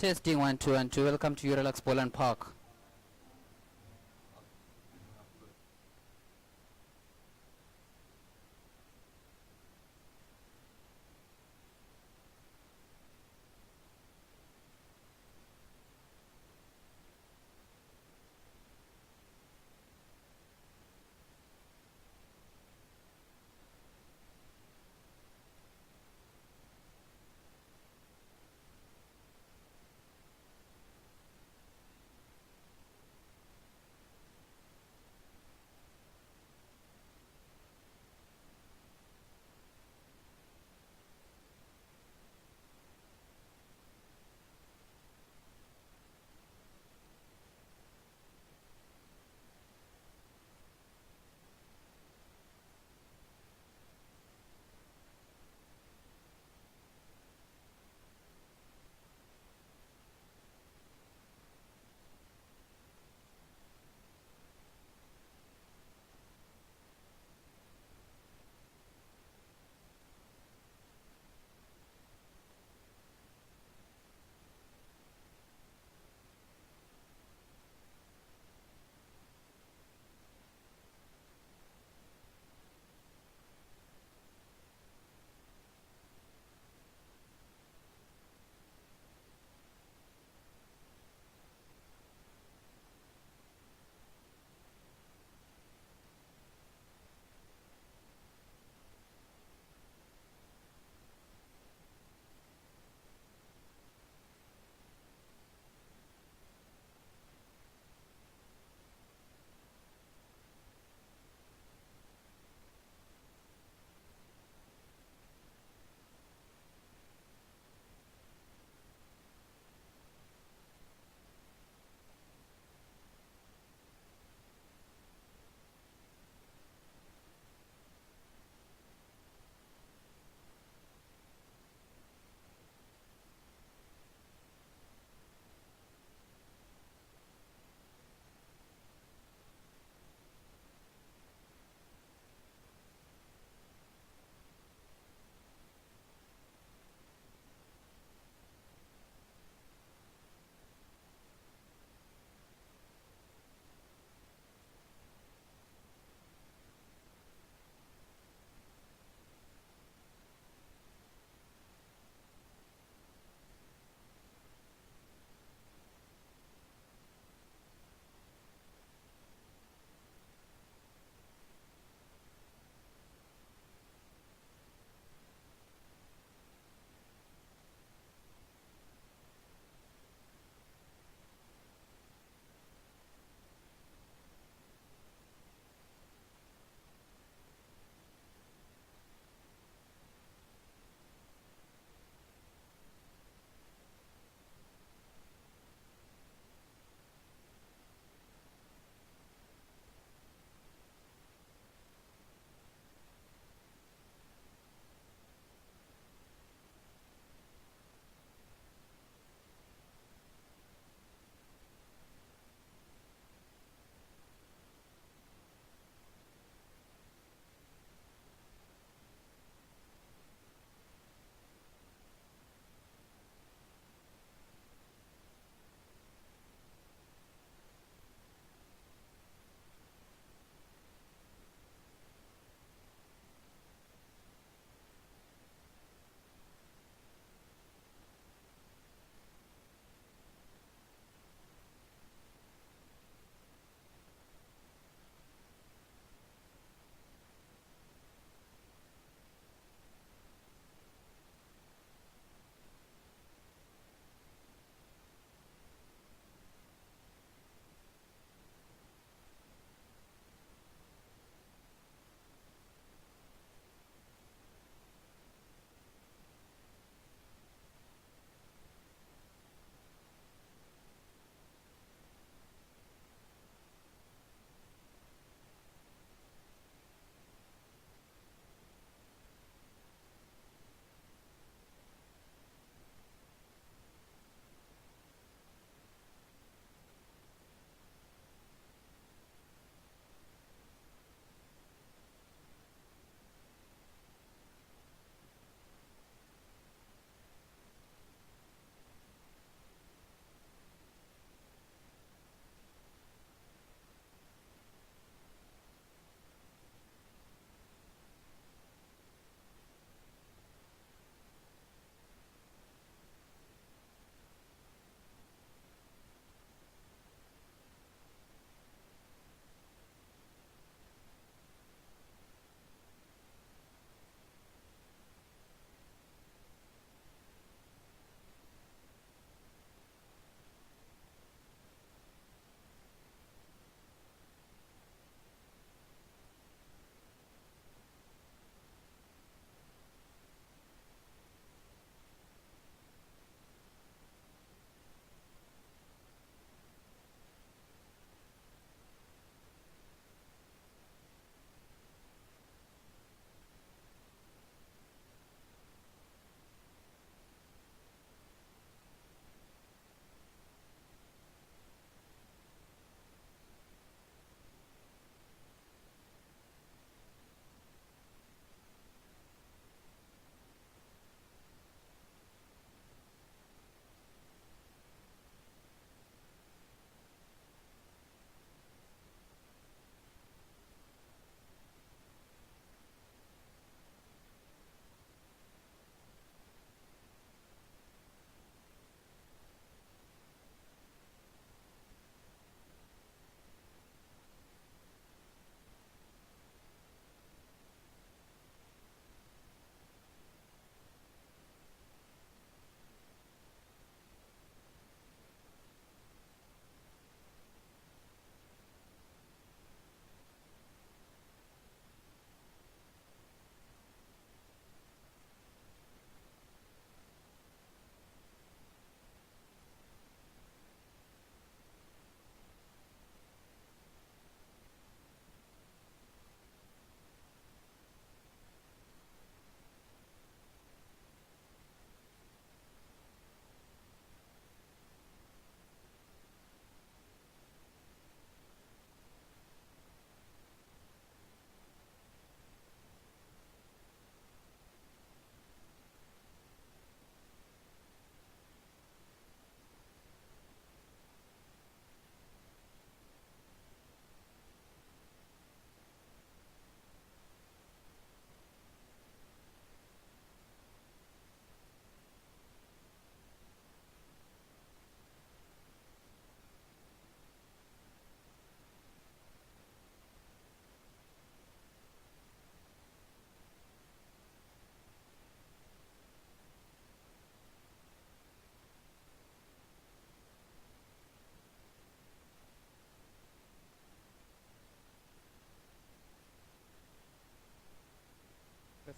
Testing 1 2 and 2. Welcome to Relax Poland Park.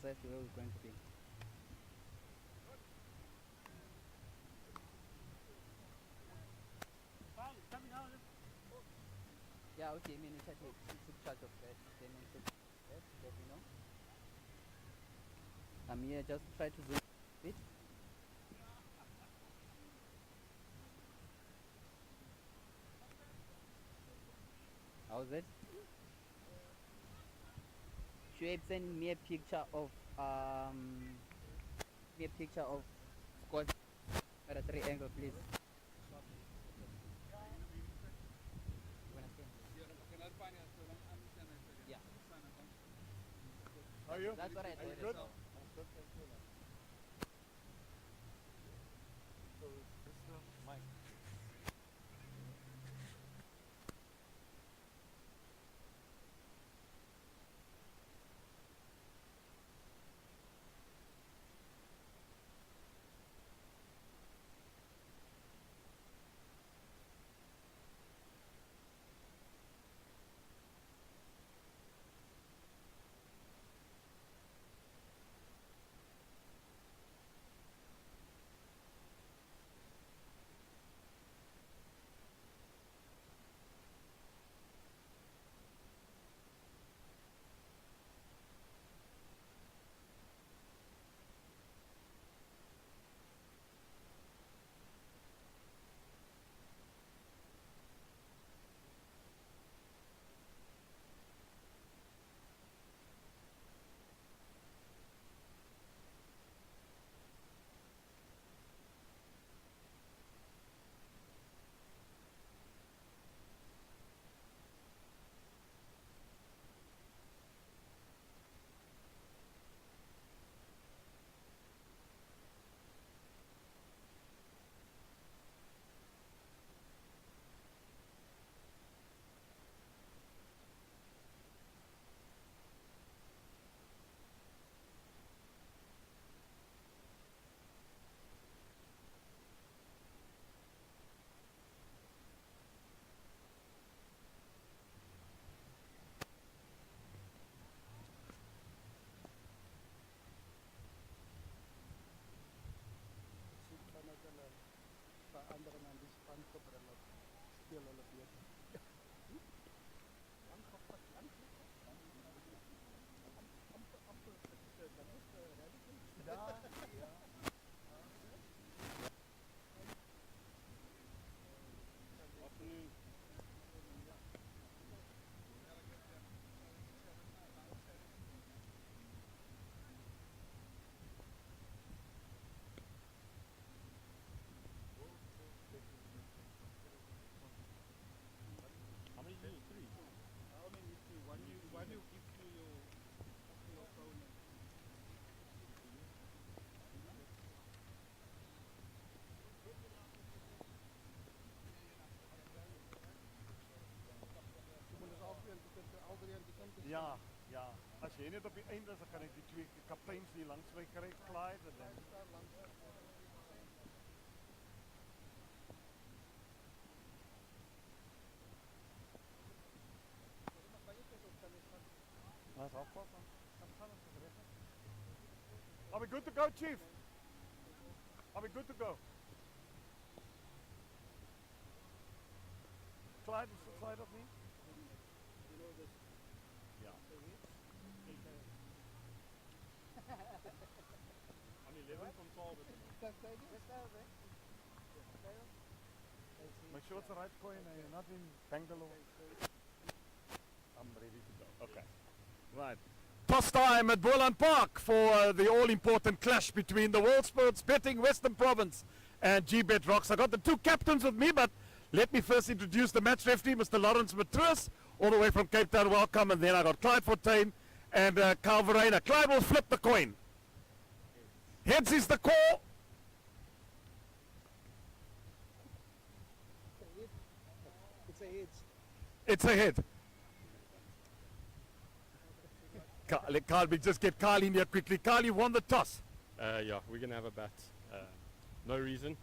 precisely where we're going to be. Yeah, okay, I mean, he took charge of that. Then he took that, let me know. I'm here, just try to zoom a bit. How's it? Shoaib, send me a picture of Scott at a 3 angle, please. Yeah. How are you? That's what I thought. Good? So. So this is the mic. How many do you need? 3? How many is 3? One you give to your opponent. Ja, ja. Als jy net op die einde is, dan kan ek die 2 kapteins hier langs my kry, Clyde en dan That's all for Are we good to go, Chief? Are we good to go? Clyde is the side of me? You know this. Yeah. I'm 11 from 12 at the moment. My shorts are right coin, not in Bangalore. I'm ready to go. Okay. Right. Toss time at Boland Park for the all-important clash between the World Sports Betting Western Province and Gbets Rocks. I got the 2 captains with me, but let me first introduce the match referee, Mr. Lawrence Matrus, all the way from Cape Town. Welcome. And then I got Clyde Fontaine and Carl Verreina. Clyde will flip the coin. Heads is the call. It's a hit. It's a head. Let Carl, we just get Carl in here quickly. Carl, you won the toss. Yeah, we're going to have a bat. No reason.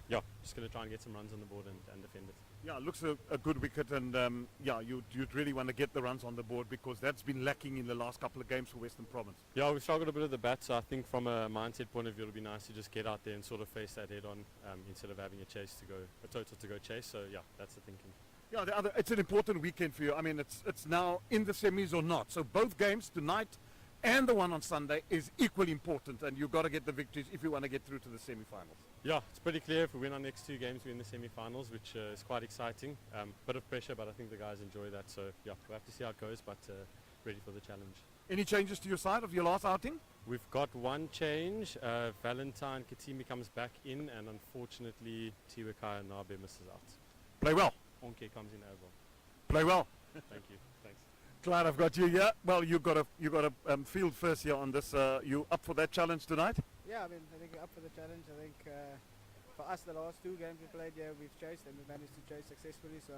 Yeah, just going to try and get some runs on the board and defend it. Yeah, it looks a good wicket, and yeah, you'd really want to get the runs on the board because that's been lacking in the last couple of games for Western Province. Yeah, we've struggled a bit at the bat, so I think from a mindset point of view, it'll be nice to just get out there and sort of face that head on instead of having a total to go chase. So yeah, that's the thinking. Yeah, it's an important weekend for you. I mean, it's now in the semis or not. So both games tonight and the one on Sunday is equally important, and you've got to get the victories if you want to get through to the semi-finals. Yeah, it's pretty clear. If we win our next 2 games, we're in the semi-finals, which is quite exciting. Bit of pressure, but I think the guys enjoy that. So yeah, we'll have to see how it goes, but ready for the challenge. Any changes to your side of your last outing? We've got one change. Valentine Katimi comes back in, and unfortunately, Tiwakai Nabe misses out. Play well. Onke comes in as well. Play well. Thank you. Thanks. Clyde, I've got you here. Well, you got a field first here on this. You up for that challenge tonight? Yeah, I mean, I think we're up for the challenge. I think for us, the last 2 games we played, yeah, we've chased and we've managed to chase successfully. So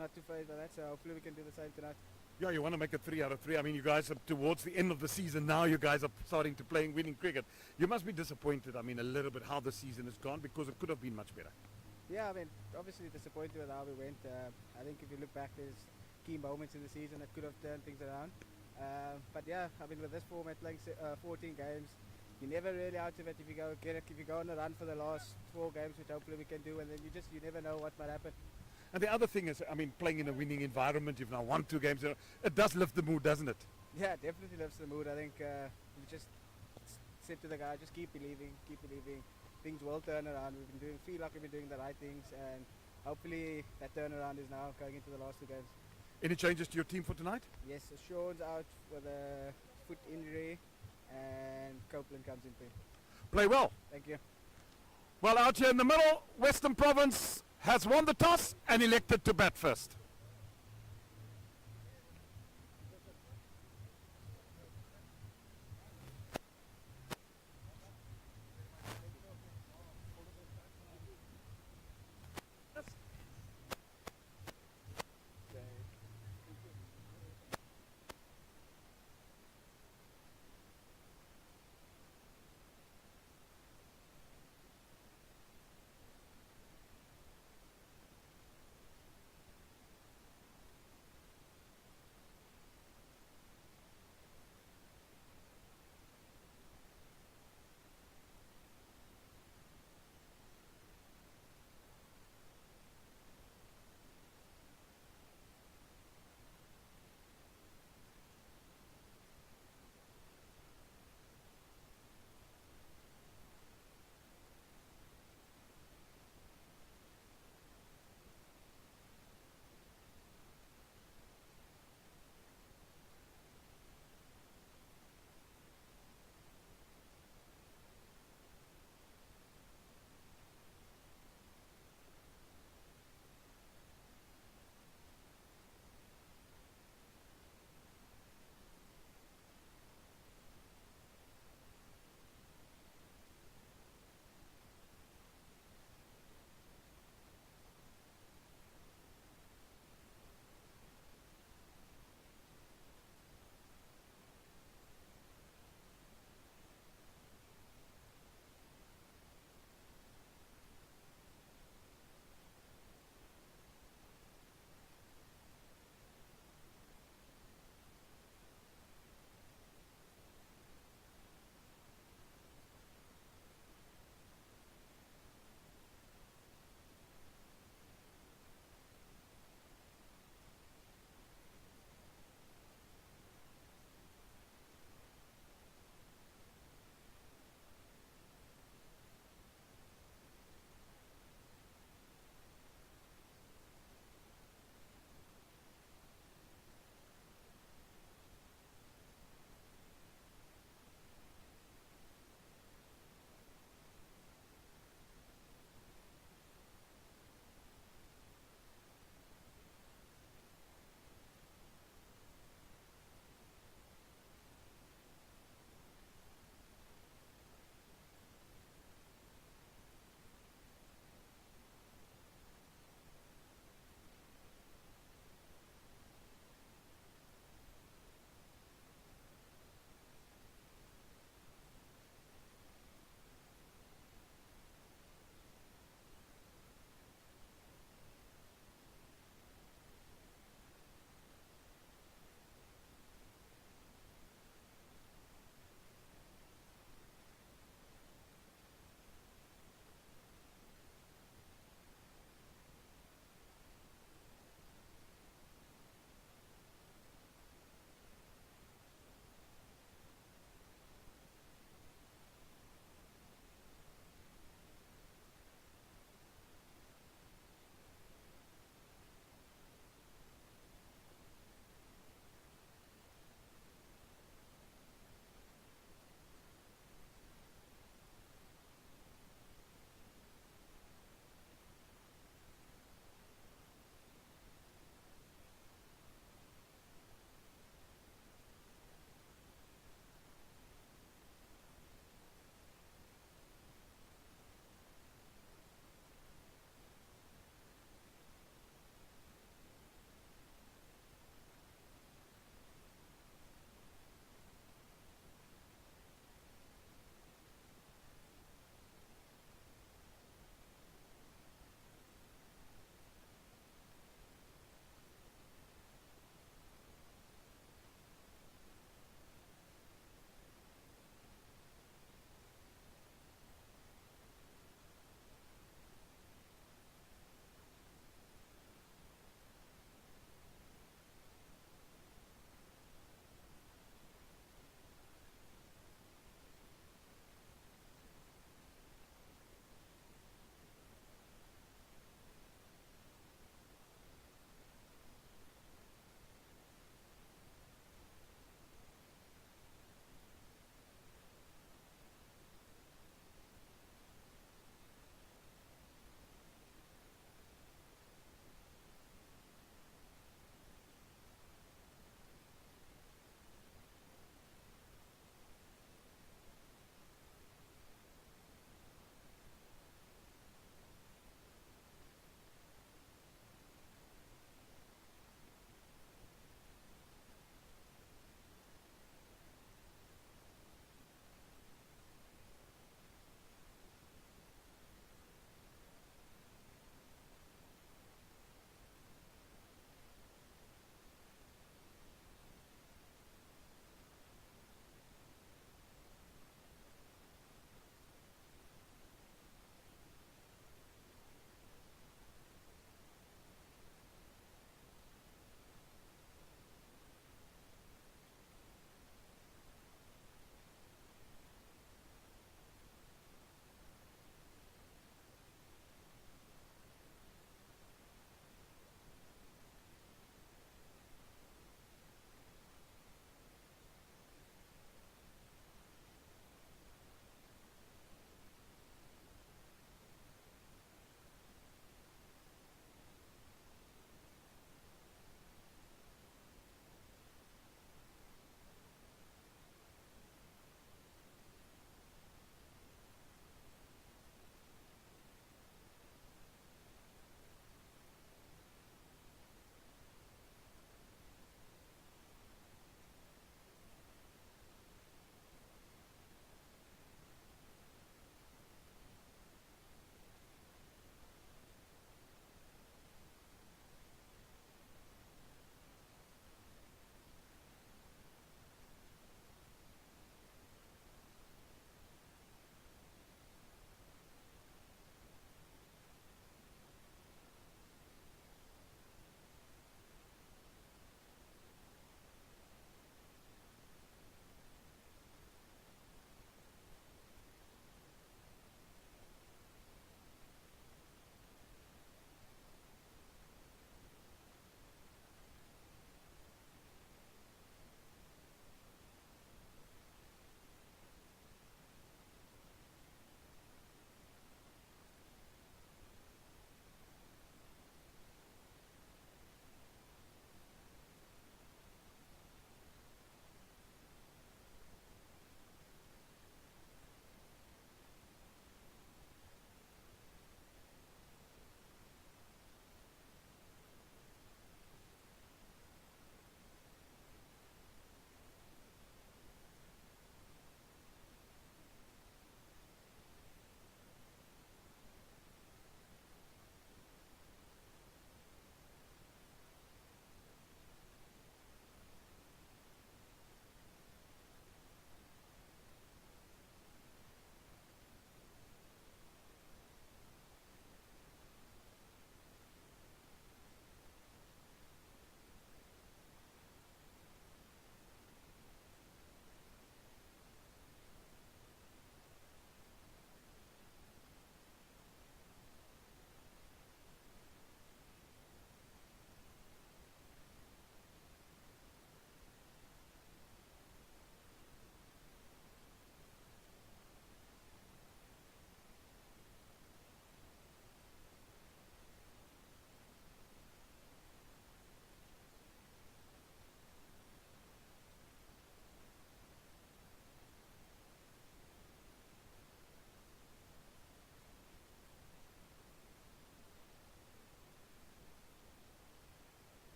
not too phased by that. So hopefully we can do the same tonight. Yeah, you want to make it 3 out of 3. I mean, you guys are towards the end of the season now. You guys are starting to playing winning cricket. You must be disappointed. I mean, a little bit how the season has gone because it could have been much better. Yeah, I mean, obviously disappointed with how we went. I think if you look back, there's key moments in the season that could have turned things around. But yeah, I mean, with this format, playing 14 games, you're never really out of it if you go on a run for the last 4 games, which hopefully we can do, and then you never know what might happen. And the other thing is, I mean, playing in a winning environment, you've now won 2 games, it does lift the mood, doesn't it? Yeah, definitely lifts the mood. I think we just said to the guy, just keep believing. Things will turn around. Feel like we've been doing the right things, and hopefully that turnaround is now going into the last 2 games. Any changes to your team for tonight? Yes, so Sean's out with a foot injury, and Copeland comes in for him. Play well. Thank you. Well, out here in the middle, Western Province has won the toss and elected to bat first.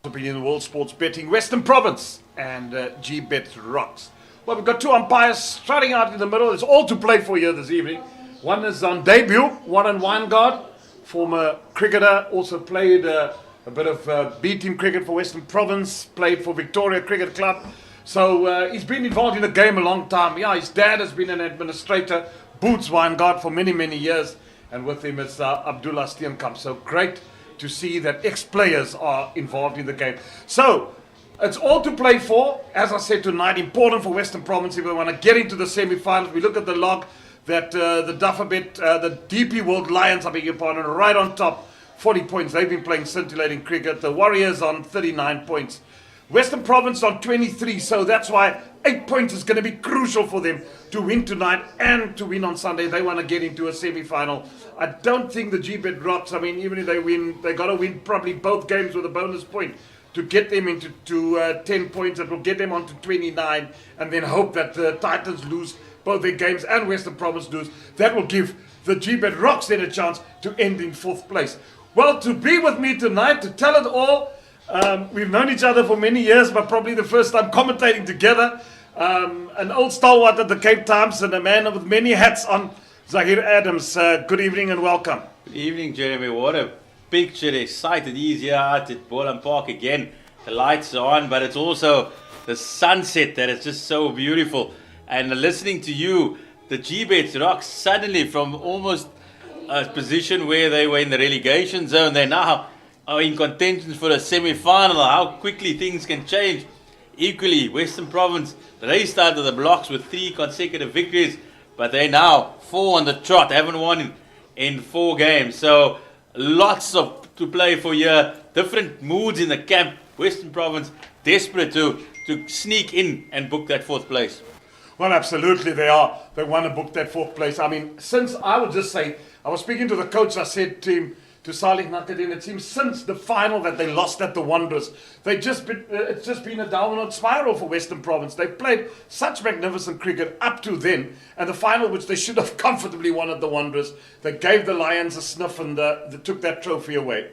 opinion in the world sports betting, Western Province and Gbets rocks. Well, we've got two umpires starting out in the middle. It's all to play for here this evening. One is on debut, Warren Weingart, former cricketer, also played a bit of B-team cricket for Western Province, played for Victoria Cricket Club. So he's been involved in the game a long time. Yeah, his dad has been an administrator, Boots Weingart, for many, many years. And with him is Abdullah Steenkamp. So great to see that ex-players are involved in the game. So it's all to play for. As I said tonight, important for Western Province if they want to get into the semi-finals. We look at the log that the Dufferbet, the DP World Lions, I beg your pardon, are right on top, 40 points. They've been playing scintillating cricket. The Warriors on 39 points. Western Province on 23, so that's why 8 points is going to be crucial for them to win tonight and to win on Sunday. They want to get into a semi-final. I don't think the Gbets drops. I mean, even if they win, they got to win probably both games with a bonus point to get them into 10 points. That will get them on to 29, and then hope that the Titans lose both their games and Western Province lose. That will give the Gbets Rocks then a chance to end in 4th place. Well, to be with me tonight, to tell it all, we've known each other for many years, but probably the first time commentating together. An old stalwart at the Cape Times and a man with many hats on, Zahir Adams. Good evening and welcome. Good evening, Jeremy. What a picture. Excited. He's here out at Boland Park again. The lights are on, but it's also the sunset that is just so beautiful. And listening to you, the Gbets Rocks suddenly from almost a position where they were in the relegation zone, they now are in contention for a semi-final. How quickly things can change. Equally, Western Province raced out of the blocks with 3 consecutive victories, but they're now 4 on the trot, haven't won in 4 games. So lots to play for here. Different moods in the camp. Western Province desperate to sneak in and book that 4th place. Well, absolutely they are. They want to book that 4th place. I mean, since I would just say, I was speaking to the coach, I said to him, to Salih Nakadin, it seems since the final that they lost at the Wanderers, it's just been a downward spiral for Western Province. They've played such magnificent cricket up to then, and the final, which they should have comfortably won at the Wanderers, they gave the Lions a sniff and they took that trophy away.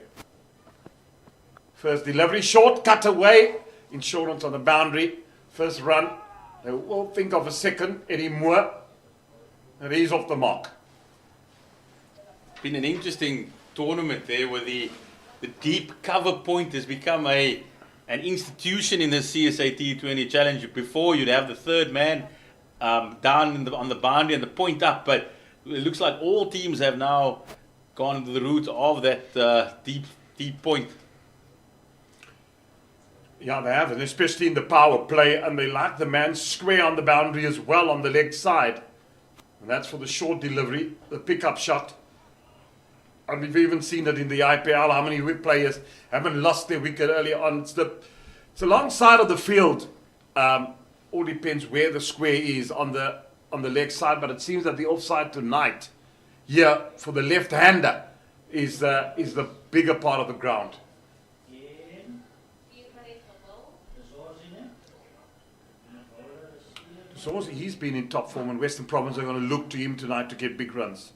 First delivery, short, cut away, insurance on the boundary, first run. They will think of a second, Eddie Moore, and he's off the mark. Been an interesting tournament there where the deep cover point has become an institution in the CSA T20 challenge. Before you'd have the 3rd man down on the boundary and the point up, but it looks like all teams have now gone the route of that deep point. Yeah, they have, and especially in the power play, and they like the man square on the boundary as well on the leg side. And that's for the short delivery, the pickup shot. And we've even seen it in the IPL, how many players haven't lost their wicket early on. It's the long side of the field. All depends where the square is on the leg side, but it seems that the offside tonight, here for the left-hander, is the bigger part of the ground. So he's been in top form, and Western Province are going to look to him tonight to get big runs.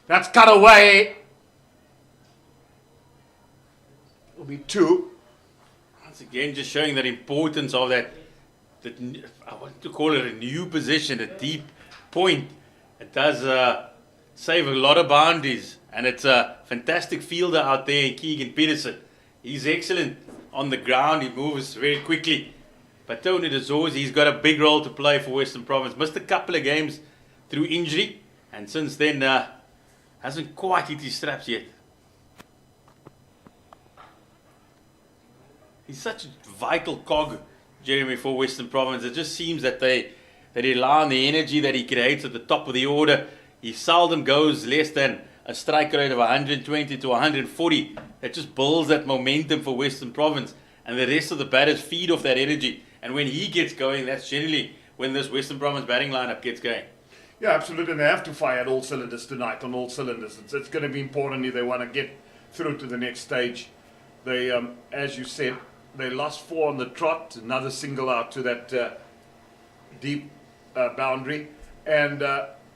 That's cut away. It'll be 2. Once again, just showing that importance of that I want to call it a new position, a deep point. It does save a lot of boundaries, and it's a fantastic fielder out there in Keegan Peterson. He's excellent on the ground. He moves very quickly. But Tony DeZors, he's got a big role to play for Western Province. Missed a couple of games through injury, and since then hasn't quite hit his straps yet. He's such a vital cog, Jeremy, for Western Province. It just seems that they rely on the energy that he creates at the top of the order. He seldom goes less than a strike rate of 120 to 140. That just builds that momentum for Western Province, and the rest of the batters feed off that energy. And when he gets going, that's generally when this Western Province batting lineup gets going. Yeah, absolutely. And they have to fire at all cylinders tonight, on all cylinders. It's going to be important if they want to get through to the next stage. They, as you said, they lost 4 on the trot, another single out to that deep boundary. And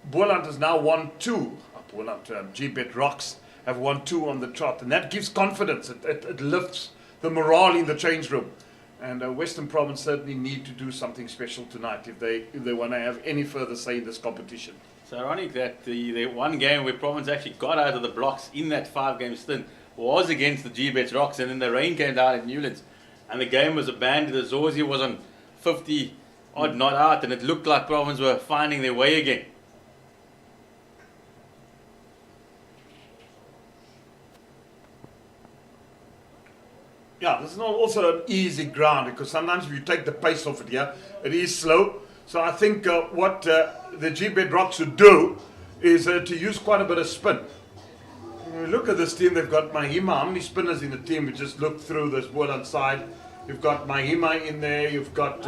Boland has now won 2. Boland, Gbets Rocks have won 2 on the trot, and that gives confidence. It lifts the morale in the change room. And Western Province certainly need to do something special tonight if they want to have any further say in this competition. It's ironic that the one game where Province actually got out of the blocks in that 5-game stint was against the Gbets Rocks, and then the rain came down at Newlands and the game was abandoned. The Zorzi was on 50 odd not out, and it looked like Province were finding their way again. Yeah, this is not also an easy ground, because sometimes if you take the pace off it here, it is slow. So I think what the Gbets Rocks should do is to use quite a bit of spin. Look at this team. They've got Mahima. How many spinners in the team? We just look through this Boland side. You've got Mahima in there. You've got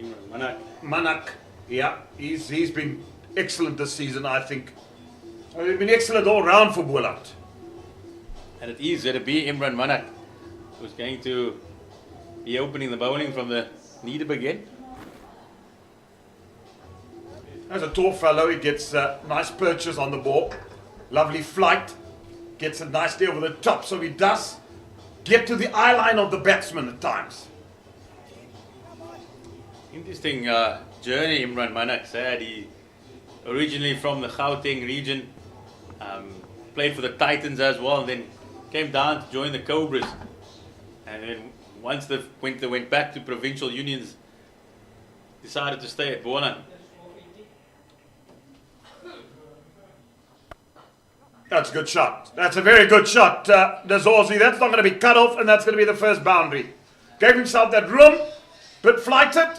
Manak. Yeah, he's been excellent this season, I think. He's been excellent all round for Boland. And it is going to be Imran Manak who's going to be opening the bowling from the Needham again. As a tall fellow, he gets nice perches on the ball. Lovely flight. Gets it nicely over the top. So he does get to the eye line of the batsman at times. Interesting journey Imran Manak's had. He originally from the Gauteng region, played for the Titans as well, and then came down to join the Cobras. And then once they went back to provincial unions, decided to stay at Boland. That's a good shot. That's a very good shot, Dazorzi. That's not going to be cut off, and that's going to be the first boundary. Gave himself that room, but flighted,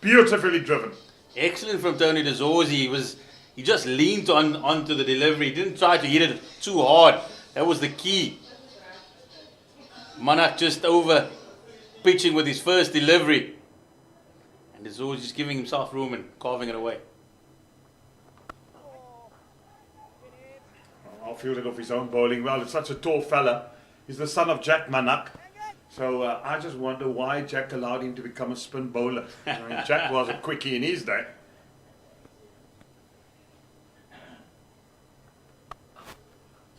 beautifully driven. Excellent from Tony Dazorzi. He just leaned onto the delivery. He didn't try to hit it too hard. That was the key. Manak just over pitching with his first delivery. And Dazorzi just giving himself room and carving it away. I'll field it off his own bowling well. It's such a tall fella. He's the son of Jack Manak. So I just wonder why Jack allowed him to become a spin bowler. I mean, Jack was a quickie in his day.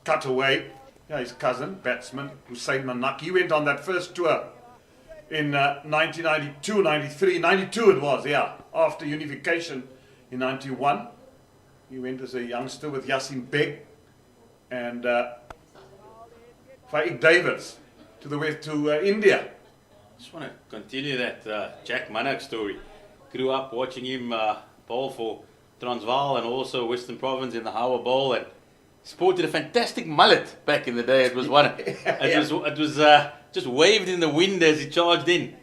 Cut away. Yeah, his cousin, batsman, Hussein Manak. He went on that first tour in 1992, 93. 92 it was, yeah. After unification in 91. He went as a youngster with Yassin Beg and Faik Davids to India. Just want to continue that Jack Manak story. Grew up watching him bowl for Transvaal and also Western Province in the Howard Bowl, and sported a fantastic mullet back in the day. It was one. It was just waved in the wind as he charged in.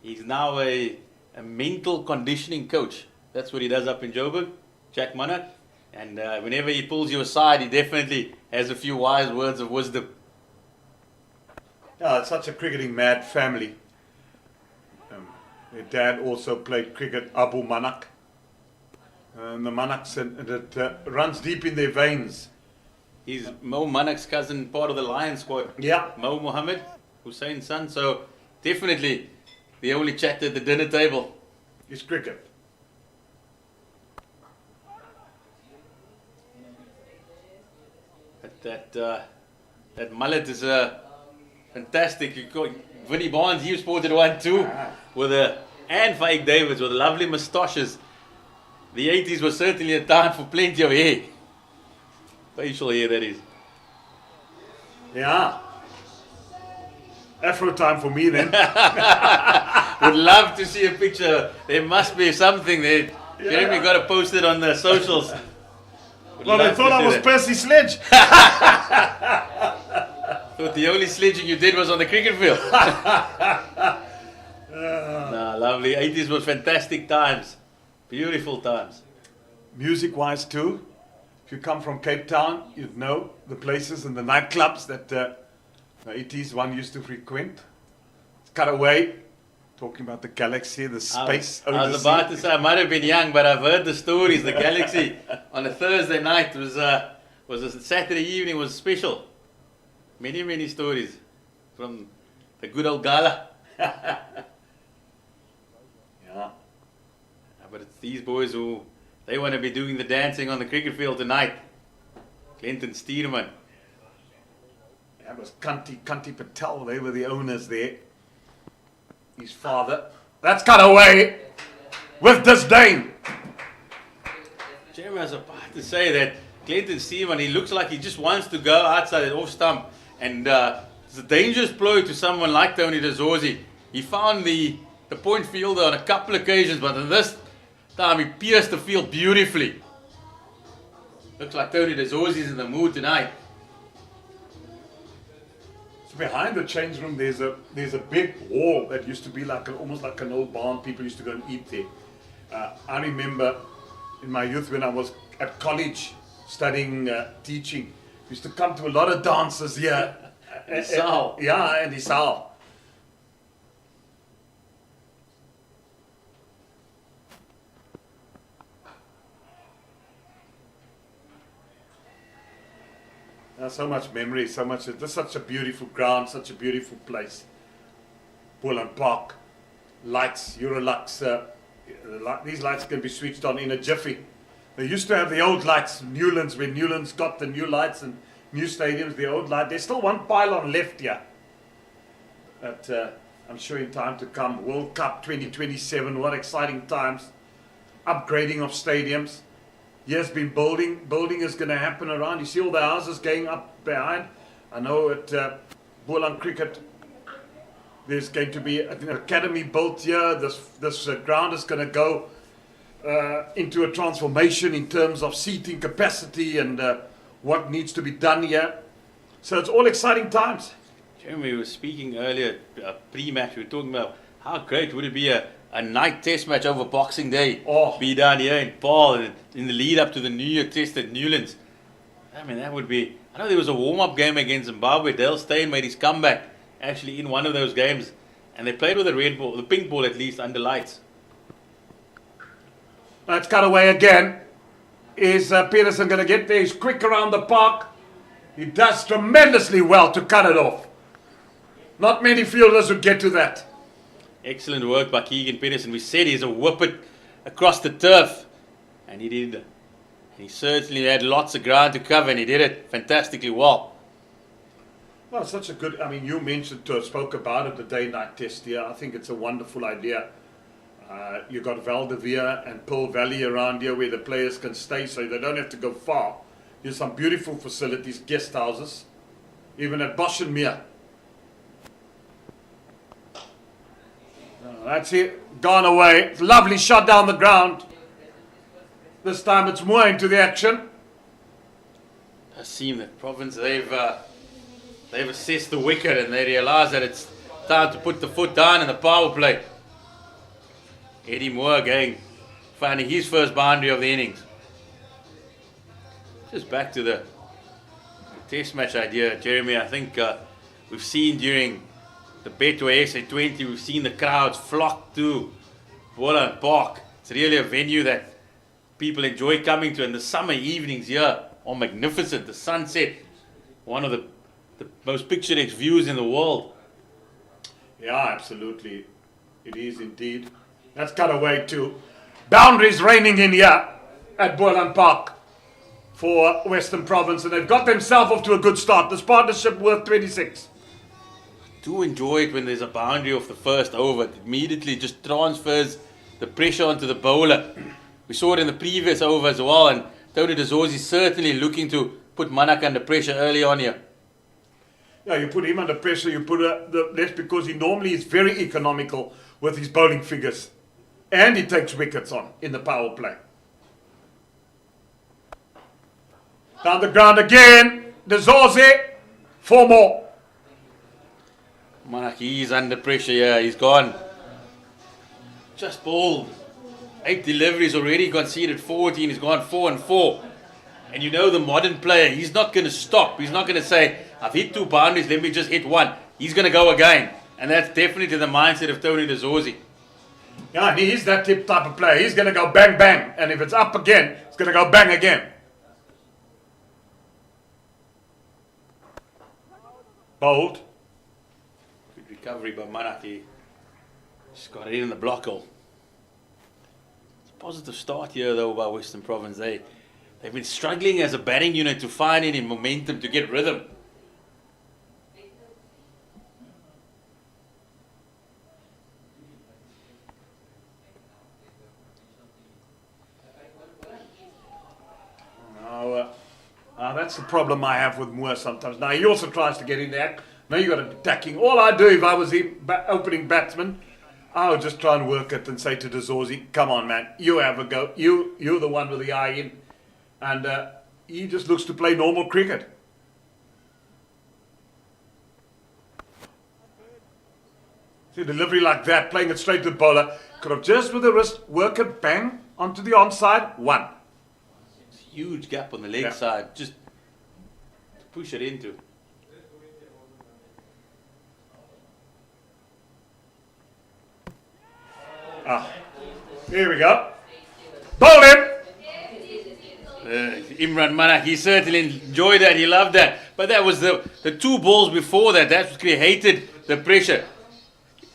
He's now a mental conditioning coach. That's what he does up in Joburg, Jack Manak. And whenever he pulls you aside, he definitely has a few wise words of wisdom. Yeah, it's such a cricketing mad family. Their dad also played cricket, Abu Manak. And the Manaks, it runs deep in their veins. He's Mo Manak's cousin, part of the Lions squad. Yeah. Mo Mohammed, Hussein's son. So definitely the only chat at the dinner table. It's cricket. But that mullet is fantastic. Vinnie Barnes, he sported one too, and Faik Davids with lovely moustaches. The 80s was certainly a time for plenty of hair. Facial hair, that is. Yeah. Afro time for me then. Would love to see a picture. There must be something there. Yeah. Jeremy got to post it on the socials. Well, I thought I was Percy Sledge. Thought the only sledging you did was on the cricket field. Nah, lovely. 80s were fantastic times. Beautiful times. Music-wise too. If you come from Cape Town, you'd know the places and the nightclubs that the 80s one used to frequent. It's cut away. Talking about the galaxy, the space. I was about to say I might have been young, but I've heard the stories. The galaxy on a Thursday night was a Saturday evening was special. Many, many stories from the good old gala. Yeah. But it's these boys who, they want to be doing the dancing on the cricket field tonight. Clinton Stearman. That was Kanti Patel. They were the owners there. His father. That's cut away with disdain. Jeremy, I was about to say that Clinton Stearman, he looks like he just wants to go outside that off stump. And it's a dangerous blow to someone like Tony DeZorzi. He found the point fielder on a couple of occasions, but this time he pierced the field beautifully. Looks like Tony DeZorzi's in the mood tonight. So behind the change room, there's a big wall that used to be like almost like an old barn. People used to go and eat there. I remember in my youth when I was at college studying teaching, used to come to a lot of dances here. In Saal. Yeah, in the Saal. So much memory, so much. This is such a beautiful ground, such a beautiful place. Boland Park, lights, Eurolux. These lights can be switched on in a jiffy. They used to have the old lights, Newlands, when Newlands got the new lights and new stadiums, the old light. There's still one pylon left here. But I'm sure in time to come, World Cup 2027, what exciting times. Upgrading of stadiums. Yes, been building. Building is going to happen around. You see all the houses going up behind. I know at Boland Cricket, there's going to be an academy built here. This ground is going to go into a transformation in terms of seating capacity and what needs to be done here. So it's all exciting times. Jeremy, we were speaking earlier, pre-match, we were talking about how great would it be a night test match over Boxing Day. Be down here in Paul in the lead up to the New Year test at Newlands. I mean, that would be... I know there was a warm-up game against Zimbabwe. Dale Steyn made his comeback actually in one of those games. And they played with the red ball, the pink ball at least, under lights. Let's cut away again. Is Peterson going to get there? He's quick around the park. He does tremendously well to cut it off. Not many fielders would get to that. Excellent work by Keegan Peterson. We said he's a whippet across the turf. And he did. And he certainly had lots of ground to cover, and he did it fantastically well. Well, such a good... I mean, you mentioned, spoke about it, the day-night test here. I think it's a wonderful idea. You've got Valdevere and Pearl Valley around here where the players can stay so they don't have to go far. There's some beautiful facilities, guest houses, even at Boshenmere. That's it, gone away. Lovely shot down the ground. This time it's more into the action. It seems that Province, they've assessed the wicket and they realise that it's time to put the foot down in the power play. Eddie Moore again, finding his first boundary of the innings. Just back to the test match idea, Jeremy. I think we've seen during the Gbets CSA T20, we've seen the crowds flock to Boland Park. It's really a venue that people enjoy coming to, and the summer evenings here are magnificent. The sunset, one of the most picturesque views in the world. Yeah, absolutely. It is indeed. That's cut away too. Boundaries raining in here at Boland Park for Western Province, and they've got themselves off to a good start. This partnership worth 26. I do enjoy it when there's a boundary off the first over. It immediately just transfers the pressure onto the bowler. We saw it in the previous over as well, and Tony DeZorzi is certainly looking to put Manak under pressure early on here. Yeah, you put him under pressure, you put that's because he normally is very economical with his bowling figures. And he takes wickets on in the power play. Down the ground again. DeZorzi. 4 more. Manak, he's under pressure here. He's gone. Just bowled. 8 deliveries already, conceded 14. He's gone 4 and 4. And you know the modern player, he's not going to stop. He's not going to say, I've hit 2 boundaries, let me just hit 1. He's going to go again. And that's definitely the mindset of Tony DeZorzi. Yeah, he is that type of player. He's going to go bang, bang. And if it's up again, it's going to go bang again. Bold. Good recovery by Manak. He just got it in the block hole. It's a positive start here, though, by Western Province. They they've been struggling as a batting unit to find any momentum, to get rhythm. That's the problem I have with Moore sometimes. Now, he also tries to get in there. Now you got him attacking. All I do if I was the opening batsman, I would just try and work it and say to Dazorzi, come on, man, you have a go. You're the one with the eye in. And he just looks to play normal cricket. See, delivery like that, playing it straight to the bowler, could have just with the wrist, work it, bang, onto the onside, one. Huge gap on the leg side, just to push it into. Here we go. Bowl him! Imran Mana, he certainly enjoyed that, he loved that. But that was the two balls before that, that's what created the pressure.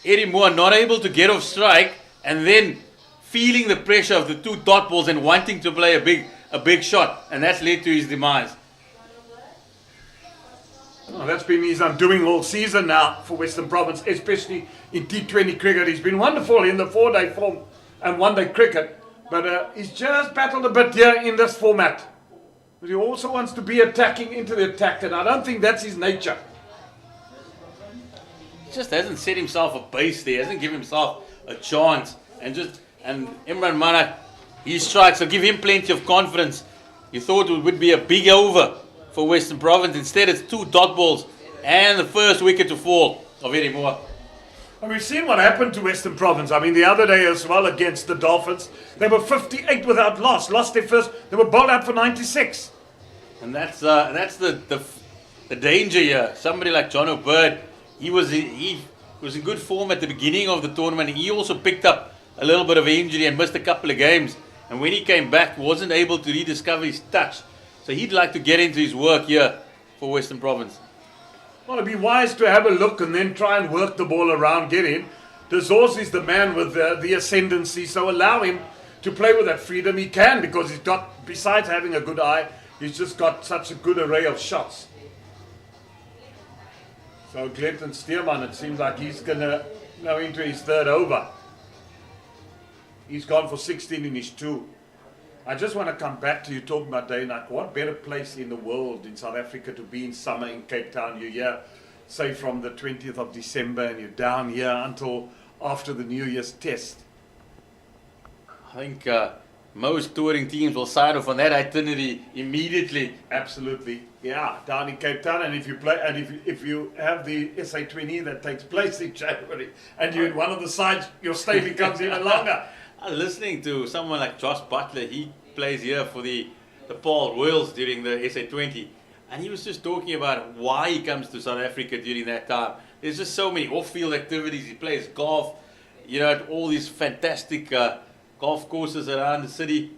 Eddie Moore not able to get off strike and then feeling the pressure of the two dot balls and wanting to play a big shot, and that's led to his demise. Oh, that's been his undoing all season now for Western Province, especially in T20 cricket. He's been wonderful in the 4-day form and 1-day cricket, but he's just battled a bit here in this format. But he also wants to be attacking into the attack, and I don't think that's his nature. He just hasn't set himself a base there, hasn't given himself a chance, and Imran Mana, he strikes, so give him plenty of confidence. You thought it would be a big over for Western Province. Instead, it's two dot balls and the first wicket to fall of Eddie Moore. And we've seen what happened to Western Province. I mean, the other day as well against the Dolphins, they were 58 without loss. Lost their first, they were bowled out for 96. And that's the danger here. Somebody like John O'Bird, he was in good form at the beginning of the tournament. He also picked up a little bit of injury and missed a couple of games. And when he came back, wasn't able to rediscover his touch. So he'd like to get into his work here for Western Province. Well, it'd be wise to have a look and then try and work the ball around, get in. Dazorzi is the man with the ascendancy, so allow him to play with that freedom. He can, because he's got, besides having a good eye, he's just got such a good array of shots. So Glenton Stearman, it seems like he's going to go into his third over. He's gone for 16 in his 2. I just want to come back to you talking about day night. What better place in the world in South Africa to be in summer in Cape Town? You're here, say, from the 20th of December, and you're down here until after the New Year's test. I think most touring teams will sign off on that itinerary immediately. Absolutely, yeah, down in Cape Town. And if you play, and if you have the SA 20 that takes place in January, and you're in one of the sides, your stay becomes even longer. Listening to someone like Josh Butler, he plays here for the Paul Royals during the SA 20, and he was just talking about why he comes to South Africa during that time. There's just so many off-field activities. He plays golf, at all these fantastic golf courses around the city.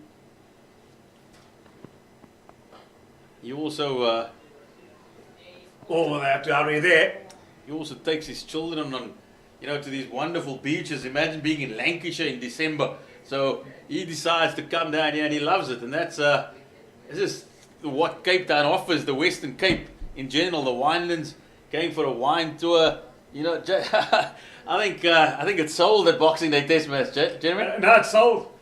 He also all of that down there. He also takes his children on, to these wonderful beaches. Imagine being in Lancashire in December. So he decides to come down here and he loves it. And that's this is what Cape Town offers, the Western Cape in general, the winelands, going for a wine tour. I think it's sold at Boxing Day Test match, gentlemen. No, it's sold.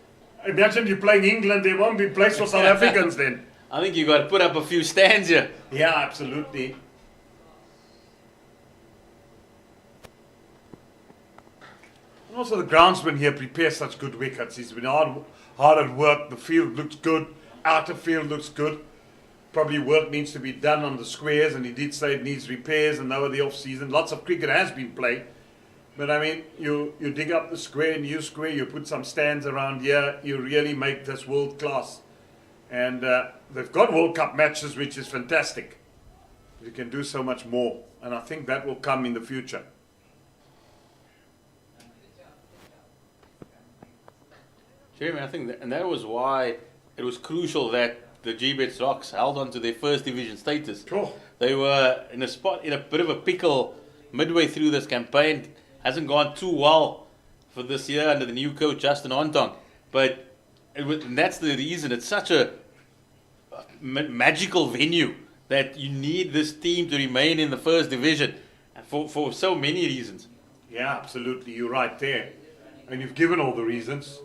Imagine you're playing England, there won't be a place for South Africans then. I think you've got to put up a few stands here. Yeah, absolutely. And also the groundsman here prepares such good wickets. He's been hard at work. The field looks good. Outer field looks good. Probably work needs to be done on the squares, and he did say it needs repairs, and over the off-season lots of cricket has been played. But I mean, you dig up the square, new square, you put some stands around here, you really make this world class. And they've got World Cup matches, which is fantastic. You can do so much more, and I think that will come in the future. Jeremy, I think that was why it was crucial that the Gbets Rocks held on to their first division status. Sure. They were in a bit of a pickle midway through this campaign. Hasn't gone too well for this year under the new coach Justin Ontong, and that's the reason. It's such a magical venue that you need this team to remain in the first division for so many reasons. Yeah, absolutely. You're right there. And you've given all the reasons.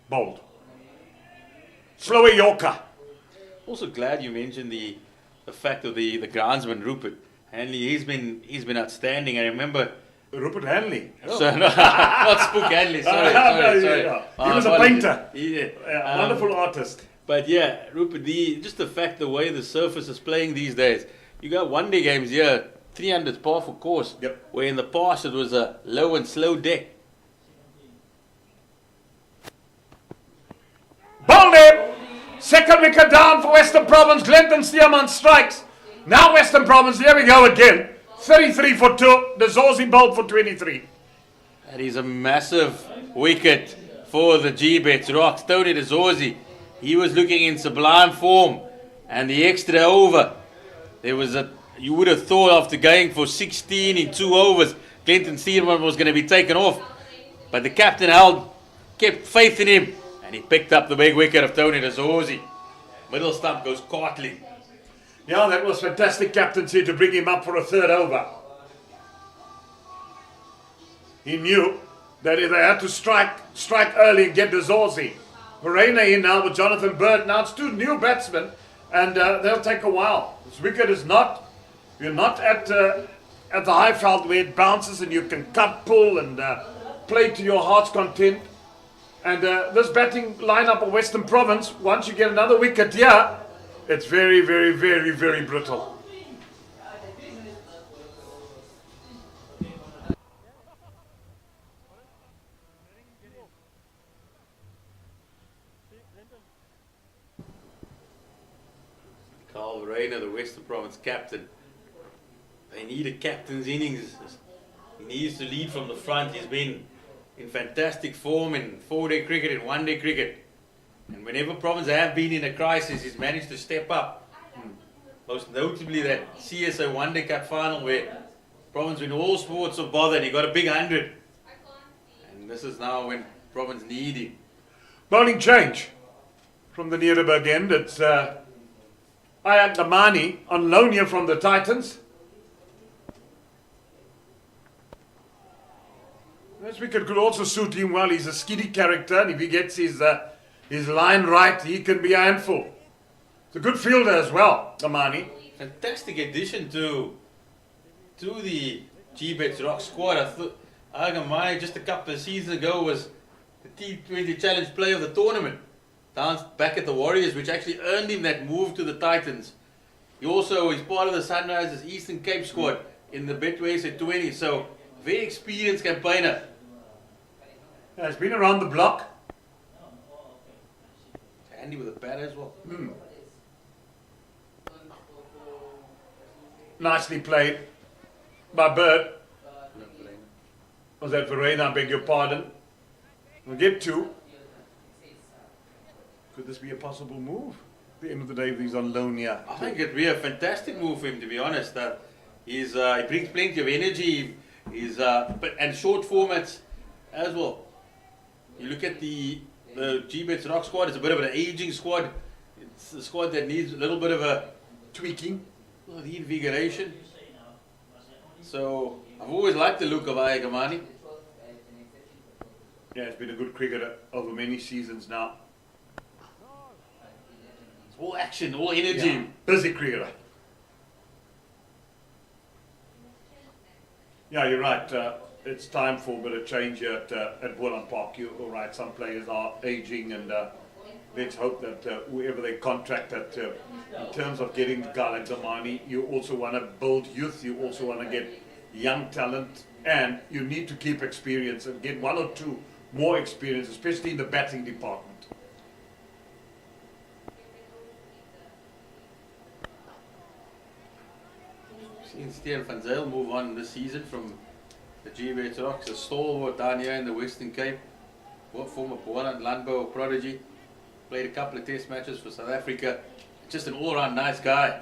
Bold. Slower Yorker. Also glad you mentioned the fact of the groundsman Rupert Hanley. He's been outstanding. I remember. Rupert Hanley. So, no, not Spook Hanley. Sorry. Yeah. He was a painter. Yeah. Wonderful artist. But yeah, Rupert, just the fact, the way the surface is playing these days. You got one-day games here, 300 par for course. Yep. Where in the past it was a low and slow deck. Bowled him. Second wicket down for Western Province. Glenton Stearman strikes. Now Western Province, here we go again. 33 for 2. The Zorzi bowled for 23. That is a massive wicket for the Gbets Rocks. Tony de Zorzi, he was looking in sublime form. And the extra over, you would have thought after going for 16 in 2 overs, Glenton Stearman was going to be taken off. But the captain kept faith in him. And he picked up the big wicket of Tony de Zorzi. Middle stump goes Cartley. Yeah, that was fantastic captaincy to bring him up for a third over. He knew that if they had to strike early and get the Zorzi. Verena in now with Jonathan Bird. Now it's 2 new batsmen and they'll take a while. This wicket is you're not at the Highveld where it bounces and you can cut, pull and play to your heart's content. And this batting lineup of Western Province, once you get another wicket here, it's very, very, very, very brittle. Carl Rayner, the Western Province captain. They need a captain's innings. He needs to lead from the front. He's been in fantastic form in 4-day cricket and 1-day cricket. And whenever Province have been in a crisis, he's managed to step up. Most notably that CSA 1-day Cup final where Province win all sports of bother and he got a big 100. And this is now when Province need him. Bowling change from the Nederburg end. It's Ayat Damani on loan here from the Titans. This wicket could also suit him well. He's a skiddy character, and if he gets his line right, he can be a handful. He's a good fielder as well, Damani. Fantastic addition to the Gbets Rock squad. I thought Agamai just a couple of seasons ago was the T20 Challenge Player of the tournament. Down back at the Warriors, which actually earned him that move to the Titans. He also is part of the Sunrisers Eastern Cape squad in the CSA T20. So, very experienced campaigner. Yeah, he's been around the block. Handy with a bat as well. Nicely played by Bird. Was that Verena? I beg your pardon. We'll get 2. Could this be a possible move? At the end of the day, if he's on loan here. I think it'd be a fantastic move for him, to be honest. He brings plenty of energy. And short formats as well. You look at the Gbets Rock squad, it's a bit of an aging squad. It's a squad that needs a little bit of a Tweaking. Reinvigoration. So I've always liked the look of Ayagamani. Yeah, he's been a good cricketer over many seasons now. It's all action, all energy. Yeah. Busy cricketer. Yeah, you're right. It's time for a bit of change here at Boland Park. You're right. Some players are aging, and let's hope that whoever they contract that in terms of getting the guy like Damani, you also want to build youth. You also want to get young talent, and you need to keep experience and get 1 or 2 more experience, especially in the batting department. Seen Steven van Zyl move on this season from the Gbets Rocks, a stalwart down here in the Western Cape, former Boland Landbou prodigy, played a couple of test matches for South Africa, just an all-round nice guy.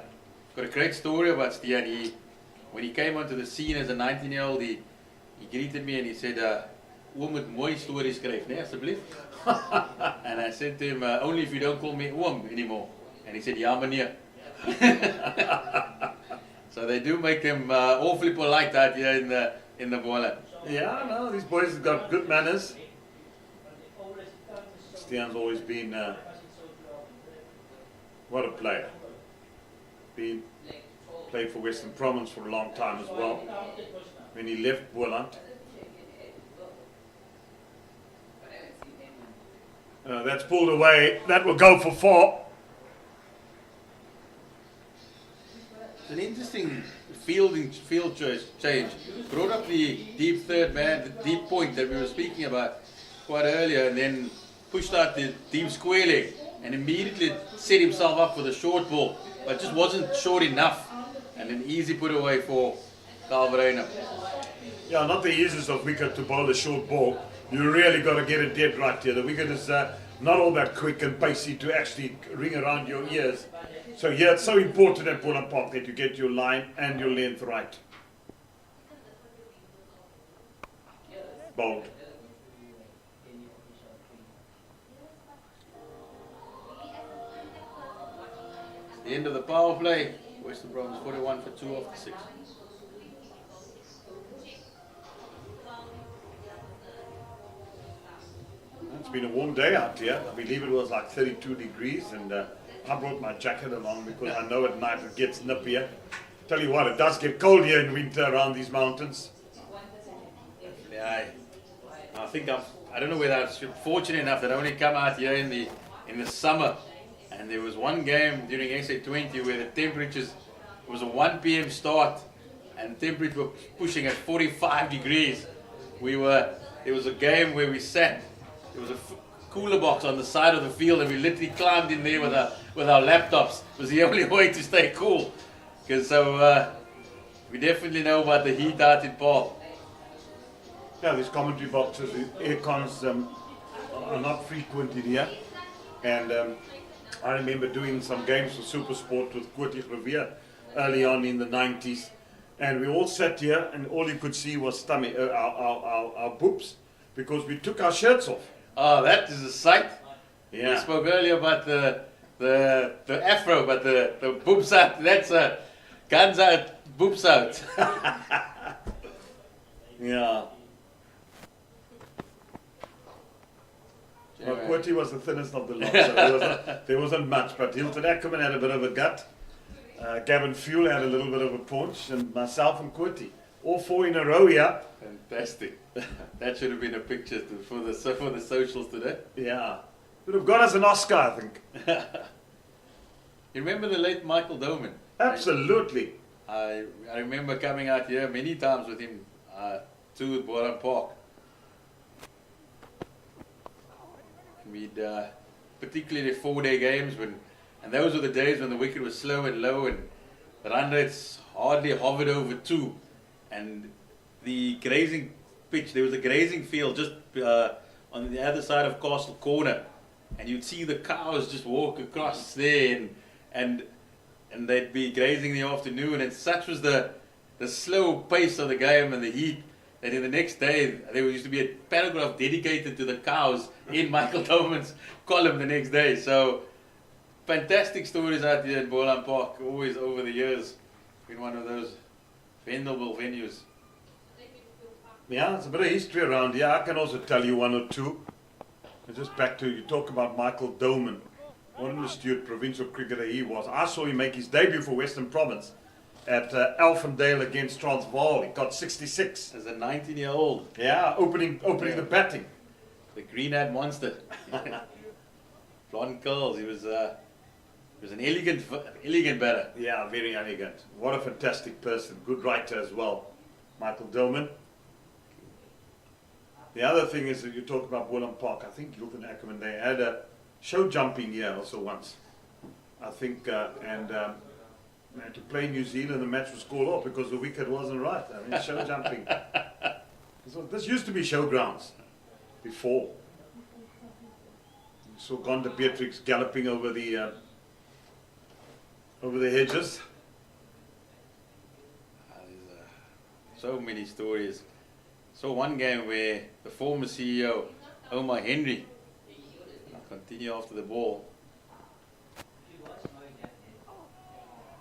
Got a great story about Steven. When he came onto the scene as a 19-year-old, he greeted me and he said, oom moet mooi stories skryf, nee, asseblief. And I said to him, only if you don't call me oom anymore. And he said, ja meneer. So they do make them awfully polite out here in the Boland. Yeah, no, these boys have got good manners. Stian's always been, what a player. Played for Western Province for a long time as well. When he left Boland. That's pulled away. That will go for 4. It's an interesting field change. Brought up the deep third man, the deep point that we were speaking about quite earlier, and then pushed out the deep square leg and immediately set himself up for the short ball, but just wasn't short enough. And an easy put away for Calverena. Yeah, not the easiest of wicket to bowl a short ball. You really got to get it dead right here. The wicket is not all that quick and pacey to actually ring around your ears. So yeah, it's so important at Boland Park that you get your line and your length right. Bowled. The end of the power play. Western Province 41 for 2 off the 6. It's been a warm day out here. I believe it was like 32 degrees, and I brought my jacket along because I know at night it gets nippier. Tell you what, it does get cold here in winter around these mountains. Yeah, I think I don't know whether I was fortunate enough that I only come out here in the summer, and there was one game during CSA T20 where the temperatures, it was a 1 p.m. start, and the temperature was pushing at 45 degrees. There was a game where we sat. There was a cooler box on the side of the field, and we literally climbed in there with our laptops. It was the only way to stay cool, because we definitely know about the heat out in Paarl. Yeah, these commentary boxes, the air cons are not frequent in here, and I remember doing some games for SuperSport with Kwoti Rivier early on in the 90s, and we all sat here, and all you could see was stomach, our boobs, because we took our shirts off. Oh, that is a sight. Yeah. We spoke earlier about the afro, but the boobs out, that's guns out, boobs out. Yeah. Well, Kwoti was the thinnest of the lot, so there wasn't much, but Hilton Ackerman had a bit of a gut. Gavin Fuel had a little bit of a paunch, and myself and Kwoti, all 4 in a row here. Fantastic. That should have been a picture for the socials today. Yeah. Would have got us an Oscar, I think. You remember the late Michael Doman? Absolutely. I remember coming out here many times with him to Boland Park. We'd particularly 4-day games and those were the days when the wicket was slow and low and the run rates hardly hovered over 2, and the grazing pitch, there was a grazing field just on the other side of Castle Corner, and you'd see the cows just walk across there and they'd be grazing in the afternoon, and such was the slow pace of the game and the heat that in the next day there used to be a paragraph dedicated to the cows in Michael Doman's column the next day. So fantastic stories out here in Boland Park, always over the years been one of those venerable venues. Yeah, it's a bit of history around here. I can also tell you 1 or 2. Just back to, you talk about Michael Doman. What an astute provincial cricketer he was. I saw him make his debut for Western Province at Alphindale against Transvaal. He got 66. As a 19-year-old. Yeah, opening the batting. The green-eyed monster. Blonde curls. He was an elegant batter. Yeah, very elegant. What a fantastic person. Good writer as well, Michael Doman. The other thing is that you talk about Boland Park. I think Hilton Ackerman, they had a show jumping here also once. I think, and to play New Zealand, the match was called off because the wicket wasn't right. I mean, show jumping. This used to be showgrounds before. You saw Gonda Beatrix galloping over the hedges. There's so many stories. Saw one game where the former CEO, Omar Henry, I'll continue after the ball,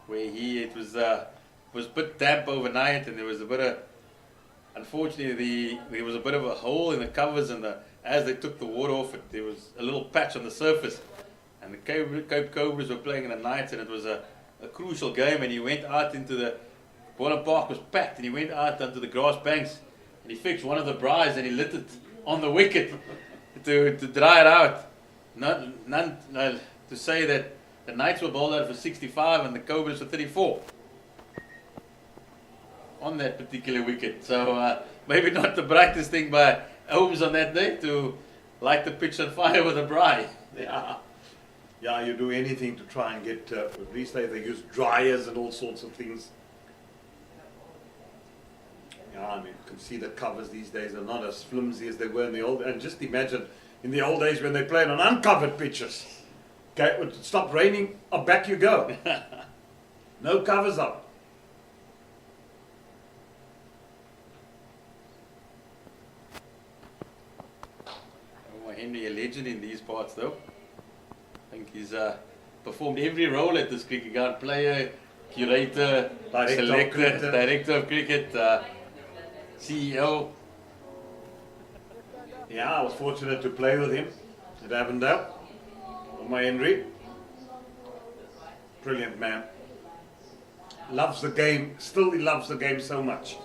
where it was a bit damp overnight, and there was a bit of, unfortunately, there was a bit of a hole in the covers, and as they took the water off it, there was a little patch on the surface, and the Cape Cobras were playing in the night, and it was a crucial game, and he went out into the Boland Park was packed, and he went out onto the grass banks, and he fixed one of the braais and he lit it on the wicket to dry it out. To say that the Knights were bowled out for 65 and the Cobras for 34 on that particular wicket. So maybe not the brightest thing by Holmes on that day to light the pitch on fire with a braai. Yeah. Yeah, you do anything to try and get, these days they use dryers and all sorts of things. Yeah, I mean, you can see the covers these days are not as flimsy as they were in the old, and just imagine in the old days when they played on uncovered pitches. Okay, it would stop raining, back you go. No covers up. Omar Henry, a legend in these parts though. I think he's performed every role at this cricket ground. Player, curator, selector, director of cricket, CEO. Yeah, I was fortunate to play with him at Avondale. Omar Henry. Brilliant man. Loves the game, still he loves the game so much.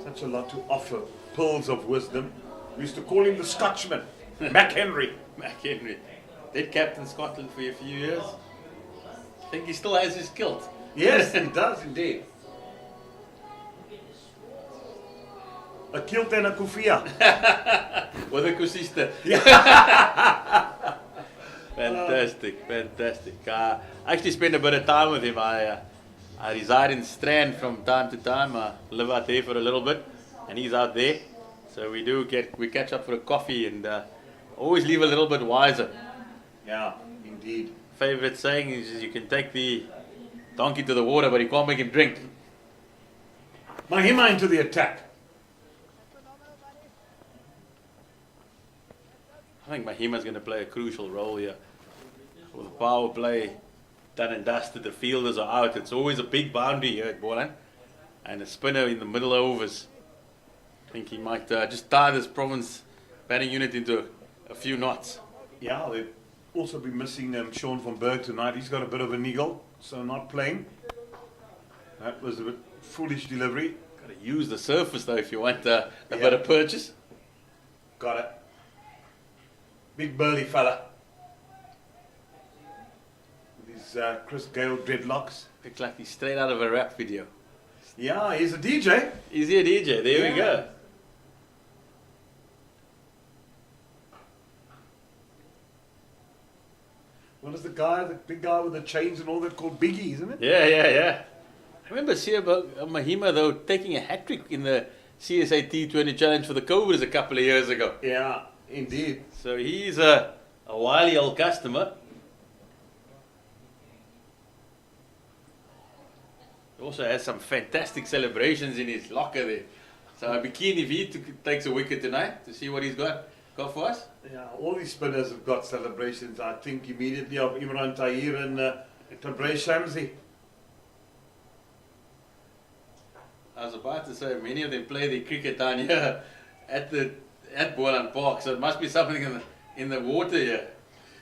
Such a lot to offer, pearls of wisdom. We used to call him the Scotchman, Mac Henry. Mac Henry. Did captain Scotland for a few years. I think he still has his kilt. Yes, he does indeed. A kilt and a kufia. With a kusista. Fantastic, fantastic. I actually spend a bit of time with him. I reside in Strand from time to time. I live out there for a little bit, and he's out there. So we catch up for a coffee and always leave a little bit wiser. Yeah, indeed. Favorite saying is you can take the donkey to the water, but you can't make him drink. Mahima into the attack. I think Mahima's going to play a crucial role here. With the power play done and dusted, the fielders are out. It's always a big boundary here at Boland. And a spinner in the middle overs. I think he might just tie this province batting unit into a few knots. Yeah, they'll also be missing Sean van Berg tonight. He's got a bit of a niggle, so not playing. That was a bit foolish delivery. Got to use the surface though if you want a bit of purchase. Got it. Big burly fella. With his Chris Gale dreadlocks. Looks like he's straight out of a rap video. Yeah, he's a DJ. Is he a DJ? There we go. What is the big guy with the chains and all that called Biggie, isn't it? Yeah. I remember Mahima though taking a hat-trick in the CSA T20 challenge for the Cobras a couple of years ago. Yeah, indeed. So he's a wily old customer. He also has some fantastic celebrations in his locker there. So I'd be keen if he takes a wicket tonight to see what he's got for us. Yeah, all these spinners have got celebrations. I think immediately of Imran Tahir and Tabraiz Shamsi. I was about to say many of them play their cricket down here at Boland Park, so it must be something in the water here.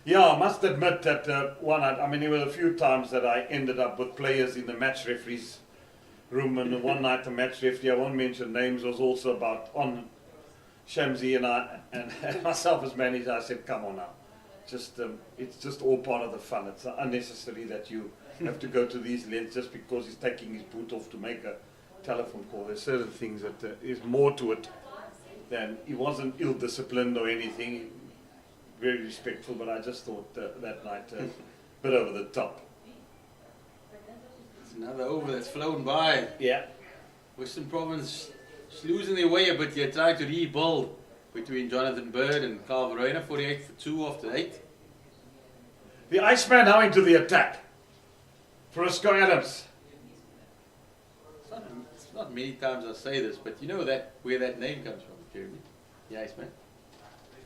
Yeah, I must admit that there were a few times that I ended up with players in the match referee's room, and one night the match referee, I won't mention names, was also about on Shamsi and I and myself as manager. I said, come on now, it's just all part of the fun. It's unnecessary that you have to go to these lengths just because he's taking his boot off to make a telephone call. There's certain things that is more to it than he wasn't ill-disciplined or anything. Very respectful, but I just thought that night a bit over the top. It's another over that's flown by. Yeah. Western Province losing their way a bit here, trying to rebuild between Jonathan Bird and Carl Verena, 48 for 2 after 8. The Iceman now into the attack. Frisco Adams. It's not many times I say this, but you know that where that name comes from, Jeremy? The Iceman?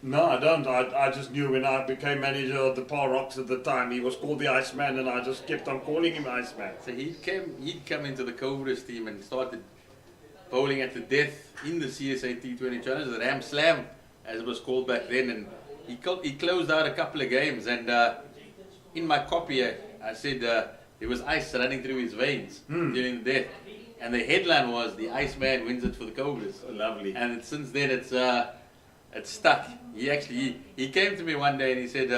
No, I don't. I just knew when I became manager of the Paul Rocks at the time, he was called the Iceman, and I just kept on calling him Iceman. So he'd come into the Cobras team and started bowling at the death in the CSA T20 challenge, the Ram Slam, as it was called back then, and he closed out a couple of games, and in my copy I said there was ice running through his veins during the death, and the headline was "The Iceman wins it for the Cobras." Lovely. And since then it's stuck. He came to me one day and he said,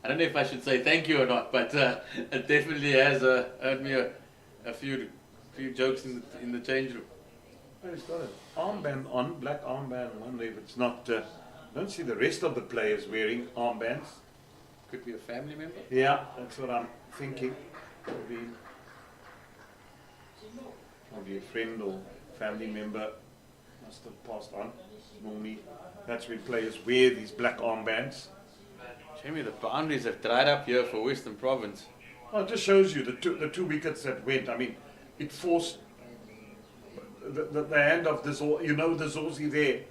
I don't know if I should say thank you or not, but it definitely has earned me a few jokes in the change room. Oh, he's got an armband on, black armband. I wonder if it's not. I don't see the rest of the players wearing armbands. Could be a family member. Yeah, that's what I'm thinking. Probably a friend or family member must have passed on. Normally, that's when players wear these black armbands. Jamie, the boundaries have dried up here for Western Province. Well, it just shows you the two wickets that went. I mean, it forced the hand of this. You know, the Zorzi there.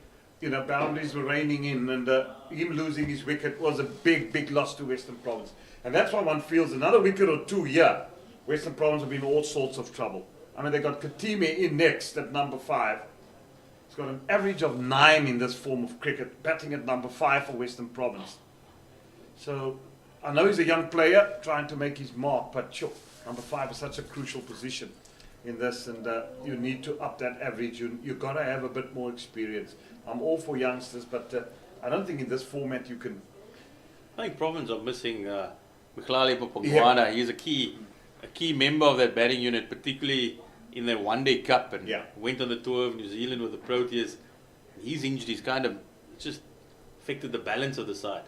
You know, boundaries were raining in, and him losing his wicket was a big loss to Western Province. And that's why one feels another wicket or two here, Western Province have been in all sorts of trouble. I mean, they got Katime in next at number 5. He's got an average of 9 in this form of cricket, batting at number 5 for Western Province. So, I know he's a young player trying to make his mark, but sure, number 5 is such a crucial position in this, and you need to up that average. You've got to have a bit more experience. I'm all for youngsters, but I don't think in this format you can. I think Province are missing Mkhlali Popongwana. He's a key member of that batting unit, particularly in the one-day cup, and went on the tour of New Zealand with the Proteas. His injuries kind of just affected the balance of the side.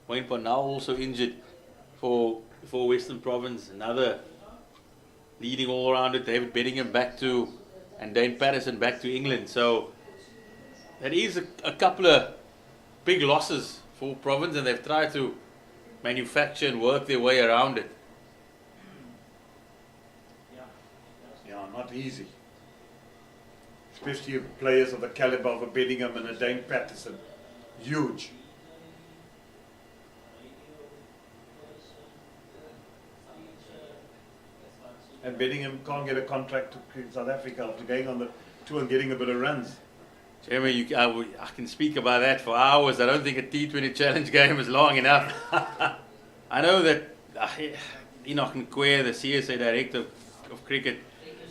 Wayne Parnell also injured for Western Province. Another leading all-rounder, David Bedingham back to, and Dane Patterson back to England. So that is a couple of big losses for Province, and they've tried to manufacture and work their way around it. Yeah, not easy. Especially players of the caliber of a Bedingham and a Dane Patterson. Huge. And Bedingham can't get a contract in South Africa after going on the tour and getting a bit of runs. Jeremy, I can speak about that for hours. I don't think a T20 challenge game is long enough. I know that Enoch Nkwe, the CSA director of cricket,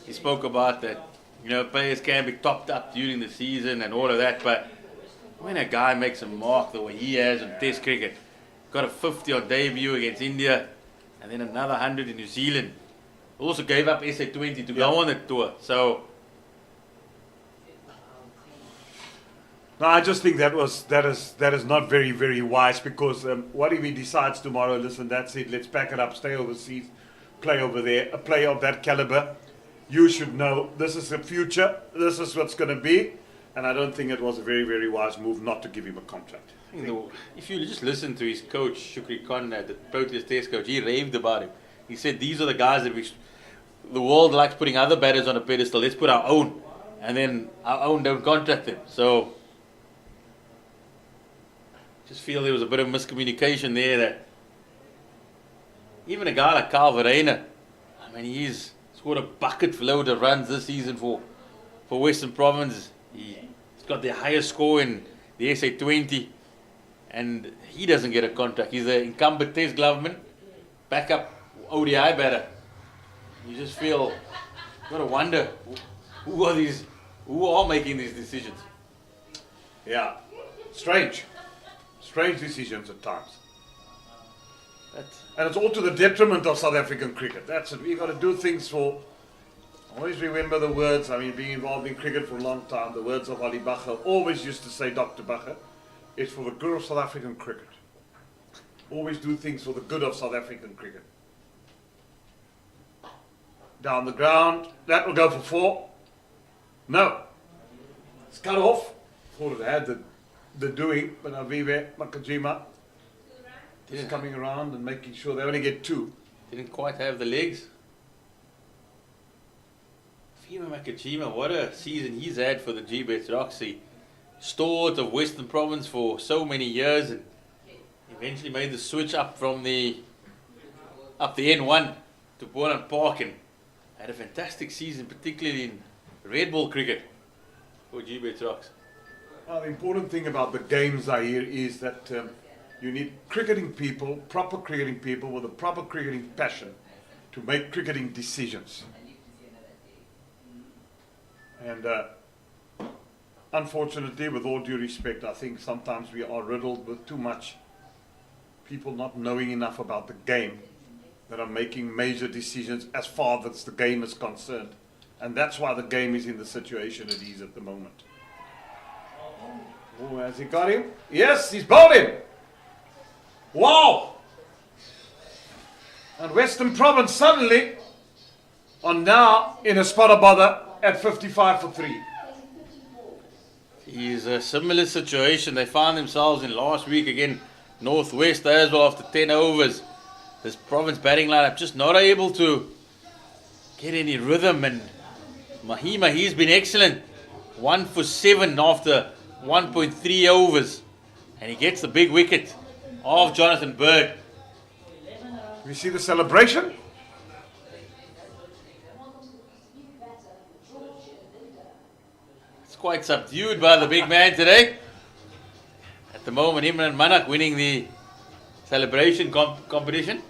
he spoke about that, you know, players can be topped up during the season and all of that, but when a guy makes a mark the way he has on Test cricket, got a 50 on debut against India, and then another 100 in New Zealand, also gave up SA 20 to go on the tour. So no, I just think that is not very, very wise, because what if he decides tomorrow, listen, that's it, let's pack it up, stay overseas, play over there, a player of that caliber, you should know this is the future, this is what's going to be, and I don't think it was a very, very wise move not to give him a contract. If you just listen to his coach, Shukri Khan, the Proteas Test coach, he raved about him. He said, these are the guys that the world likes putting other batters on a pedestal, let's put our own, and then our own don't contract them. So just feel there was a bit of miscommunication there, that even a guy like Carl Verreynne, I mean, he's scored a bucket load of runs this season for Western Province. He's got the highest score in the SA 20, and he doesn't get a contract. He's the incumbent Test Gloveman, backup ODI batter. You just feel, you got to wonder, who are making these decisions? Yeah, strange decisions at times. And it's all to the detriment of South African cricket. That's it. We've got to do things for. Always remember the words. I mean, being involved in cricket for a long time, the words of Ali Bacher always used to say, Dr. Bacher, it's for the good of South African cricket. Always do things for the good of South African cricket. Down the ground, that will go for 4. No. It's cut off. Thought it had the doing, but Avive Makajima is coming around and making sure they only get 2. Didn't quite have the legs. Kima Makachima, what a season he's had for the Gbets Roxy. Stalwart of Western Province for so many years, and eventually made the switch up from the N1 to Boland Park, and had a fantastic season, particularly in red ball cricket for Gbets Rox. Well, the important thing about the games I hear is that you need cricketing people, proper cricketing people with a proper cricketing passion to make cricketing decisions. And unfortunately, with all due respect, I think sometimes we are riddled with too much people not knowing enough about the game that are making major decisions as far as the game is concerned. And that's why the game is in the situation it is at the moment. Oh, has he got him? Yes, he's bowled him. Wow! And Western Province suddenly are now in a spot of bother at 55 for 3. It's a similar situation. They found themselves in last week again, Northwest as well after 10 overs. This Province batting lineup just not able to get any rhythm, and Mahima, he's been excellent. 1 for 7 after 1.3 overs, and he gets the big wicket of Jonathan Bird. We see the celebration. It's quite subdued by the big man today. At the moment, Imran Manak winning the celebration competition.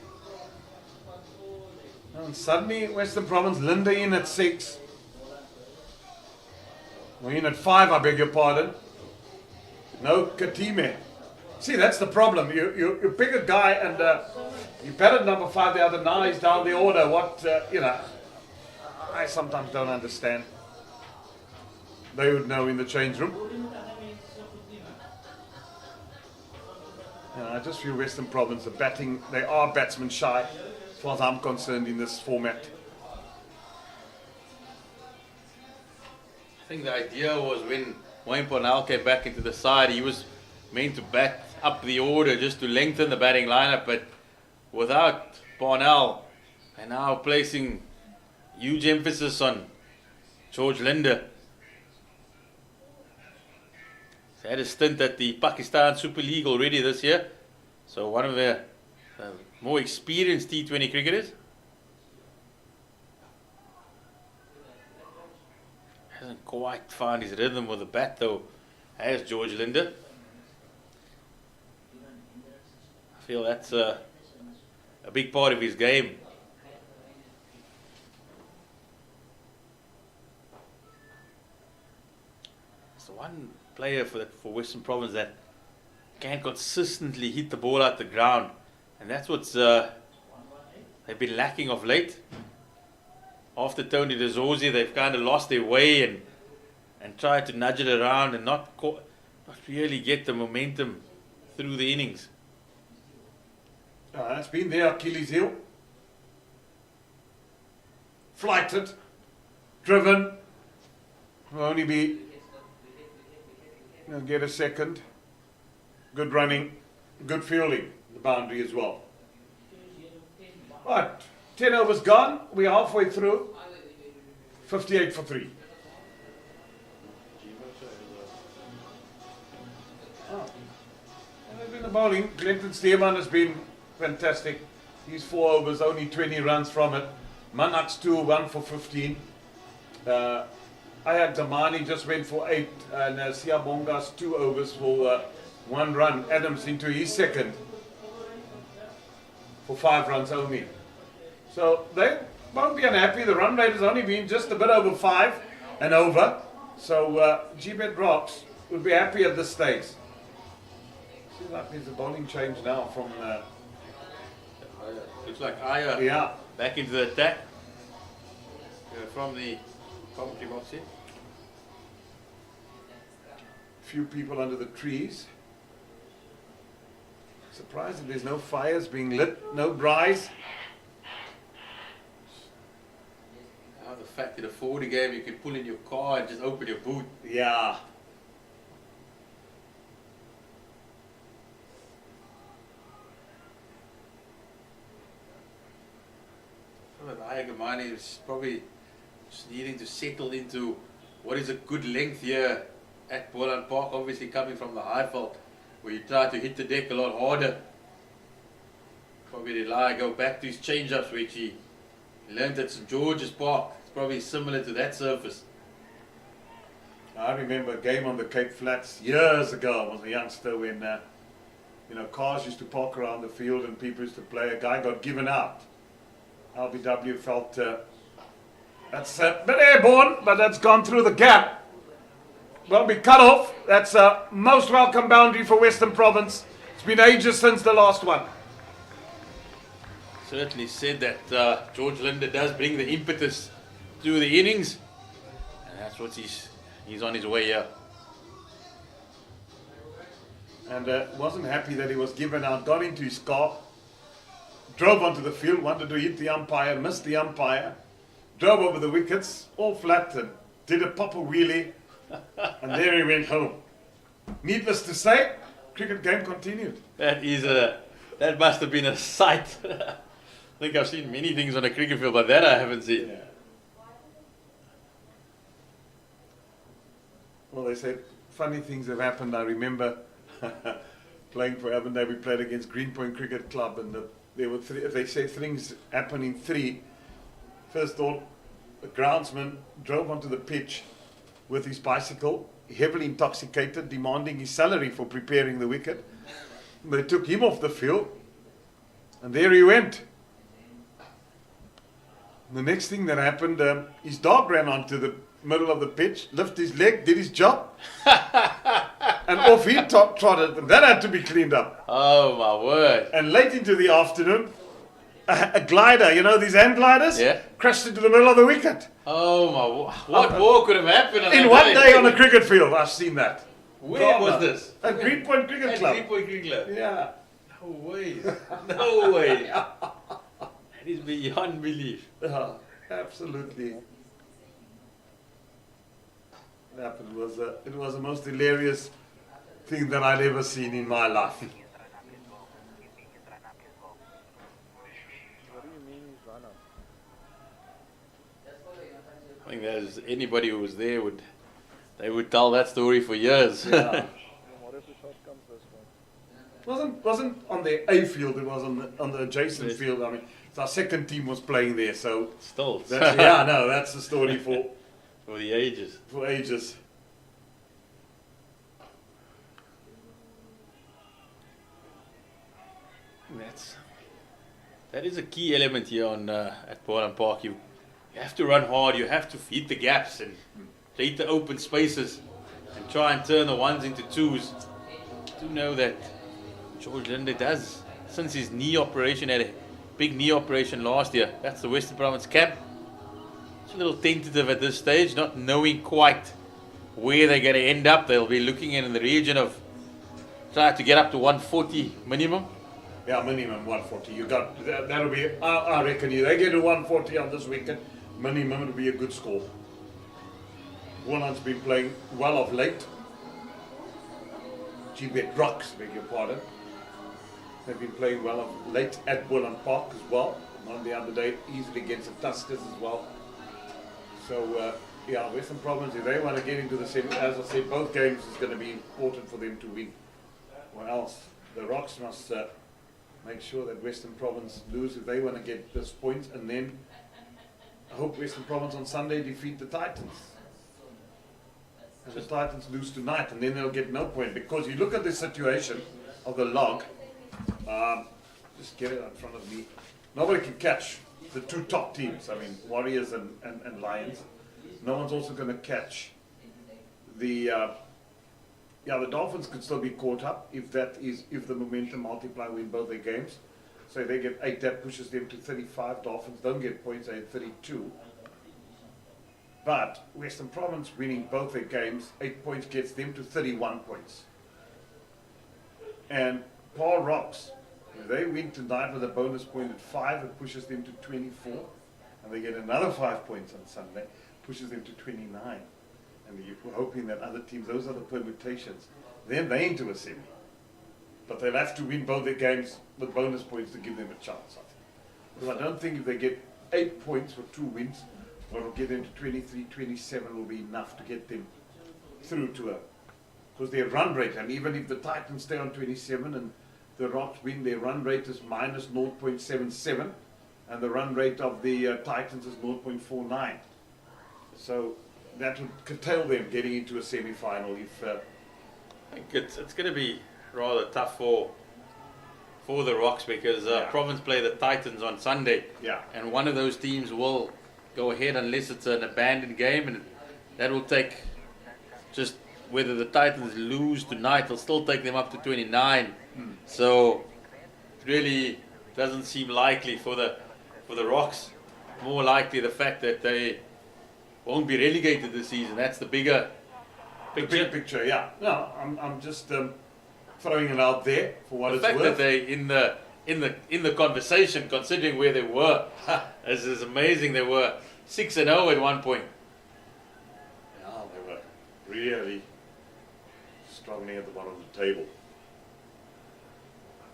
And suddenly Western Province, Linda in at 6. We're in at 5, I beg your pardon. No Katime. See, that's the problem. You pick a guy and you batted number 5 the other night, he's down the order. What, I sometimes don't understand. They would know in the change room. I just feel Western Province are batting, they are batsman shy, as far as I'm concerned, in this format. I think the idea was when Wayne Parnell came back into the side, he was meant to bat up the order just to lengthen the batting lineup, but without Parnell, and now placing huge emphasis on George Linder. He's had a stint at the Pakistan Super League already this year, so one of the more experienced T20 cricketers. Hasn't quite found his rhythm with the bat though, as George Linder. I feel that's a big part of his game. It's the one player for Western Province that can consistently hit the ball out the ground, and that's what's they've been lacking of late. After Tony DeZorzi, they've kind of lost their way and tried to nudge it around and not really get the momentum through the innings. It's been their Achilles heel. Flighted, driven. Will only be, get a second. Good running, good fielding, the boundary as well. Right, 10 overs gone. We're halfway through. 58 for 3. And in the bowling, Clinton Steeman has been fantastic. He's 4 overs, only 20 runs from it. Manak's 2, 1 for 15. I had Damani just went for 8, and Siabonga's 2 overs for 1 run. Adams into his second for 5 runs only. So they won't be unhappy. The run rate has only been just a bit over 5 and over. So Gbets Rox would be happy at this stage. Seems like there's a bowling change now from. Looks like Aya back into the attack from the commentary box here. Few people under the trees. Surprised that there's no fires being lit, no braais. Now the fact that a 40 game you can pull in your car and just open your boot. Yeah. Aya Gamani is probably Just needing to settle into what is a good length here at Boland Park, obviously coming from the Highveld, where you try to hit the deck a lot harder. Probably rely, go back to his change-ups, which he learned at St George's Park. It's probably similar to that surface. I remember a game on the Cape Flats years ago. I was a youngster when cars used to park around the field and people used to play. A guy got given out. LBW felt that's a bit airborne, but that's gone through the gap. Won't be cut off. That's a most welcome boundary for Western Province. It's been ages since the last one. Certainly said that George Linder does bring the impetus to the innings, and that's what he's on his way here. And wasn't happy that he was given out, got into his car, drove onto the field, wanted to hit the umpire, missed the umpire, drove over the wickets, all flat, and did a proper wheelie, and there he went home. Needless to say, cricket game continued. That must have been a sight. I think I've seen many things on a cricket field, but that I haven't seen. Yeah. Well, they say funny things have happened. I remember playing for Avondale. We played against Greenpoint Cricket Club, and there were they say things happen in three. First of all, the groundsman drove onto the pitch with his bicycle, heavily intoxicated, demanding his salary for preparing the wicket. They took him off the field, and there he went. The next thing that happened, his dog ran onto the middle of the pitch, lifted his leg, did his job, and off he trotted. And that had to be cleaned up. Oh my word. And late into the afternoon, a glider, these hand gliders, crashed into the middle of the wicket. Oh my, what more could have happened in one day on a cricket field? I've seen that. Where was this? At Greenpoint Cricket Club. Greenpoint Cricket Club. Yeah. No way. No way. That is beyond belief. Absolutely. It was the most hilarious thing that I'd ever seen in my life. What do you mean he's run up? I think there's anybody who was there would tell that story for years. Yeah. What if the shot comes this way? wasn't on the A field, it was on the adjacent field. I mean, our second team was playing there, so Still. that's the story for For the ages. for ages. That is a key element here on at Boland Park. You have to run hard. You have to feed the gaps and create the open spaces and try and turn the ones into twos. I do know that George Linder does, since his knee operation, had a big knee operation last year. That's the Western Province cap. It's a little tentative at this stage, not knowing quite where they're going to end up. They'll be looking in the region of trying to get up to 140 minimum. Yeah, minimum 140. You got that'll be. I reckon they get to 140 on this weekend. Minimum will be a good score. Boland's been playing well of late. Gbets Rocks, beg your pardon. They've been playing well of late at Boland Park as well. On the other day, easily against the Tuskers as well. So Western Province, if they want to get into the semi, as I said, both games is going to be important for them to win. Or else the Rocks must make sure that Western Province lose if they want to get this point, and then I hope Western Province on Sunday defeat the Titans. And the Titans lose tonight, and then they'll get no point, because you look at the situation of the log. Just get it in front of me. Nobody can catch the two top teams. I mean, Warriors and Lions. No one's also going to catch the Dolphins could still be caught up if the momentum multiply win both their games. So if they get 8, that pushes them to 35. Dolphins don't get points, they have 32. But Western Province winning both their games, 8 points gets them to 31 points. And Paul Rocks, if they win tonight with a bonus point at 5, it pushes them to 24. And they get another 5 points on Sunday, pushes them to 29. And you're hoping that other teams, those are the permutations. Then they're into a semi. But they'll have to win both their games with bonus points to give them a chance, I think. Because I don't think if they get 8 points for 2 wins, what will get them to 23, 27 will be enough to get them through to a, because their run rate, and even if the Titans stay on 27 and the Rocks win, their run rate is minus 0.77, and the run rate of the Titans is 0.49. So that would curtail them getting into a semi-final if... I think it's going to be rather tough for the Rocks because Province play the Titans on Sunday. Yeah. And one of those teams will go ahead unless it's an abandoned game, and that will take just whether the Titans lose tonight, it'll still take them up to 29. So it really doesn't seem likely for the Rocks. More likely the fact that they won't be relegated this season. That's the bigger picture. The bigger picture, yeah. No, I'm just throwing it out there for what The it's fact worth. that they in the conversation, considering where they were, is amazing. They were 6-0 at one point. Yeah, they were really struggling at the bottom of the table.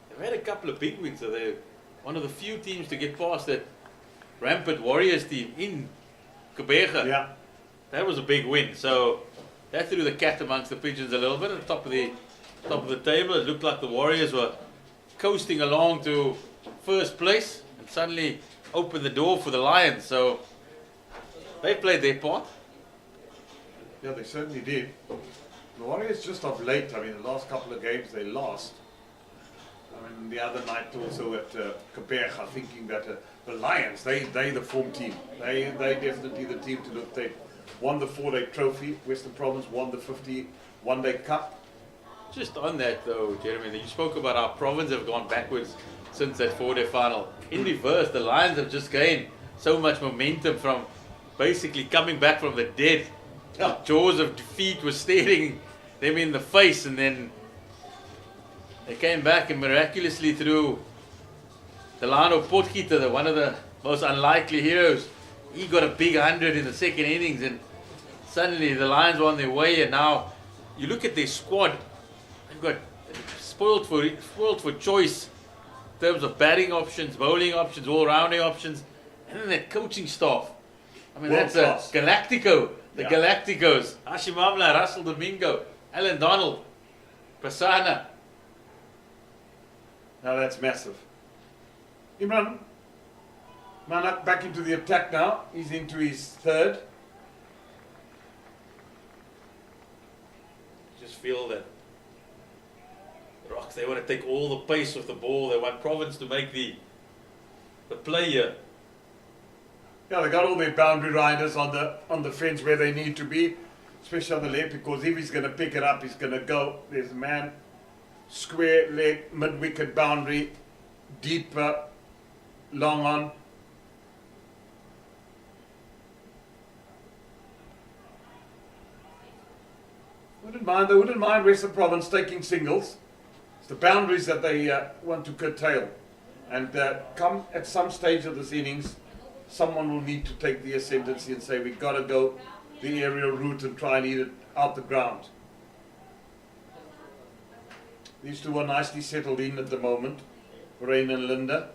They've had a couple of big wins, so they're one of the few teams to get past that rampant Warriors team in Gbets. Yeah. That was a big win. So that threw the cat amongst the pigeons a little bit. At the top of the table, it looked like the Warriors were coasting along to first place, and suddenly opened the door for the Lions. So they played their part. Yeah, they certainly did. The Warriors just of late, I mean, the last couple of games they lost. I mean, the other night also at Gbets, thinking that the Lions, they the form team. They definitely the team to look. They won the 4-day trophy. Western Province won the 51-day cup. Just on that though, Jeremy, you spoke about how Province have gone backwards since that 4-day final. In reverse, the Lions have just gained so much momentum from basically coming back from the dead. Yeah. Jaws of defeat was staring them in the face, and then they came back and miraculously through Delano Potgieter, one of the most unlikely heroes. He got a big 100 in the second innings, and suddenly the Lions were on their way. And now you look at their squad, they've got spoiled for choice in terms of batting options, bowling options, all-rounding options, and then that coaching staff. I mean, World that's class. a Galactico. The Yeah. Galacticos. Hashim Amla, Russell Domingo, Alan Donald, Prasanna. Now that's massive. Imran Manak back into the attack now. He's into his third. Just feel that the Rocks, they want to take all the pace of the ball. They want Province to make the play here. Yeah, they got all their boundary riders on the fence where they need to be, especially on the left, because if he's going to pick it up, he's going to go. There's a man, square leg, mid-wicket boundary, deeper, long on. They wouldn't mind Western Province taking singles. It's the boundaries that they want to curtail. And come at some stage of this innings, someone will need to take the ascendancy and say, we've got to go the aerial route and try and eat it out the ground. These two are nicely settled in at the moment, Rain and Linda.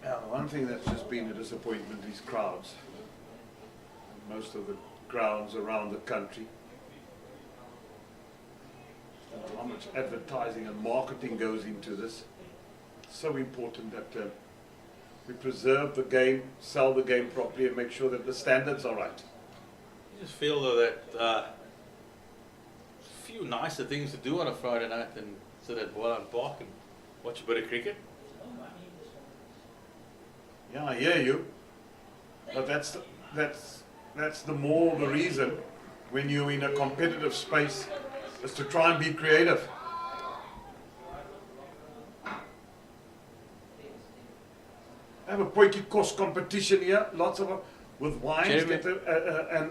Now, the one thing that's just been a disappointment is crowds. Most of the grounds around the country. How much advertising and marketing goes into this. It's so important that we preserve the game, sell the game properly, and make sure that the standards are right. I just feel though that a few nicer things to do on a Friday night than sit at Boland Park and watch a bit of cricket. Yeah, I hear you. But that's the more the reason when you're in a competitive space is to try and be creative. Have a potjie kos competition here, lots of them with wines, Jeremy.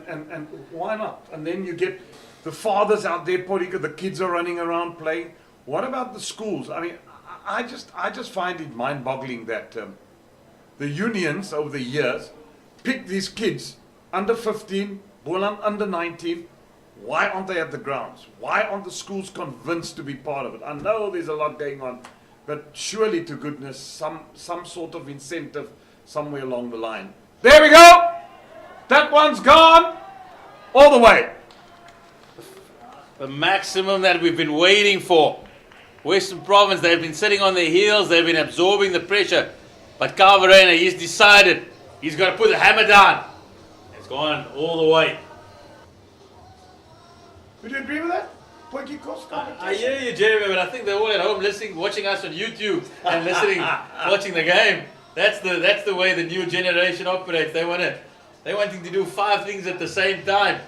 and why not? And then you get the fathers out there, the kids are running around playing. What about the schools? I mean, I just find it mind-boggling that the unions over the years pick these kids under 15, Boland under 19. Why aren't they at the grounds? Why aren't the schools convinced to be part of it? I know there's a lot going on, but surely to goodness, some sort of incentive somewhere along the line. There we go! That one's gone all the way. The maximum that we've been waiting for. Western Province, they've been sitting on their heels, they've been absorbing the pressure. But Kavarena, he's decided he's got to put the hammer down. It's gone all the way. Would you agree with that? Pointy course competition? I hear you, Jeremy, but I think they're all at home listening, watching us on YouTube and listening, watching the game. That's the way the new generation operates. They're wanting to do 5 things at the same time.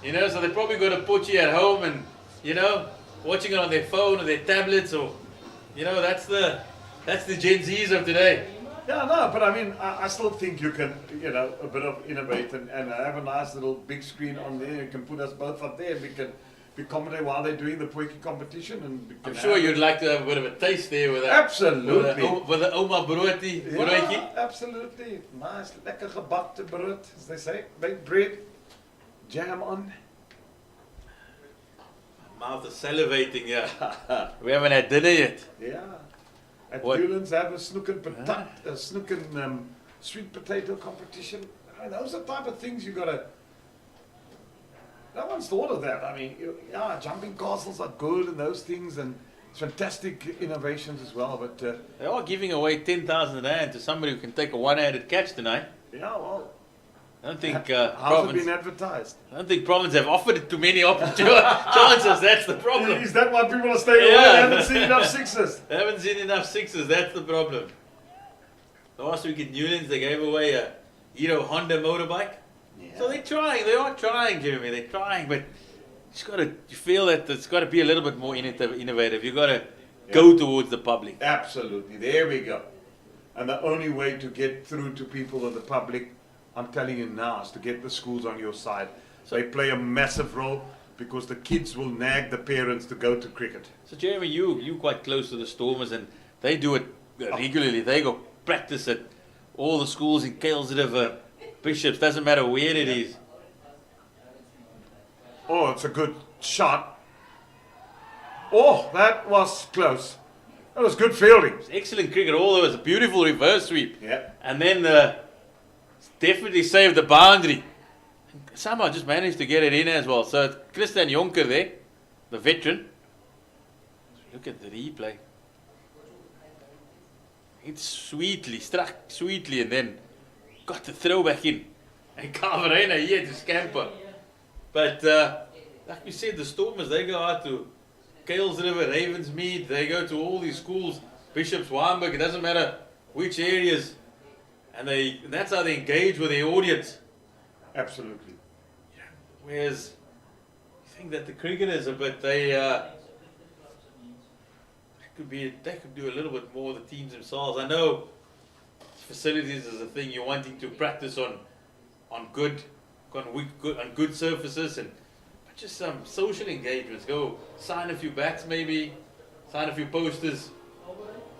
You know, so they're probably going to put you at home and, you know, watching it on their phone or their tablets, or, you know, that's the Gen Zs of today. Yeah, no, but I mean, I still think you can, you know, a bit of innovate and have a nice little big screen on there. You can put us both up there and we can accommodate while they're doing the Poiki competition. And I'm sure you'd like to have a bit of a taste there with that. Absolutely. With the Oma broodie. Yeah, absolutely. Nice, lekker gebakte brood, as they say. Baked bread, jam on. Mouth is salivating, yeah. We haven't had dinner yet. Yeah. At What? Newlands have a snooken sweet potato competition. I mean, those are the type of things you gotta. No one's thought of that. I mean, yeah, jumping castles are good and those things, and it's fantastic innovations as well. But They are giving away 10,000 rand to somebody who can take a one-handed catch tonight. yeah, well, I don't think how's it Province. been advertised? I don't think Province have offered it too many chances. That's the problem. Is that why people are staying away? Yeah. They haven't seen enough sixes. They haven't seen enough sixes. That's the problem. Last week in Newlands, they gave away a Hero Honda motorbike. So they're trying. They are trying, Jeremy. They're trying, but you feel that it's got to be a little bit more innovative. You got to go towards the public. Absolutely. There we go. And the only way to get through to people of the public, I'm telling you now, is to get the schools on your side. They play a massive role because the kids will nag the parents to go to cricket. So Jeremy, you quite close to the Stormers, and they do it regularly. They go practice at all the schools in Kuilsriver, Bishops. Doesn't matter where it is. Oh, it's a good shot. Oh, that was close. That was good fielding. It's excellent cricket. All there was a beautiful reverse sweep, Yeah. and then definitely saved the boundary. Somehow just managed to get it in as well. So it's Christian Jonker there, the veteran. Look at the replay. It struck sweetly, and then got the throw back in. And Kavarena here to scamper. But like we said, the Stormers, they go out to Kuilsriver, Ravensmead, they go to all these schools, Bishops, Wynberg, it doesn't matter which areas. And that's how they engage with their audience. Absolutely. Whereas, I think that the cricketers a bit, they could do a little bit more, the teams themselves. I know facilities is a thing you're wanting to practice on good surfaces, but just some social engagements. Go sign a few bats, maybe sign a few posters,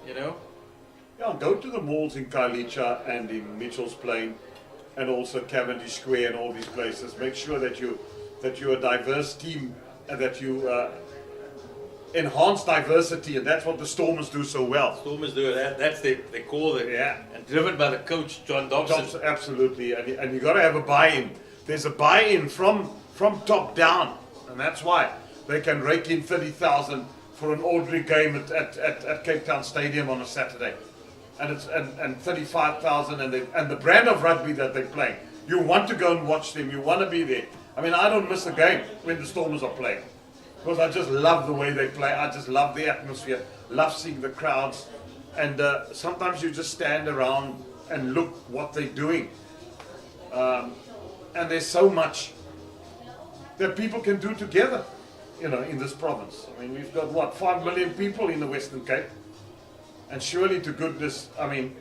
you know. Yeah, go to the malls in Kailicha and in Mitchell's Plain, and also Cavendish Square and all these places. Make sure that you're a diverse team and that you enhance diversity, and that's what the Stormers do so well. Stormers do that. That's their core. Yeah. And driven by the coach, John Dobson. Absolutely, and you got to have a buy-in. There's a buy-in from top down, and that's why they can rake in 30,000 for an ordinary game at Cape Town Stadium on a Saturday, and 35,000, and the brand of rugby that they play. You want to go and watch them. You want to be there. I mean, I don't miss a game when the Stormers are playing, because I just love the way they play. I just love the atmosphere. Love seeing the crowds, and sometimes you just stand around and look what they're doing. And there's so much that people can do together, you know, in this province. I mean, we've got, what, 5 million people in the Western Cape? And surely to goodness, I mean,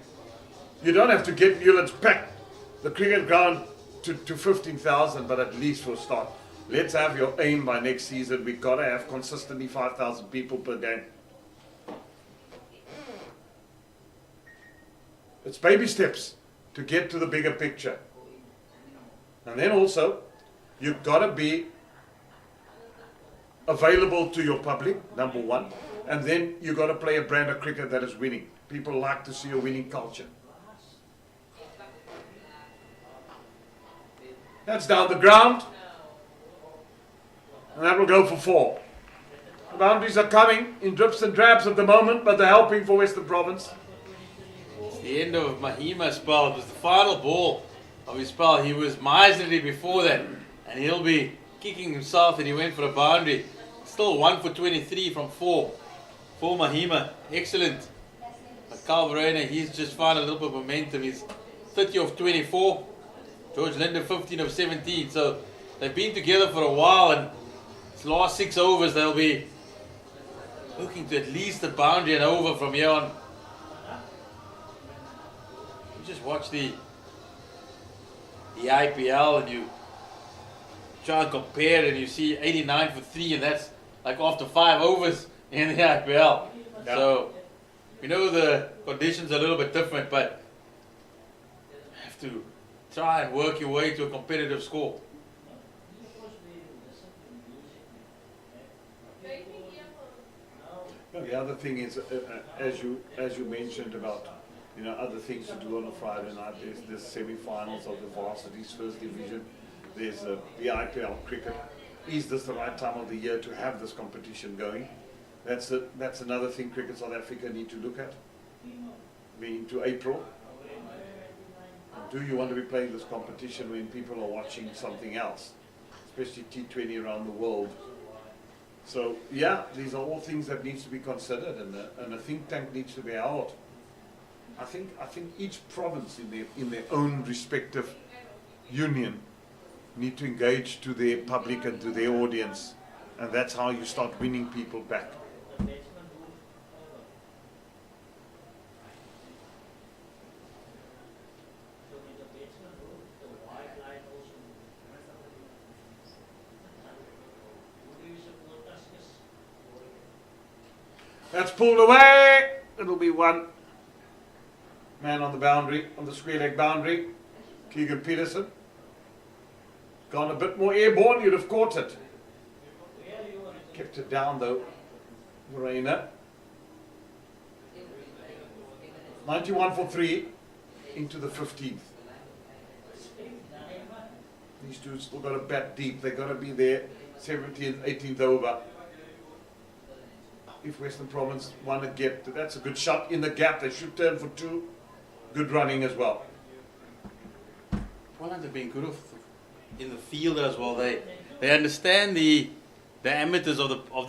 you don't have to get Newlands packed, the cricket ground, to 15,000, but at least we'll start. Let's have your aim by next season. We've got to have consistently 5,000 people per game. It's baby steps to get to the bigger picture. And then also, you've got to be available to your public, number one. And then you've got to play a brand of cricket that is winning. People like to see a winning culture. That's down the ground. And that will go for 4. The boundaries are coming in drips and drabs at the moment, but they're helping for Western Province. It's the end of Mahima's spell. It was the final ball of his spell. He was miserly before that, and he'll be kicking himself that he went for a boundary. Still 1 for 23 from 4 for Mahima. Excellent. But Carl Verena, he's just found a little bit of momentum. He's 30 of 24. George Linder 15 of 17. So they've been together for a while, and this last 6 overs they'll be looking to at least a boundary and over from here on. You just watch the IPL and you try and compare, and you see 89 for 3, and that's like after 5 overs in the IPL. Yeah. So we know the conditions are a little bit different, but you have to try and work your way to a competitive score. The other thing is, as you mentioned about, other things to do on a Friday night. There's the semi-finals of the varsities, first division. There's the IPL cricket. Is this the right time of the year to have this competition going? That's another thing Cricket South Africa need to look at. Being into April. Do you want to be playing this competition when people are watching something else, especially T20 around the world? So yeah, these are all things that needs to be considered, and a think tank needs to be held. I think each province in their own respective union need to engage to their public and to their audience, and that's how you start winning people back. That's pulled away. It'll be 1 man on the boundary, on the square leg boundary. Keegan Peterson. Gone a bit more airborne, you'd have caught it. Kept it down though. Verena. 91 for 3 into the 15th. These two still got to bat deep. They've got to be there 17th, 18th over. If Western Province want to get, that's a good shot in the gap. They should turn for 2. Good running as well. Well, they've been good in the field as well. They understand the amateurs of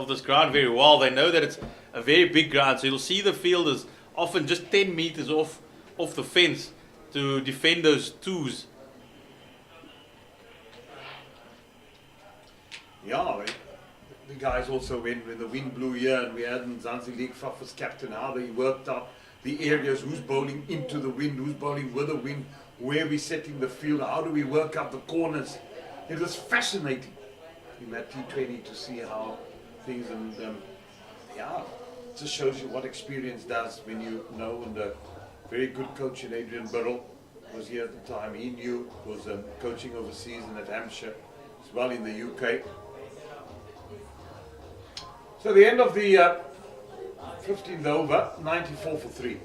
this ground very well. They know that it's a very big ground, so you'll see the fielders often just 10 meters off the fence to defend those 2s. Yeah, the guys also when the wind blew here and we had Mzansi League Faf as captain, how they worked out the areas, who's bowling into the wind, who's bowling with the wind, where we're setting the field, how do we work out the corners. It was fascinating in that T20 to see how things, and yeah, it just shows you what experience does when you know. And a very good coach in Adrian Burrell was here at the time. He knew, was coaching overseas and at Hampshire as well in the UK. So the end of the 15th over, 94 for 3.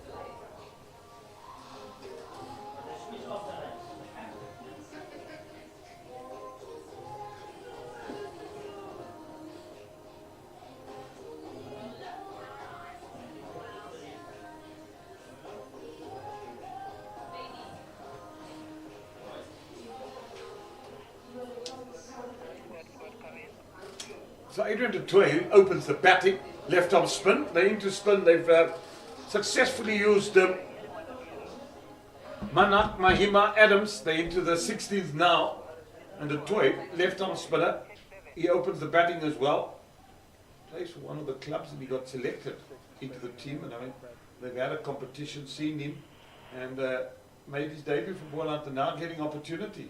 So Adrian du Toit opens the batting, left arm spin. They're into spin. They've successfully used Manak, Mahima, Adams. They're into the 16th now. And du Toit, left arm spinner, he opens the batting as well. Plays for one of the clubs and he got selected into the team. And I mean, they've had a competition, seen him, and made his debut for Boland and now getting opportunity.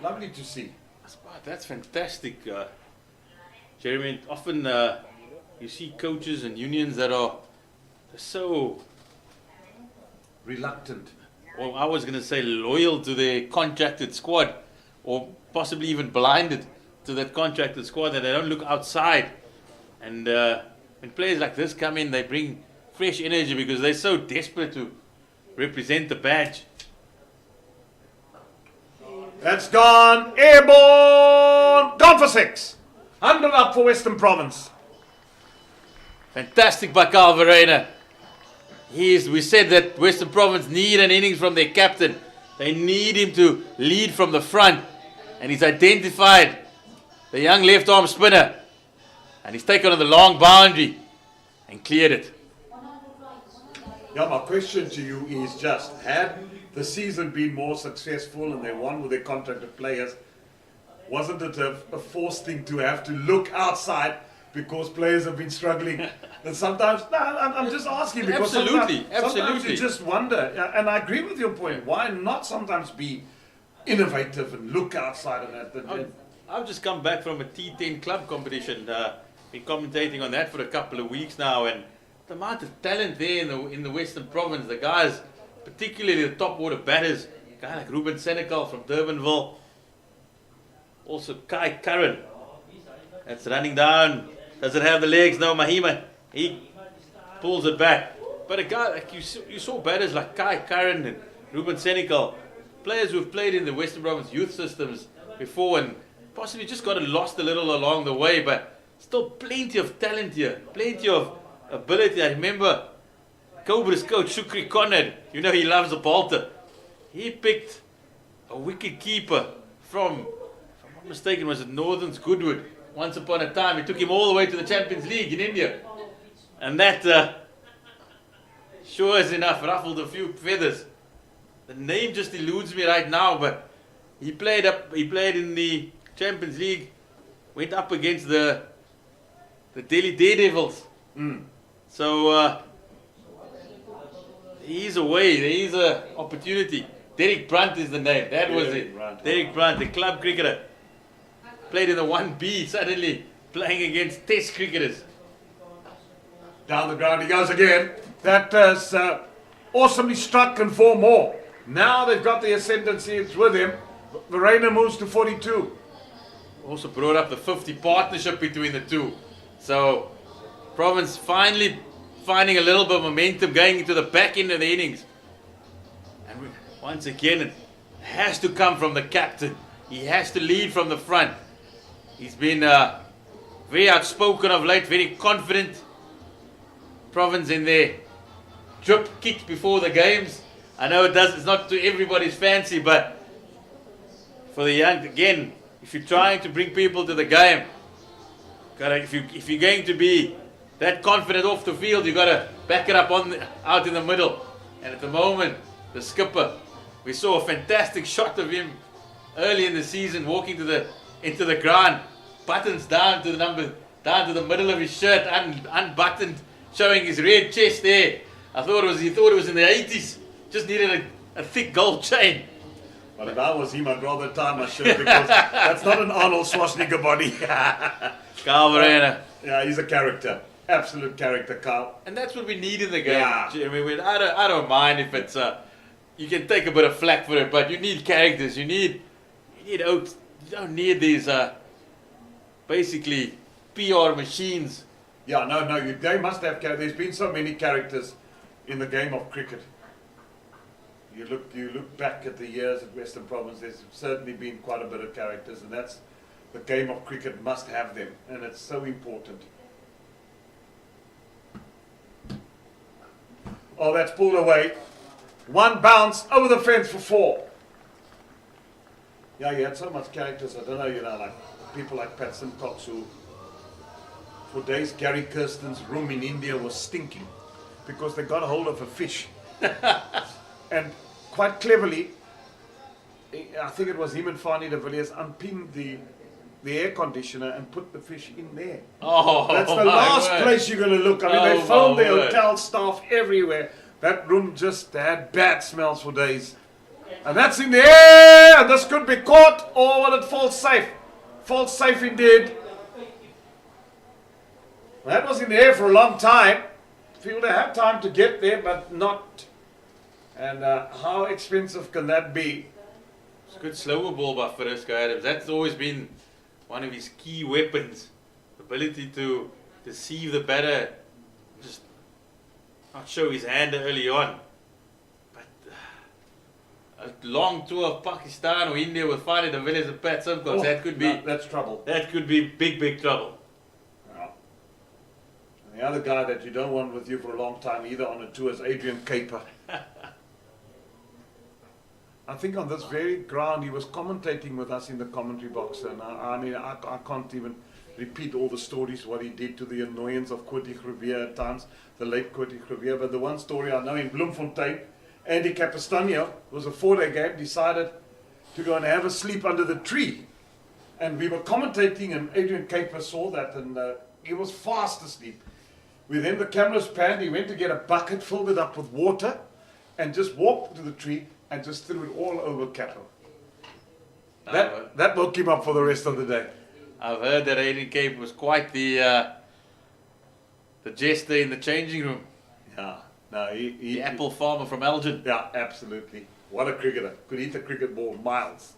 Lovely to see. That's fantastic. Jeremy, often you see coaches and unions that are so Reluctant. or I was going to say loyal to their contracted squad, or possibly even blinded to that contracted squad, that they don't look outside. And when players like this come in, they bring fresh energy because they're so desperate to represent the badge. That's gone. Airborne. Gone for 6. 100 up for Western Province. Fantastic by Carl Verreynne. We said that Western Province need an innings from their captain. They need him to lead from the front. And he's identified the young left arm spinner. And he's taken on the long boundary and cleared it. Yeah, my question to you is just, had the season been more successful and they won with their contracted players, wasn't it a forced thing to have to look outside because players have been struggling? And sometimes, no, I'm just asking because sometimes you just wonder, and I agree with your point, why not sometimes be innovative and look outside of that? I've just come back from a T10 club competition, been commentating on that for a couple of weeks now, and the amount of talent there in the Western Province, the guys, particularly the top order batters, a guy like Ruben Senekal from Durbanville, also Kai Curran, that's running down, doesn't have the legs, no Mahima, he pulls it back. But a guy like you saw batters like Kai Curran and Ruben Senekal, players who've played in the Western Province youth systems before and possibly just got lost a little along the way, but still plenty of talent here, plenty of ability. I remember Cobra's coach Shukri Conrad, he loves a bolter. He picked a wicket keeper from, if I'm not mistaken, was it Northern's Goodwood? Once upon a time, he took him all the way to the Champions League in India. And that, sure as enough, ruffled a few feathers. The name just eludes me right now, but he played in the Champions League, went up against the Delhi Daredevils. So he's away. There is an opportunity. Derek Brunt is the name. That was it. Derek Brunt, the club cricketer. Played in the 1B, suddenly playing against test cricketers. Down the ground he goes again. That is awesomely struck and 4 more. Now they've got the ascendancy, it's with him. Verreynne moves to 42. Also brought up the 50 partnership between the two. So Province finally finding a little bit of momentum going into the back end of the innings. And once again, it has to come from the captain. He has to lead from the front. He's been very outspoken of late, very confident. Province in their drip kit before the games. I know it's not to everybody's fancy, but for the young, again, if you're trying to bring people to the game, if you're going to be that confident off the field, you got to back it up out in the middle. And at the moment, the skipper, we saw a fantastic shot of him early in the season, walking into the ground, buttons down to the middle of his shirt, unbuttoned, showing his red chest there. He thought it was in the 80s. Just needed a thick gold chain. But if I was him, I'd rather tie my shirt because that's not an Arnold Schwarzenegger body. Carl Verreynne. Yeah, he's a character. Absolute character, Carl. And that's what we need in the game. Yeah. I mean, I don't mind if it's you can take a bit of flack for it, but you need characters. You need oats. You don't need these basically PR machines. Yeah, no, they must have characters. There's been so many characters in the game of cricket. You look back at the years at Western Province, there's certainly been quite a bit of characters, and that's the game of cricket must have them, and it's so important. Oh, that's pulled away. 1 bounce over the fence for 4. Yeah, you had so much characters. I don't know, like people like Pat Simcox, who for days Gary Kirsten's room in India was stinking because they got a hold of a fish. And quite cleverly, I think it was him and Fani de Villiers unpinned the air conditioner and put the fish in there. Oh, that's the last place you're going to look. I mean, they found the hotel staff everywhere. That room just had bad smells for days. And that's in the air. This could be caught, or will it fall safe? Falls safe indeed. That was in the air for a long time. Fielder had time to get there, but not And how expensive can that be? It's a good slower ball by Frisco Adams. That's always been one of his key weapons. Ability to deceive the batter, just not show his hand early on. But a long tour of Pakistan or India with Fadi de Villiers and Pat Simcox, that could be... That's trouble. That could be big trouble. Yeah. And the other guy that you don't want with you for a long time either on a tour is Adrian Caper. I think on this very ground he was commentating with us in the commentary box, and I can't even repeat all the stories what he did to the annoyance of Koti Grubia at times, the late Koti Grubia. But the one story I know in Bloemfontein, Andy Capistanio, was a 4-day game, decided to go and have a sleep under the tree. And we were commentating and Adrian Caper saw that, and he was fast asleep. Within the cameras panned, he went to get a bucket, filled it up with water, and just walked to the tree and just threw it all over Cattle. That woke him up for the rest of the day. I've heard that Adrian Cape was quite the jester in the changing room. Yeah, no, The apple farmer from Elgin. Yeah, absolutely. What a cricketer. Could hit a cricket ball miles.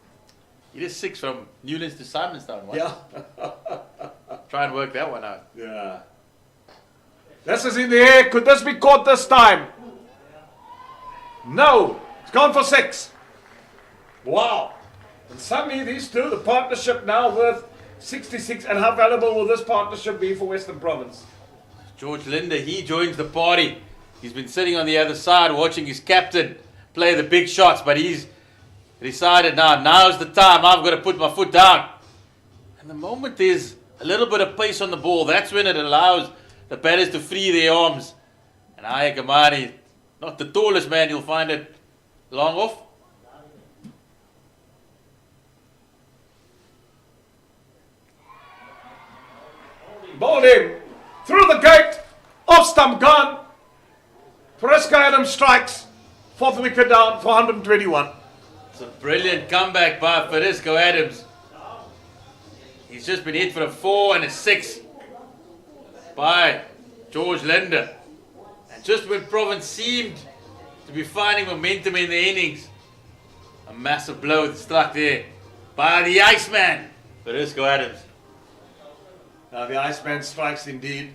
He did 6 from Newlands to Simonstown. Right? Yeah. Try and work that one out. Yeah. This is in the air. Could this be caught this time? No. It's gone for 6. Wow. And suddenly these two, the partnership now worth 66. And how valuable will this partnership be for Western Province? George Linder, he joins the party. He's been sitting on the other side watching his captain play the big shots, but he's decided now's the time. I've got to put my foot down. And the moment there's a little bit of pace on the ball, that's when it allows the batters to free their arms. And Aya Kamani, not the tallest man, you'll find it long off. Ball in. Through the gate. Off stump gone. Frisco Adams strikes. 4th wicket down for 121. It's a brilliant comeback by Frisco Adams. He's just been hit for a 4 and a 6 by George Linder. And just when Province seemed to be finding momentum in the innings, a massive blow struck there by the Iceman, Frisco Adams. Now the Iceman strikes indeed.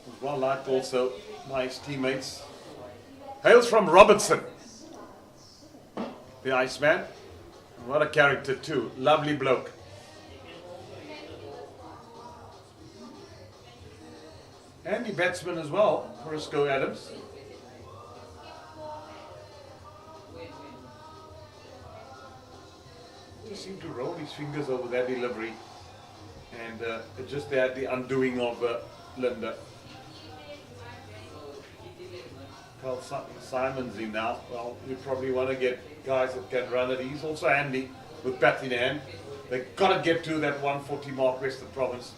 Was well liked also by his teammates. Hails from Robertson. The Iceman. What a character too. Lovely bloke. Handy batsman as well, Frisco Adams. He seemed to roll his fingers over that delivery, and it just had the undoing of Linda. Carl Simon's in now. Well, you probably want to get guys that can run it. He's also handy with bat in hand. They've got to get to that 140 mark Western Province.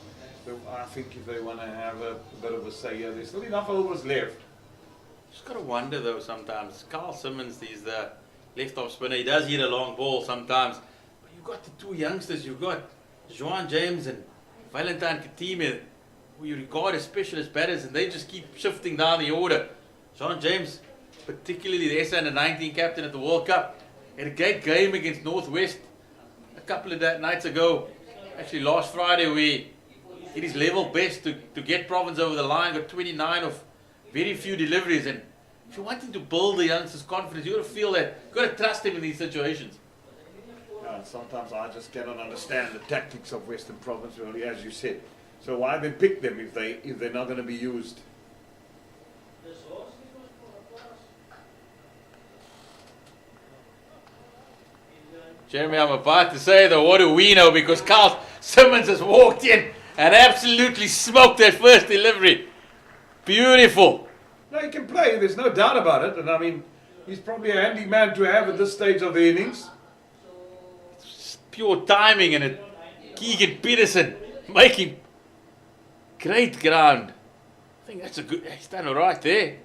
So I think if they want to have a bit of a say here, there's still enough overs left. Just got to wonder though sometimes. Carl Simmons, he's the left-off spinner. He does hit a long ball sometimes. But you've got the 2 youngsters. You've got Juan James and Valentine Katime, who you regard as specialist batters, and they just keep shifting down the order. Juan James, particularly the SA Under-19 captain at the World Cup, had a great game against Northwest a couple of nights ago. Actually last Friday, we did his level best to get Province over the line, got 29 of very few deliveries. And if you're wanting to build the youngsters' confidence, you've got to feel that, you've got to trust him in these situations. Yeah, sometimes I just cannot understand the tactics of Western Province, really, as you said. So why then pick them if they're not going to be used? Jeremy, I'm about to say though, what do we know? Because Carl Simmons has walked in and absolutely smoked that first delivery. Beautiful. No, he can play, there's no doubt about it. And I mean, he's probably a handy man to have at this stage of the innings. It's pure timing, and it. Keegan Peterson making great ground. I think that's a good. He's done all right there.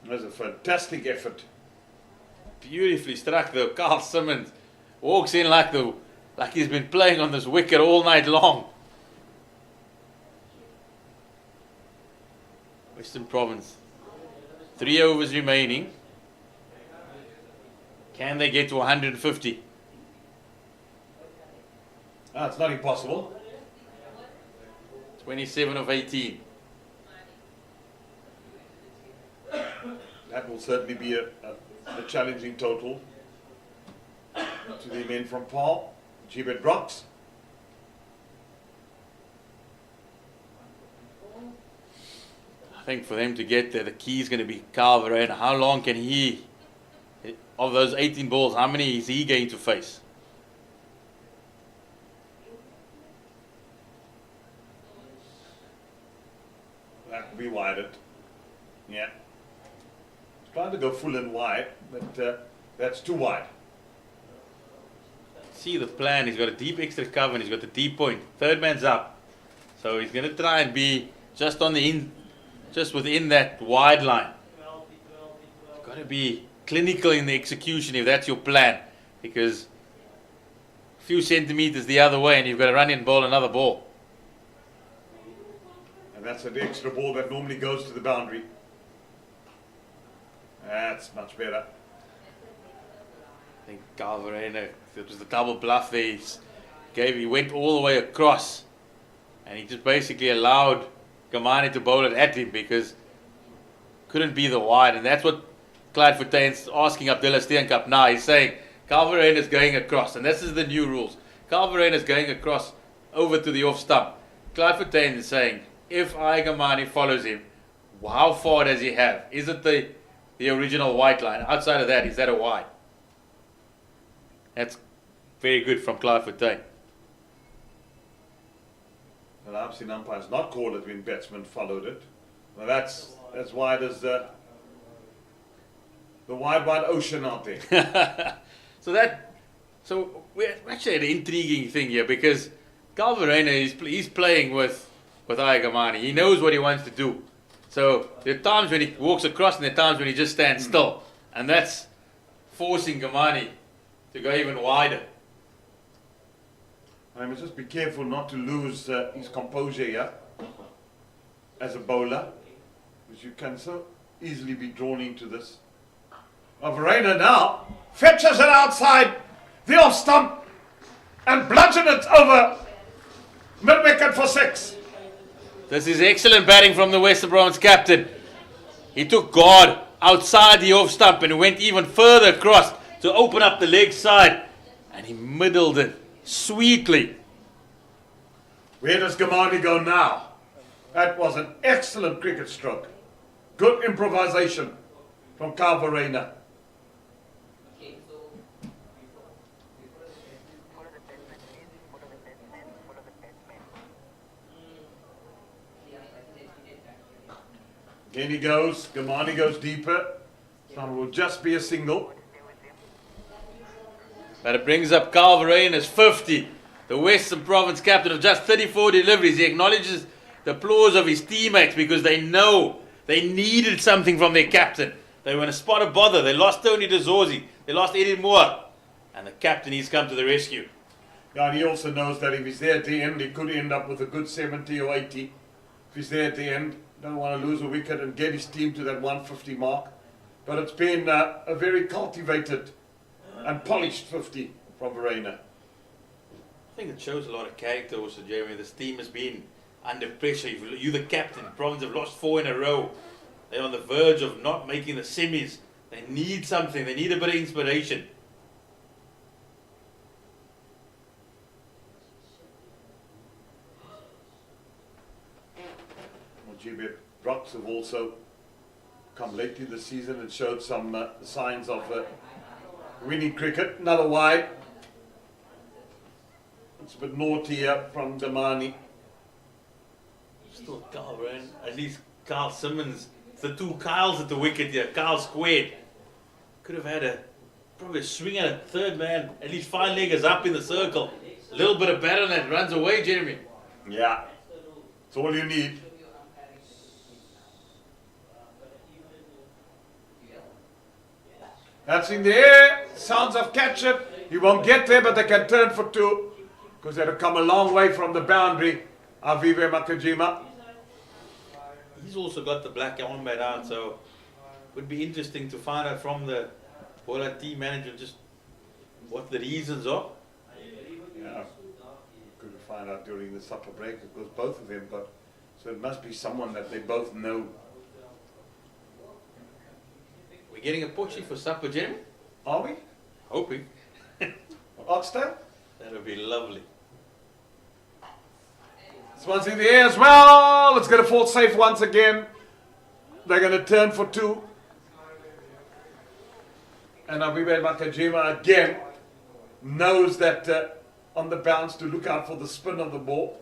That's a fantastic effort. Beautifully struck though. Carl Simmons walks in like he's been playing on this wicket all night long. Western Province 3 overs remaining. Can they get to 150? It's not impossible. 27 of 18. That will certainly be a challenging total to the men from Paul. Gbets rocks. I think for them to get there, the key is going to be Carver. And how long can he, of those 18 balls, how many is he going to face? That will be wider. Yeah. Trying to go full and wide, but that's too wide. See the plan, he's got a deep extra cover and he's got the deep point. Third man's up. So he's going to try and be just on the just within that wide line. You've got to be clinical in the execution if that's your plan, because a few centimeters the other way and you've got to run in and bowl another ball. And that's an extra ball that normally goes to the boundary. That's much better. I think Calvarena, it was the double bluff there. He went all the way across and he just basically allowed Gamani to bowl it at him because couldn't be the wide. And that's what Clyde Fontaine's asking Abdullah Steenkamp now. He's saying Calvarena is going across, and this is the new rules. Calvarena is going across over to the off stump. Clyde Fontaine is saying, if Gamani follows him, how far does he have? Is it the original white line? Outside of that, is that a wide? That's very good from Clyde Fontaine. Well, I've seen umpires not call it when batsmen followed it. Well, that's as wide as the wide ocean out there. So we're actually an intriguing thing here because Calvarena he's playing with Gamani. He knows what he wants to do. So there are times when he walks across and there are times when he just stands still. And that's forcing Gamani to go even wider. I must just be careful not to lose his composure here as a bowler, because you can so easily be drawn into this. Verena now fetches it outside the off stump and bludgeon it over mid-wicket for 6. This is excellent batting from the Western Province captain. He took guard outside the off stump and went even further across to open up the leg side, and he middled it sweetly. Where does Gamani go now? That was an excellent cricket stroke. Good improvisation from Calvarena. Again he goes, Gamani goes deeper. So it will just be a single. But it brings up Calvarena's 50. The Western Province captain of just 34 deliveries. He acknowledges the applause of his teammates because they know they needed something from their captain. They were in a spot of bother. They lost Tony DeZorzi. They lost Eddie Moore. And the captain, he's come to the rescue. Yeah, and he also knows that if he's there at the end, he could end up with a good 70 or 80. If he's there at the end, don't want to lose a wicket and get his team to that 150 mark. But it's been a very cultivated and polished 50 from Verena. I think it shows a lot of character also, Jeremy. This team has been under pressure. You're the captain. Province have lost 4 in a row. They're on the verge of not making the semis. They need something. They need a bit of inspiration. Gbets Rocks have also come lately this season and showed some signs of winning cricket. Another wide. It's a bit naughty here from Gamani. Still Calvareena. At least Carl Simmons. It's the two Kyles at the wicket here. Carl squared. Could have had probably a swing at a third man. At least 5 leggers up in the circle. A little bit of batter and runs away, Jeremy. Yeah. It's all you need. That's in the air. Sounds of catch it. He won't get there, but they can turn for 2 because they've come a long way from the boundary. Avive Makajima. He's also got the black armband on, so would be interesting to find out from the Bola team manager just what the reasons are. Yeah, could find out during the supper break because both of them got. So it must be someone that they both know. We're getting a pochi for supper, Jeremy? Are we? Hoping. Oxtail? That would be lovely. This one's in the air as well. Let's get a fault safe once again. They're going to turn for 2. And Abibe Makajima again knows that on the bounce to look out for the spin of the ball.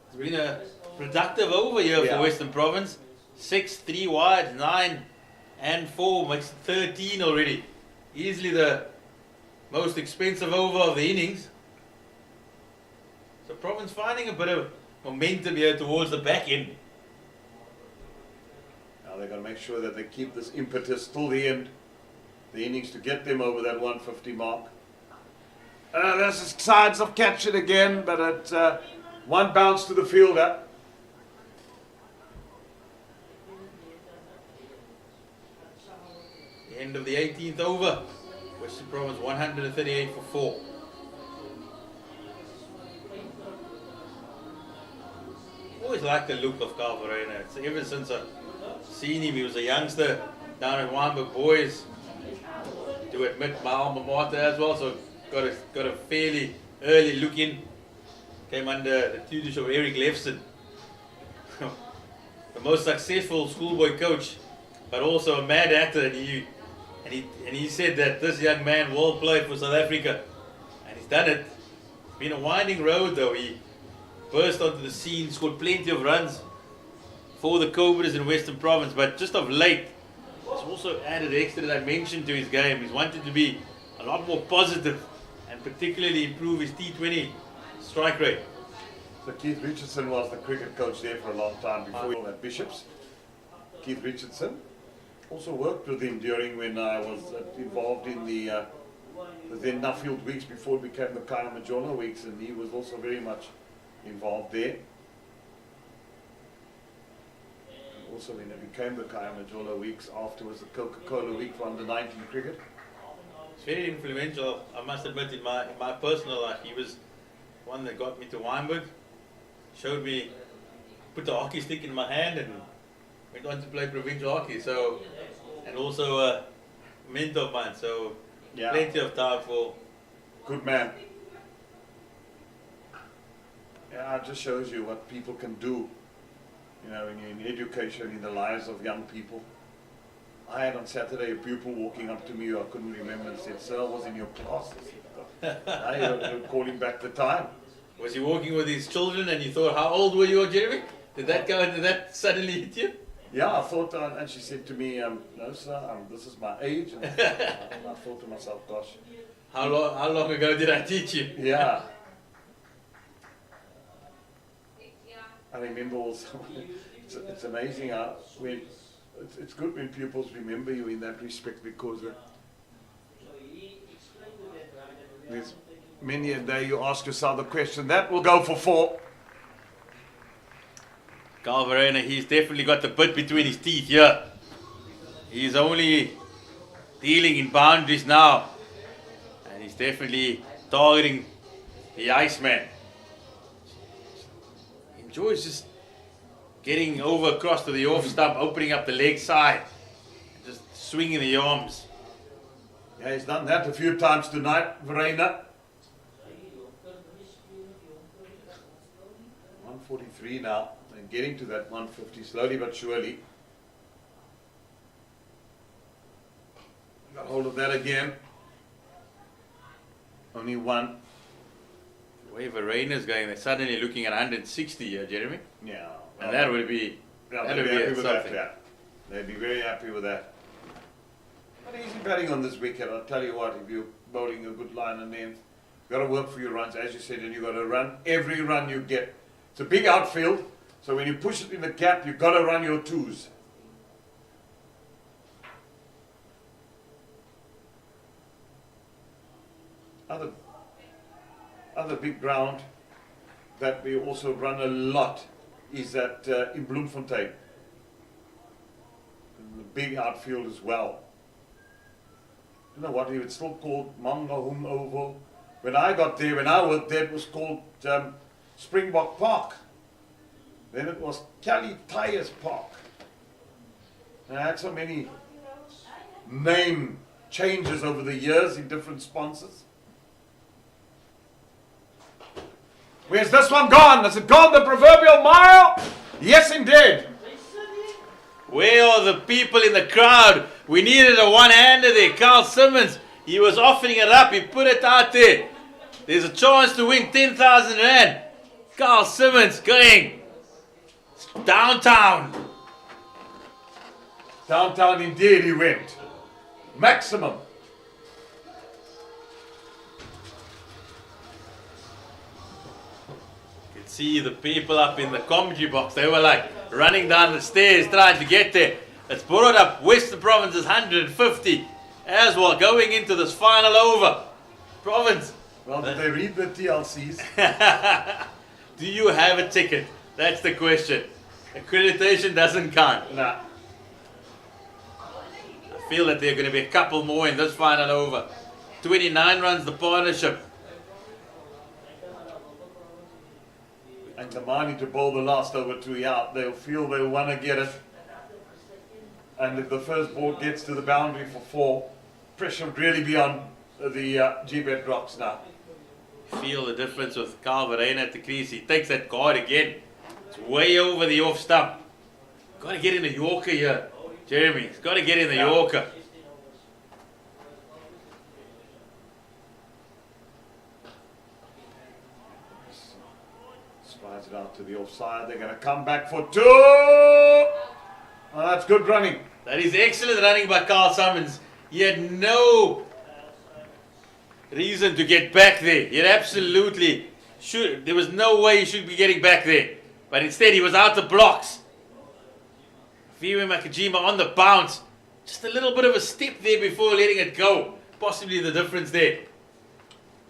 It's been a productive over here for Western Province. 6, 3 wide, 9 and 4 makes 13 already. Easily the most expensive over of the innings. So Province finding a bit of momentum here towards the back end. Now they're going to make sure that they keep this impetus till the end. The innings to get them over that 150 mark. There's signs of catch it again, but it's one bounce to the fielder. The end of the 18th over. Western Province 138 for 4. Always liked the look of Carl Verena. It's ever since I've seen him, he was a youngster down at Weinberg Boys. To admit my alma mater as well, so got a fairly early look in. Came under the tutelage of Eric Lefson, the most successful schoolboy coach, but also a mad actor. And he said that this young man will play for South Africa, and he's done it. It's been a winding road though. He burst onto the scene, scored plenty of runs for the Cobras in Western Province, but just of late, he's also added extra dimension to his game. He's wanted to be a lot more positive and particularly improve his T20 strike rate. So Keith Richardson was the cricket coach there for a long time before he was at Bishops. Keith Richardson. Also worked with him during when I was involved in the then Nuffield weeks before it became the Kaya Majola weeks, and he was also very much involved there. Also when it became the Kaya Majola weeks, afterwards the Coca-Cola week for under-19 cricket. It's very influential, I must admit, in my personal life. He was one that got me to Weinberg, showed me, put the hockey stick in my hand and went on to play provincial hockey. So, and also a mentor of mine, so plenty of time for. Good man. Yeah, it just shows you what people can do, you know, in education, in the lives of young people. I had on Saturday a pupil walking up to me who I couldn't remember and said, "Sir, I was in your class." I calling back the time. Was he walking with his children and you thought, how old were you, Jeremy? Did that suddenly hit you? Yeah, I thought, and she said to me, "No, sir, this is my age." And I thought to myself, "Gosh, how long ago did I teach you?" Yeah. I remember also. It's amazing how when it's good when pupils remember you in that respect, because there's many a day you ask yourself the question that will go for 4. Carl Verena, he's definitely got the bit between his teeth here. He's only dealing in boundaries now. And he's definitely targeting the Iceman. Enjoys just getting over across to the off stump, opening up the leg side. Just swinging the arms. Yeah, he's done that a few times tonight, Verena. 143 now. And getting to that 150 slowly but surely. Got hold of that again. Only one. The way Verena's going, they're suddenly looking at 160 here, Jeremy. Yeah. And that would be, yeah, that would be happy with something. that, yeah. They'd be very happy with that. But easy batting on this wicket. I'll tell you what, if you're bowling a good line and then you've got to work for your runs, as you said, and you've got to run every run you get. It's a big outfield. So when you push it in the gap, you've got to run your 2s. Other big ground that we also run a lot is at in Bloemfontein. the big outfield as well. You know what, it's still called Mangaung Oval. When I got there, when I worked there, it was called Springbok Park. Then it was Kelly Tyres Park. And I had so many name changes over the years in different sponsors. Where's this one gone? Has it gone the proverbial mile? Yes, indeed. Where are the people in the crowd? We needed a one-hander there. Carl Simmons, he was offering it up. He put it out there. There's a chance to win 10,000 Rand. Carl Simmons going downtown. Downtown indeed he went. Maximum. You could see the people up in the commentary box. They were like running down the stairs trying to get there. It's brought up Western Province's 150 as well, going into this final over. Province. Well, did they read the TLCs? Do you have a ticket? That's the question. Accreditation doesn't count. Nah. I feel that there are going to be a couple more in this final over. 29 runs the partnership. And the money to bowl the last over 2 out. They'll feel they'll want to get it. And if the first ball gets to the boundary for 4, pressure would really be on the Gbets Rocks now. Feel the difference with Carl Verheyen at the crease. He takes that card again. It's way over the off stump. Got to get in the Yorker here, Jeremy. He's got to get in the Yorker. Slides it out to the offside. They're going to come back for 2. Oh, that's good running. That is excellent running by Carl Simmons. He had no reason to get back there. He absolutely should. There was no way he should be getting back there. But instead he was out the blocks. Fiwe Makajima on the bounce. Just a little bit of a step there before letting it go. Possibly the difference there.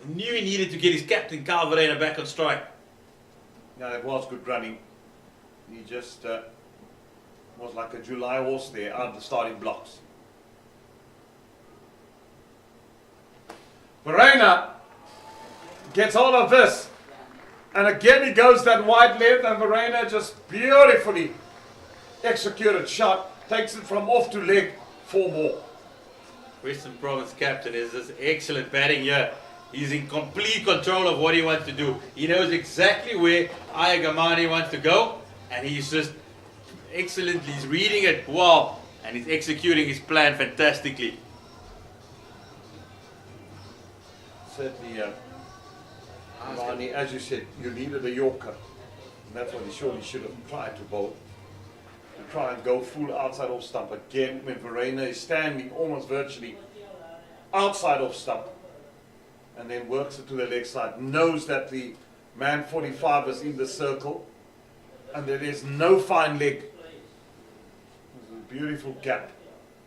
He knew he needed to get his captain Carl Verheyen back on strike. Yeah, it was good running. He just was like a July horse there out of the starting blocks. Verheyen gets hold of this. And again he goes that wide left, and Verheyen just beautifully executed shot. Takes it from off to leg, 4 more. Western Province captain is this excellent batting here. He's in complete control of what he wants to do. He knows exactly where Ayagamani wants to go, and he's just excellently, he's reading it well, and he's executing his plan fantastically. Certainly, Mani, as you said, you needed a Yorker. And that's what he surely should have tried to bowl. To try and go full outside off stump again when Verheyen is standing almost virtually outside off stump. And then works it to the leg side. Knows that the man 45 is in the circle. And there is no fine leg. There's a beautiful gap.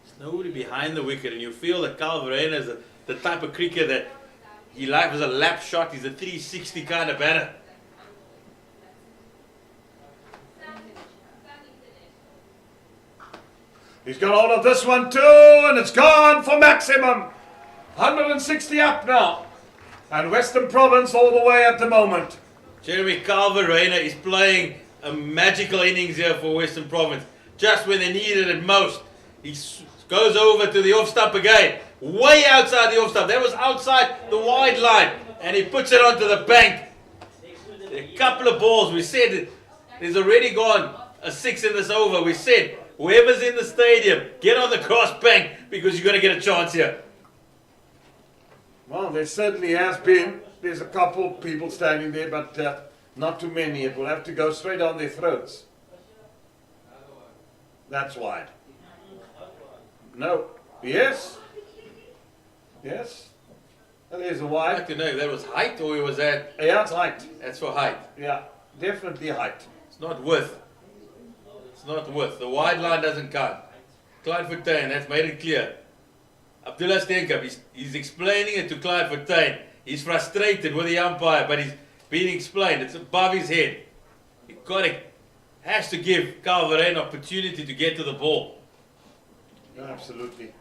There's nobody behind the wicket, and you feel that Carl Verheyen is the type of cricketer that he likes as a lap shot. He's a 360 kind of batter. He's got hold of this one too, and it's gone for maximum. 160 up now. And Western Province all the way at the moment. Jeremy, Carl Verheyen is playing a magical innings here for Western Province. Just when they needed it most. He goes over to the off stump again. Way outside the off stump. That was outside the wide line. And he puts it onto the bank. A couple of balls. We said there's already gone a 6 in this over. We said whoever's in the stadium, get on the cross bank because you're going to get a chance here. Well, there certainly has been. There's a couple of people standing there, but not too many. It will have to go straight down their throats. That's wide. No. Yes. Yes. And there's a I'd wide. like to know if that was height or was that... Yeah, it's height. That's for height. Yeah, definitely height. It's not width. It's not width. The wide line doesn't count. Clyde Fontaine, that's made it clear. Abdullah Steenkamp, he's explaining it to Clyde Fontaine. He's frustrated with the umpire, but he's being explained. It's above his head. Has to give Carl Verheyen an opportunity to get to the ball. Absolutely.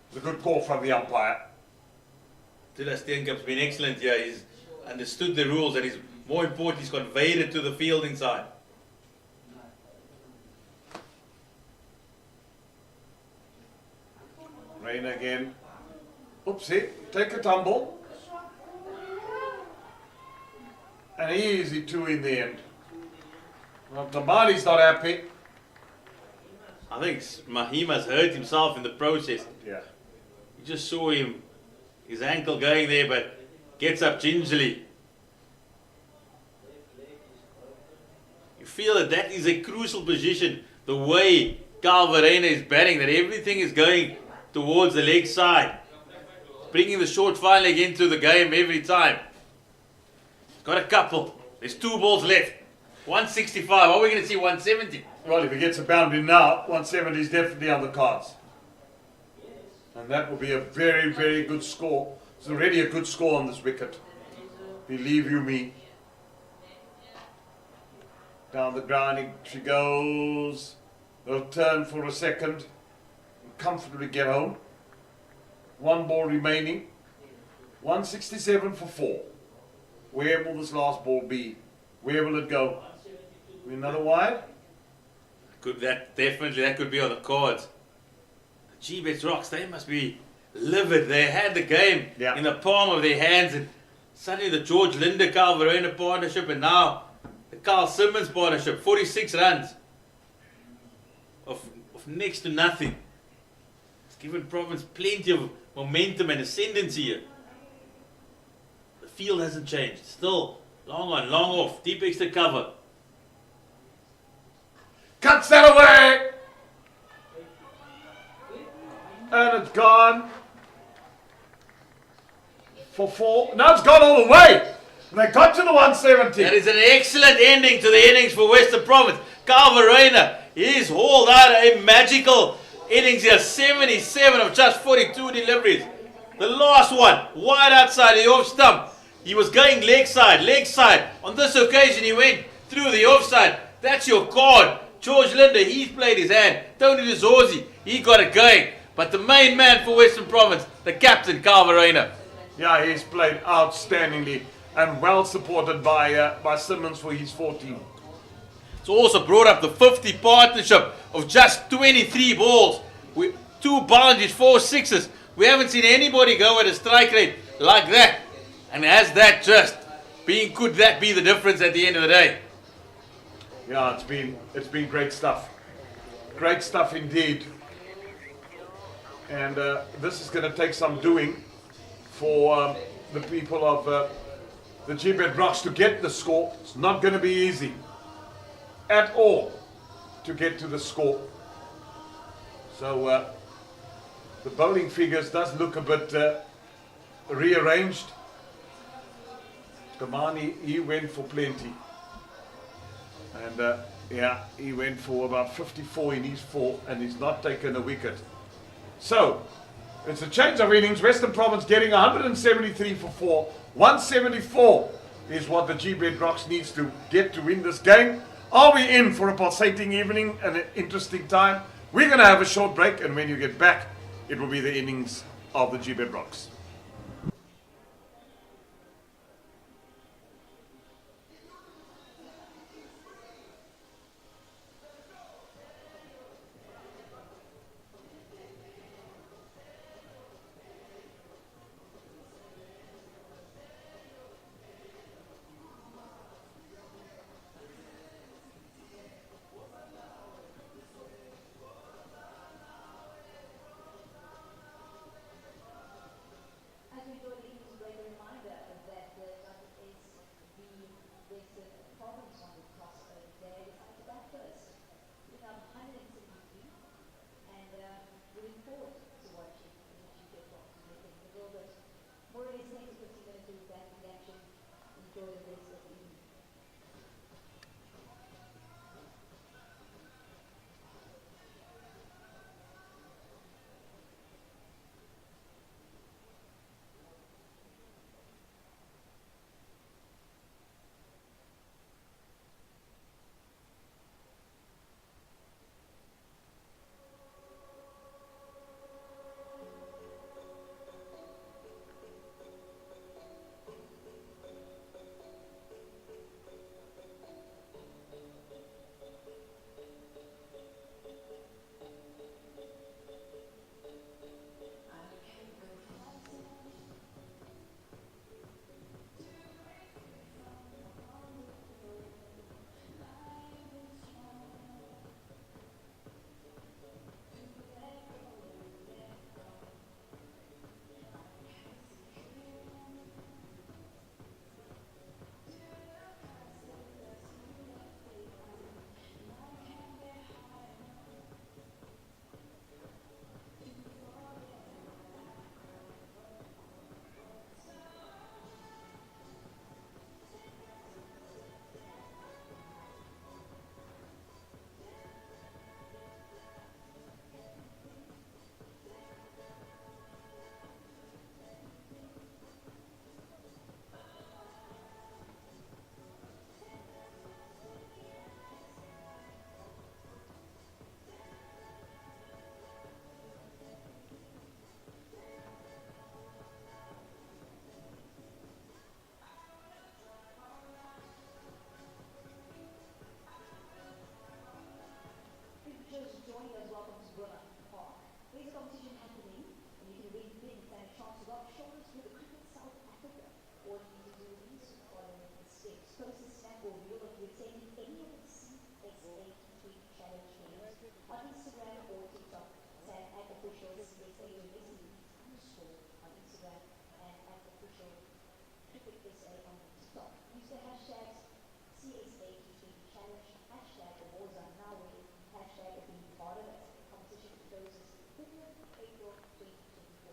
It's a good call from the umpire. Steenkamp's been excellent here. He's understood the rules and he's more important, he's conveyed it to the fielding side. Rain again. Oopsie, take a tumble. An easy 2 in the end. Well, Tamani's not happy. I think Mahima's hurt himself in the process. Yeah. You just saw him, his ankle going there, but gets up gingerly. You feel that that is a crucial position, the way Carl Verena is batting, that everything is going towards the leg side. Bringing the short fine leg into the game every time. Got a couple. There's 2 balls left. 165. Are we going to see 170? Well, if he gets a boundary now, 170 is definitely on the cards. And that will be a very, very good score. It's already a good score on this wicket. Believe you me. Down the ground she goes. They'll turn for a second. Comfortably get home. 1 ball remaining. 167 for 4. Where will this last ball be? Where will it go? Another wide? That could be on the cards. The Gbets Rocks, they must be livid. They had the game in the palm of their hands, and suddenly the George Linder Carl Verena partnership, and now the Carl Simmons partnership, 46 runs of next to nothing. It's given Province plenty of momentum and ascendancy here. The field hasn't changed. Still long on, long off, deep extra cover. Cuts that away! And it's gone for 4. Now it's gone all the way. And they got to the 170. That is an excellent ending to the innings for Western Province. Carl Verena, he's hauled out a magical innings here. 77 of just 42 deliveries. The last one, wide outside the off stump. He was going leg side. On this occasion, he went through the offside. That's your card. George Linder, he's played his hand. Tony Dezorzi, he got it going. But the main man for Western Province, the captain, Carl Verena. Yeah, he's played outstandingly and well supported by Simmons for his 14. It's also brought up the 50 partnership of just 23 balls. With 2 boundaries, 4 sixes. We haven't seen anybody go at a strike rate like that. And has that just been, could that be the difference at the end of the day? Yeah, it's been great stuff. Great stuff indeed. And this is going to take some doing for the people of the Gbets Rocks to get the score. It's not going to be easy at all to get to the score. So the bowling figures does look a bit rearranged. Kamani, he went for plenty. And yeah, he went for about 54 in his 4 and he's not taken a wicket. So, it's a change of innings. Western Province getting 173 for 4. 174 is what the Gbets Rocks needs to get to win this game. Are we in for a pulsating evening and an interesting time? We're going to have a short break, and when you get back, it will be the innings of the Gbets Rocks. official CSA T20 underscore on Instagram and at official Cricket SA on TikTok. Use the hashtags CSA T20 challenge, hashtag the wars are now winning, hashtag being part of it. The competition closes 5th of April 2024.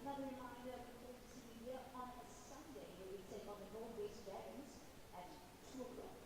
Another reminder before we see you here on a Sunday where we take on the Northwest Dragons at 2 o'clock.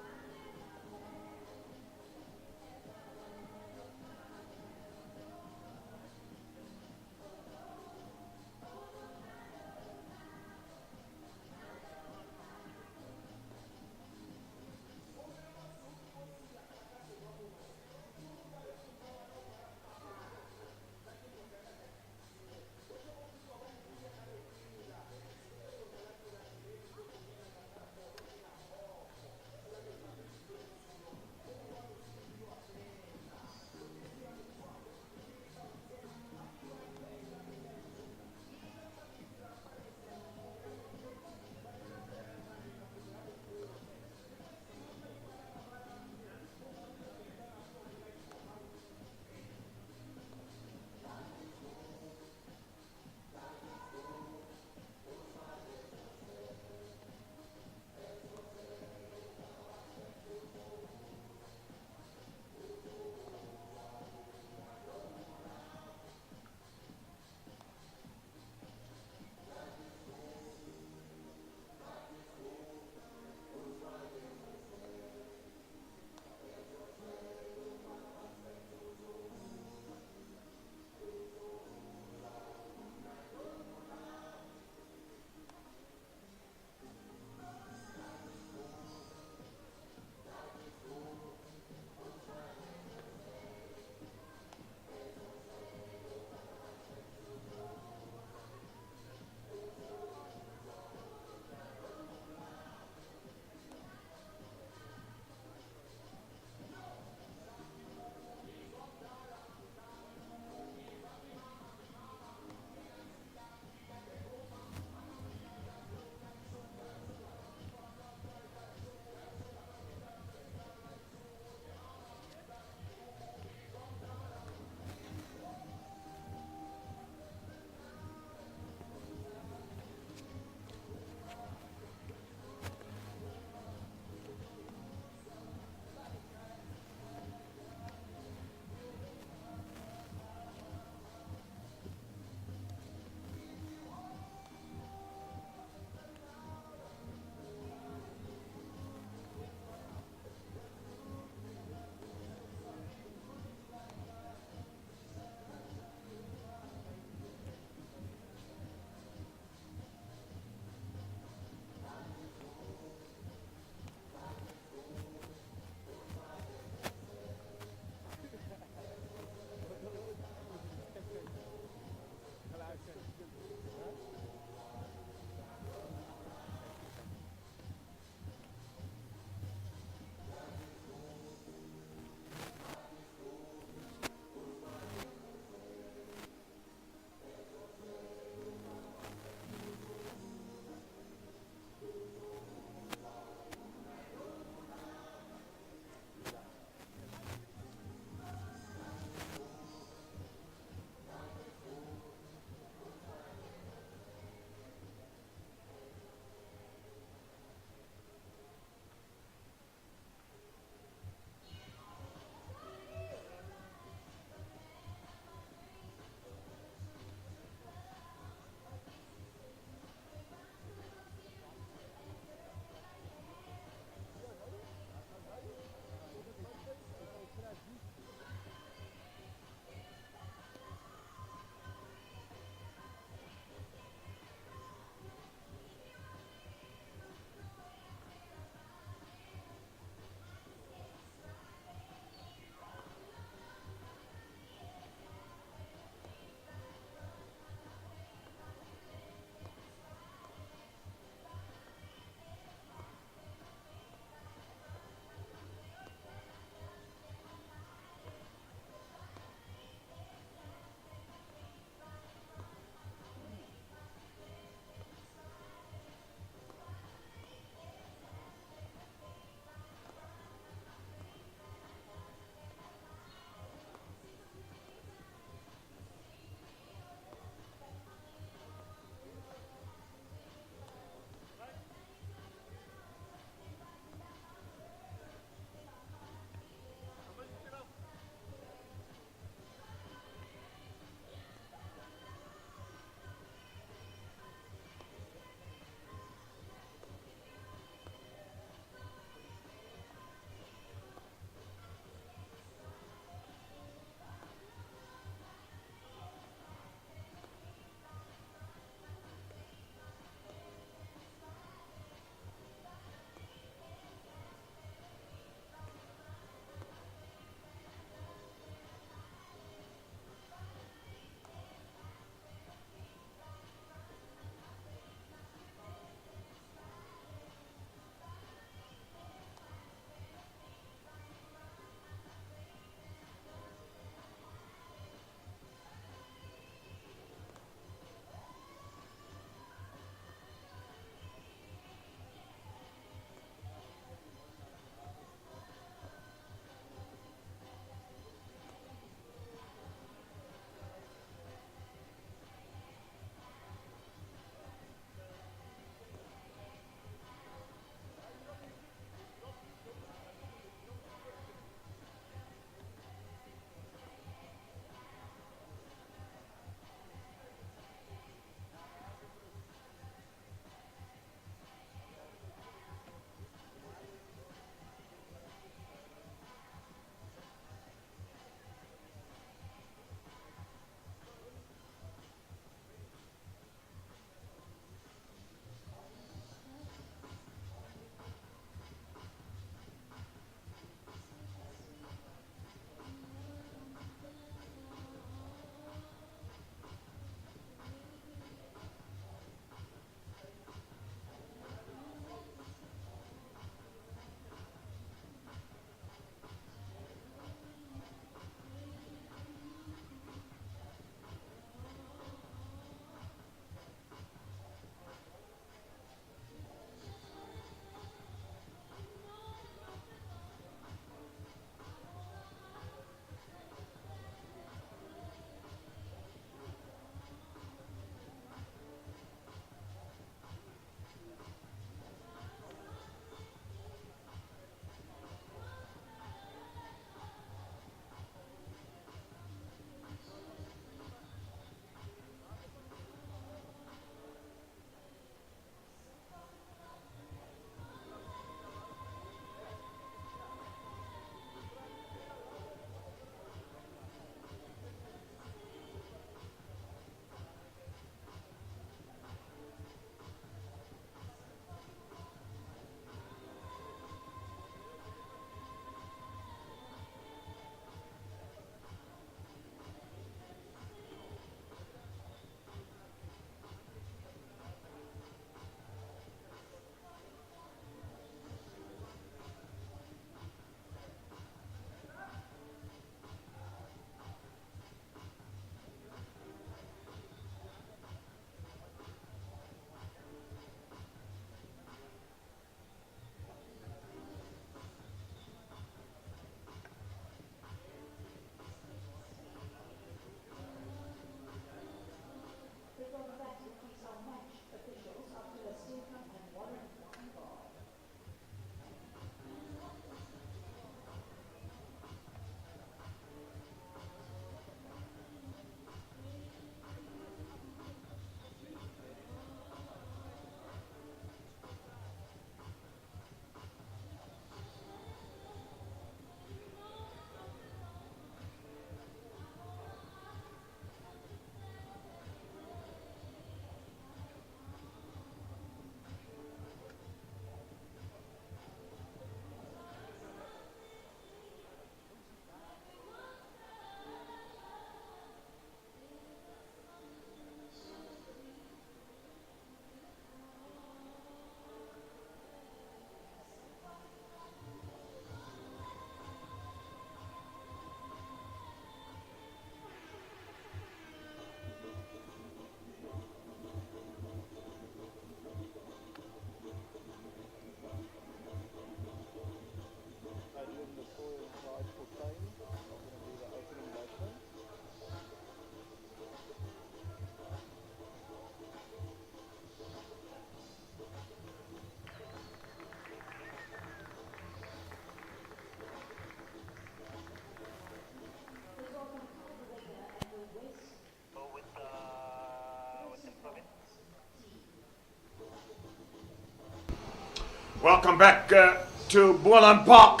Welcome back to Boland Park,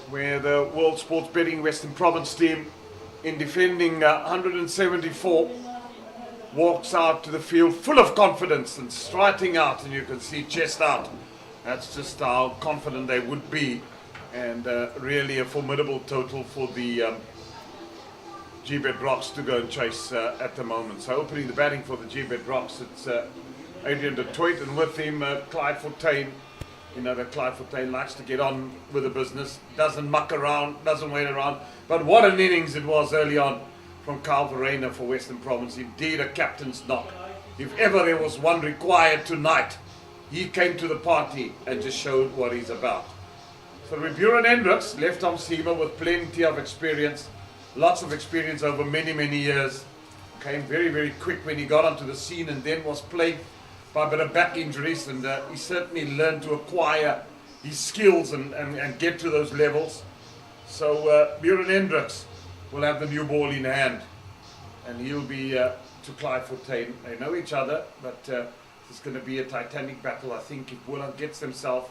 where the World Sports Betting Western Province team, in defending 174, walks out to the field full of confidence and striking out, and you can see chest out. That's just how confident they would be, and really a formidable total for the Gbets Rocks to go and chase at the moment. So opening the batting for the Gbets Rocks, it's Adrian de Toit, and with him Clyde Fontaine. You know that Clyde Fontaine likes to get on with the business, doesn't muck around, doesn't wait around. But what an innings it was early on from Carl Verreynne for Western Province. Indeed a captain's knock. If ever there was one required tonight, he came to the party and just showed what he's about. So Buren Hendricks, left arm seamer with plenty of experience, lots of experience over many, many years. Came very, very quick when he got onto the scene, and then was plagued by a bit of back injuries, and he certainly learned to acquire his skills and get to those levels. So Buren Hendricks will have the new ball in hand, and he'll be to Clyde Fontaine. They know each other, but it's going to be a titanic battle. I think if Boland gets himself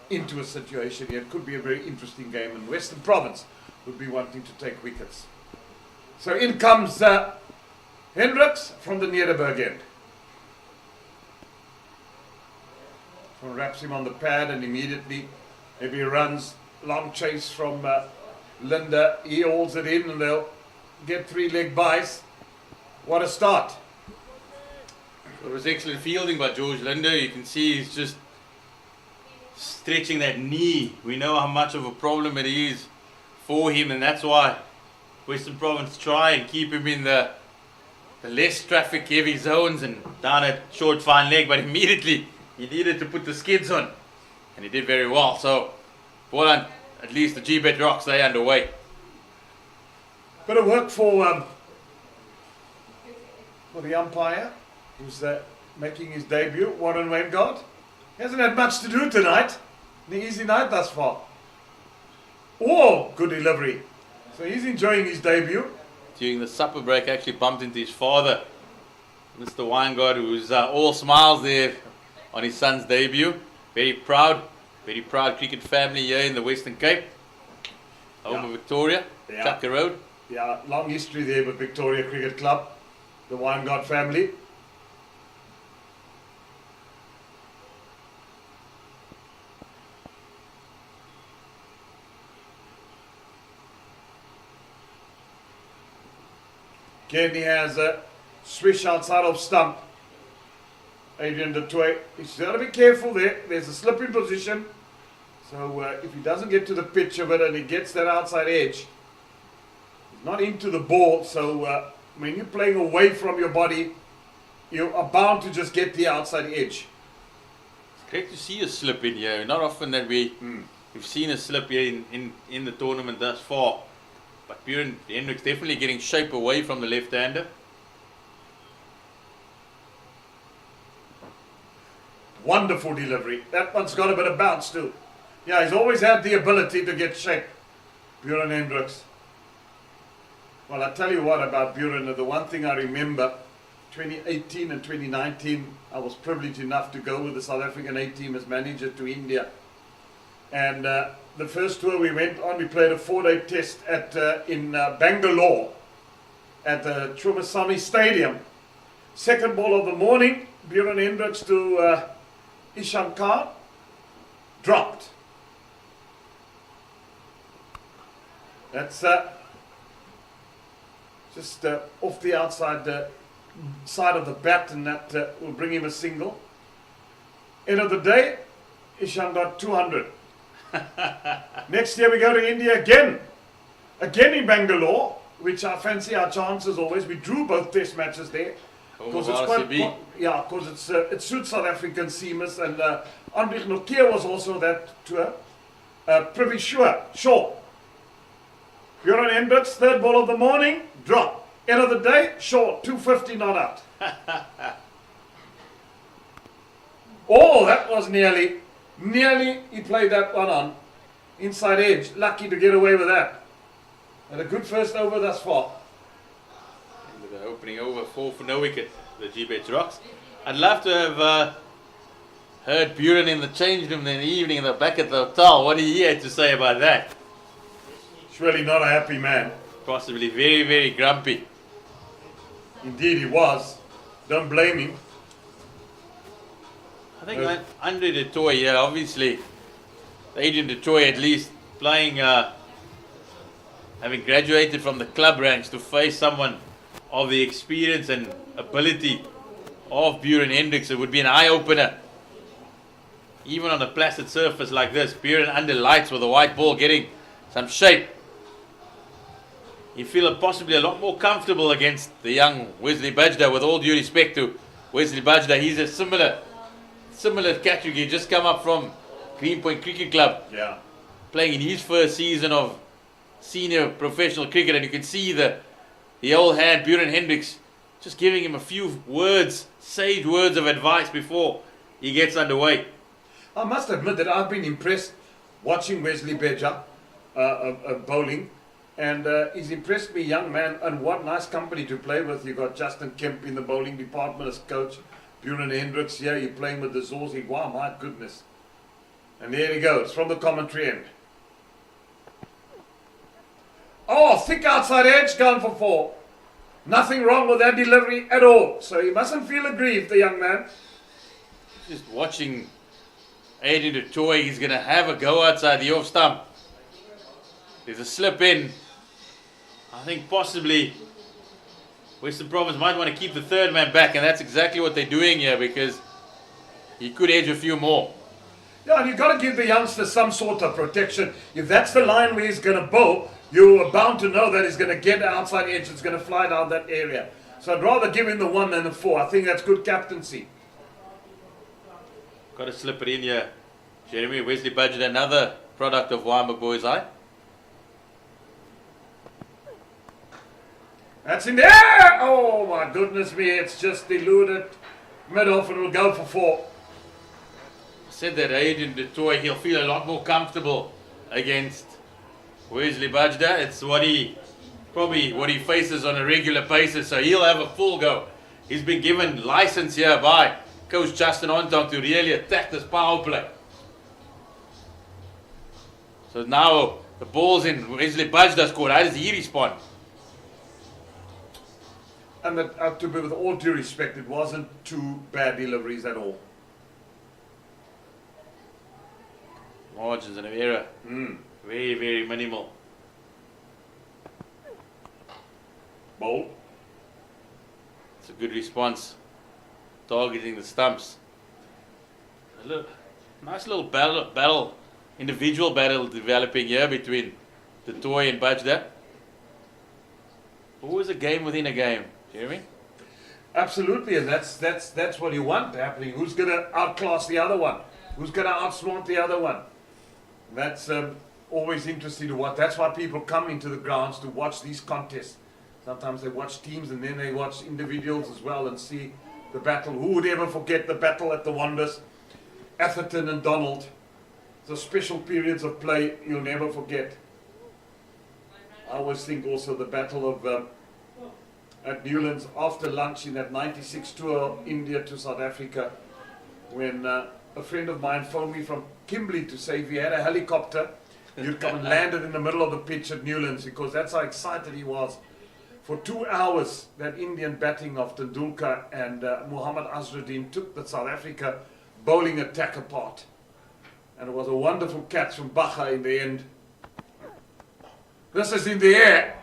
into a situation here, it could be a very interesting game, and Western Province would be wanting to take wickets. So in comes Hendricks from the Nederburg end. Wraps him on the pad, and immediately maybe runs, long chase from Linda. He holds it in, and they'll get 3-leg buys. What a start. It was excellent fielding by George Linder. You can see he's just stretching that knee. We know how much of a problem it is for him, and that's why Western Province try and keep him in the less traffic heavy zones and down at short fine leg, but immediately he needed to put the skids on, and he did very well. So, Boland, at least the Gbets Rocks, they're underway. Bit of work for the umpire, who's making his debut, Warren Weingart. He hasn't had much to do tonight. The easy night thus far. Oh, good delivery. So he's enjoying his debut. During the supper break, actually bumped into his father, Mr. Weingart, who's all smiles there on his son's debut. Very proud cricket family here in the Western Cape, home of Victoria, Chaka Road. Yeah, long history there with Victoria Cricket Club, the Weingart family. Again, he has a swish outside of stump. Adrian de Toit, he's got to be careful there. There's a slip in position. So if he doesn't get to the pitch of it and he gets that outside edge, he's not into the ball. So when you're playing away from your body, you are bound to just get the outside edge. It's great to see a slip in here. Not often that we've seen a slip here in the tournament thus far. But Buren Hendricks definitely getting shape away from the left-hander. Wonderful delivery. That one's got a bit of bounce too. Yeah, he's always had the ability to get shape, Buren Hendricks. Well, I tell you what about Buren, the one thing I remember, 2018 and 2019, I was privileged enough to go with the South African A team as manager to India. And the first tour we went on, we played a 4-day test in Bangalore at the Trumasamy Stadium. Second ball of the morning, Buren Hendricks to Ishan Khan, dropped. That's just off the outside side of the bat, and that will bring him a single. End of the day, Ishan got 200. Next year we go to India again in Bangalore, which I fancy our chances always. We drew both test matches there. Because it suits South African seamers, and Andrich Nokia was also that tour. Privy Shaw. Buren Hendricks, third ball of the morning, drop. End of the day, Shaw, 250 not out. Oh, that was nearly he played that one on inside edge. Lucky to get away with that. And a good first over thus far. The opening over 4 for no wicket, the Gbets Rocks. I'd love to have Heard Buren in the change room in the evening in the back at the hotel. What do you have to say about that? Surely not a happy man. Possibly very, very grumpy. Indeed, he was. Don't blame him. I think Andre de Toy, yeah, obviously, Adrian de Toy at least playing, having graduated from the club ranks to face someone of the experience and ability of Buren Hendricks, it would be an eye-opener. Even on a placid surface like this, Buren under lights with a white ball getting some shape. You feel possibly a lot more comfortable against the young Wesley Bajda, with all due respect to Wesley Bajda. He's a similar category, just come up from Greenpoint Cricket Club. Yeah. Playing in his first season of senior professional cricket, and you can see the old hand, Buren Hendricks, just giving him a few words, sage words of advice before he gets underway. I must admit that I've been impressed watching Wesley Bajda bowling, and he's impressed me, young man, and what nice company to play with. You got Justin Kemp in the bowling department as coach, Buren Hendricks here, you're playing with the Zorzi. Wow, my goodness. And there he goes, from the commentary end. Oh, thick outside edge, gone for 4. Nothing wrong with that delivery at all. So he mustn't feel aggrieved, the young man. Just watching Adrian de Toy, he's going to have a go outside the off stump. There's a slip in. I think possibly Western Province might want to keep the third man back, and that's exactly what they're doing here, because he could edge a few more. Yeah, and you've got to give the youngster some sort of protection. If that's the line where he's going to bowl, you're bound to know that he's going to get outside edge, it's going to fly down that area. So I'd rather give him the 1 than the 4. I think that's good captaincy. Got to slip it in here. Jeremy, Wesley Budget, another product of Waimbach Boys Eye. That's in there! Oh my goodness me, it's just eluded mid-off and it'll go for 4. Said that Adrian de Toy, he'll feel a lot more comfortable against Wesley Bajda. It's what he faces on a regular basis, so he'll have a full go. He's been given license here by Coach Justin Ontong to really attack this power play. So now the ball's in Wesley Bajda's court. How does he respond? And that, to be with all due respect, it wasn't 2 bad deliveries at all. Margins of error. Very, very minimal. Bowl. It's a good response. Targeting the stumps. Nice little battle, individual battle developing here between the Toy and Bajda. Always a game within a game, Jeremy. Absolutely, and that's what you want happening. Who's going to outclass the other one? Who's going to outsmart the other one? That's always interesting to watch. That's why people come into the grounds to watch these contests. Sometimes they watch teams and then they watch individuals as well and see the battle. Who would ever forget the battle at the Wonders? Atherton and Donald. The special periods of play you'll never forget. I always think also the battle of at Newlands after lunch in that 96 tour, India to South Africa, when a friend of mine phoned me from Kimberley to say if he had a helicopter, you'd come and land it in the middle of the pitch at Newlands, because that's how excited he was. For 2 hours, that Indian batting of Tendulkar and Muhammad Azharuddin took the South Africa bowling attack apart. And it was a wonderful catch from Bacha in the end. This is in the air.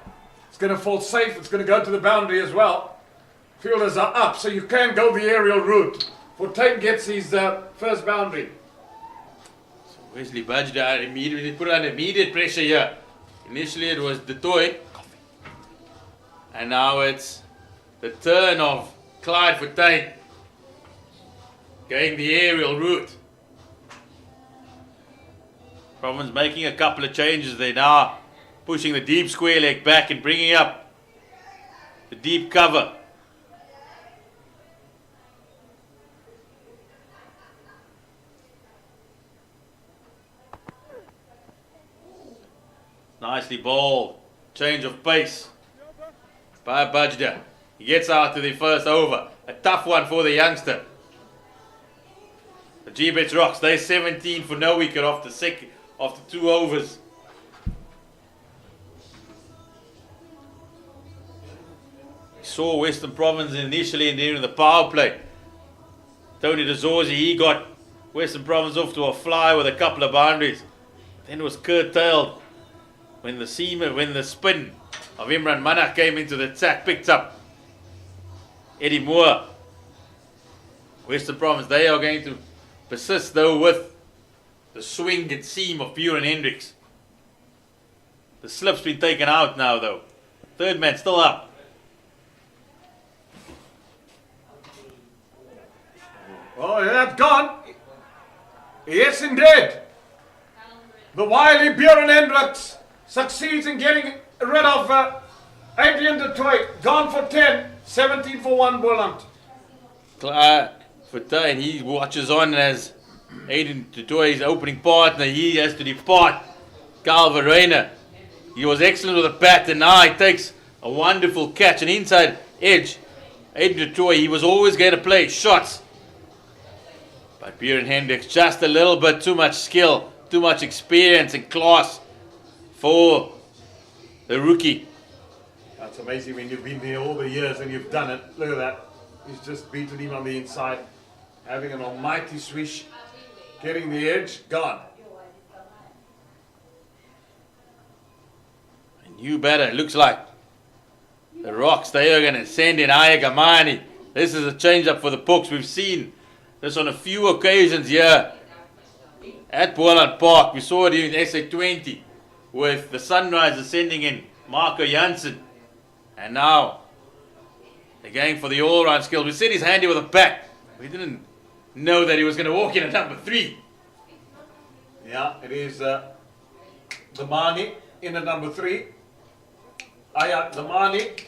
It's going to fall safe. It's going to go to the boundary as well. Fielders are up, so you can go the aerial route. Fortuin gets his first boundary. So Wesley Bajda immediately put on immediate pressure here. Initially it was the Toy. And now it's the turn of Clyde Fortuin going the aerial route. Province making a couple of changes. They're now pushing the deep square leg back and bringing up the deep cover. Nicely bowled. Change of pace by Bajda. He gets out to the first over. A tough one for the youngster. Gbets Rocks, they're 17 for no wicket after 2 overs. We saw Western Province initially in the power play. Tony DeZorzi, he got Western Province off to a fly with a couple of boundaries. Then it was curtailed when the spin of Imran Mana came into the attack, picked up Eddie Moore. Western Province, they are going to persist though with the swing and seam of Buren Hendricks. The slip's been taken out now though. Third man still up. Oh, that's gone. Yes, indeed. The wily Buren Hendricks succeeds in getting rid of Adrian du Toit. Gone for 10, 17 for 1 Boland. And he watches on as Adrian du Toit's opening partner. He has to depart. Carl Verreynne. He was excellent with the bat, and now he takes a wonderful catch, an inside edge. Adrian du Toit, he was always going to play shots. But Buren Hendricks, just a little bit too much skill, too much experience and class for the rookie. That's amazing when you've been there all the years and you've done it. Look at that. He's just beaten him on the inside, having an almighty swish, getting the edge, gone. A new batter, it looks like. The Rocks, they are going to send in Aya Gamani. This is a change-up for the Puks. We've seen this on a few occasions here at Boland Park. We saw it in SA20 with the Sunrisers sending in Marco Janssen. And now they're going for the all-round skills. We said he's handy with a bat. We didn't know that he was going to walk in at number 3. Yeah, it is Damani in at number 3. Aya Damani.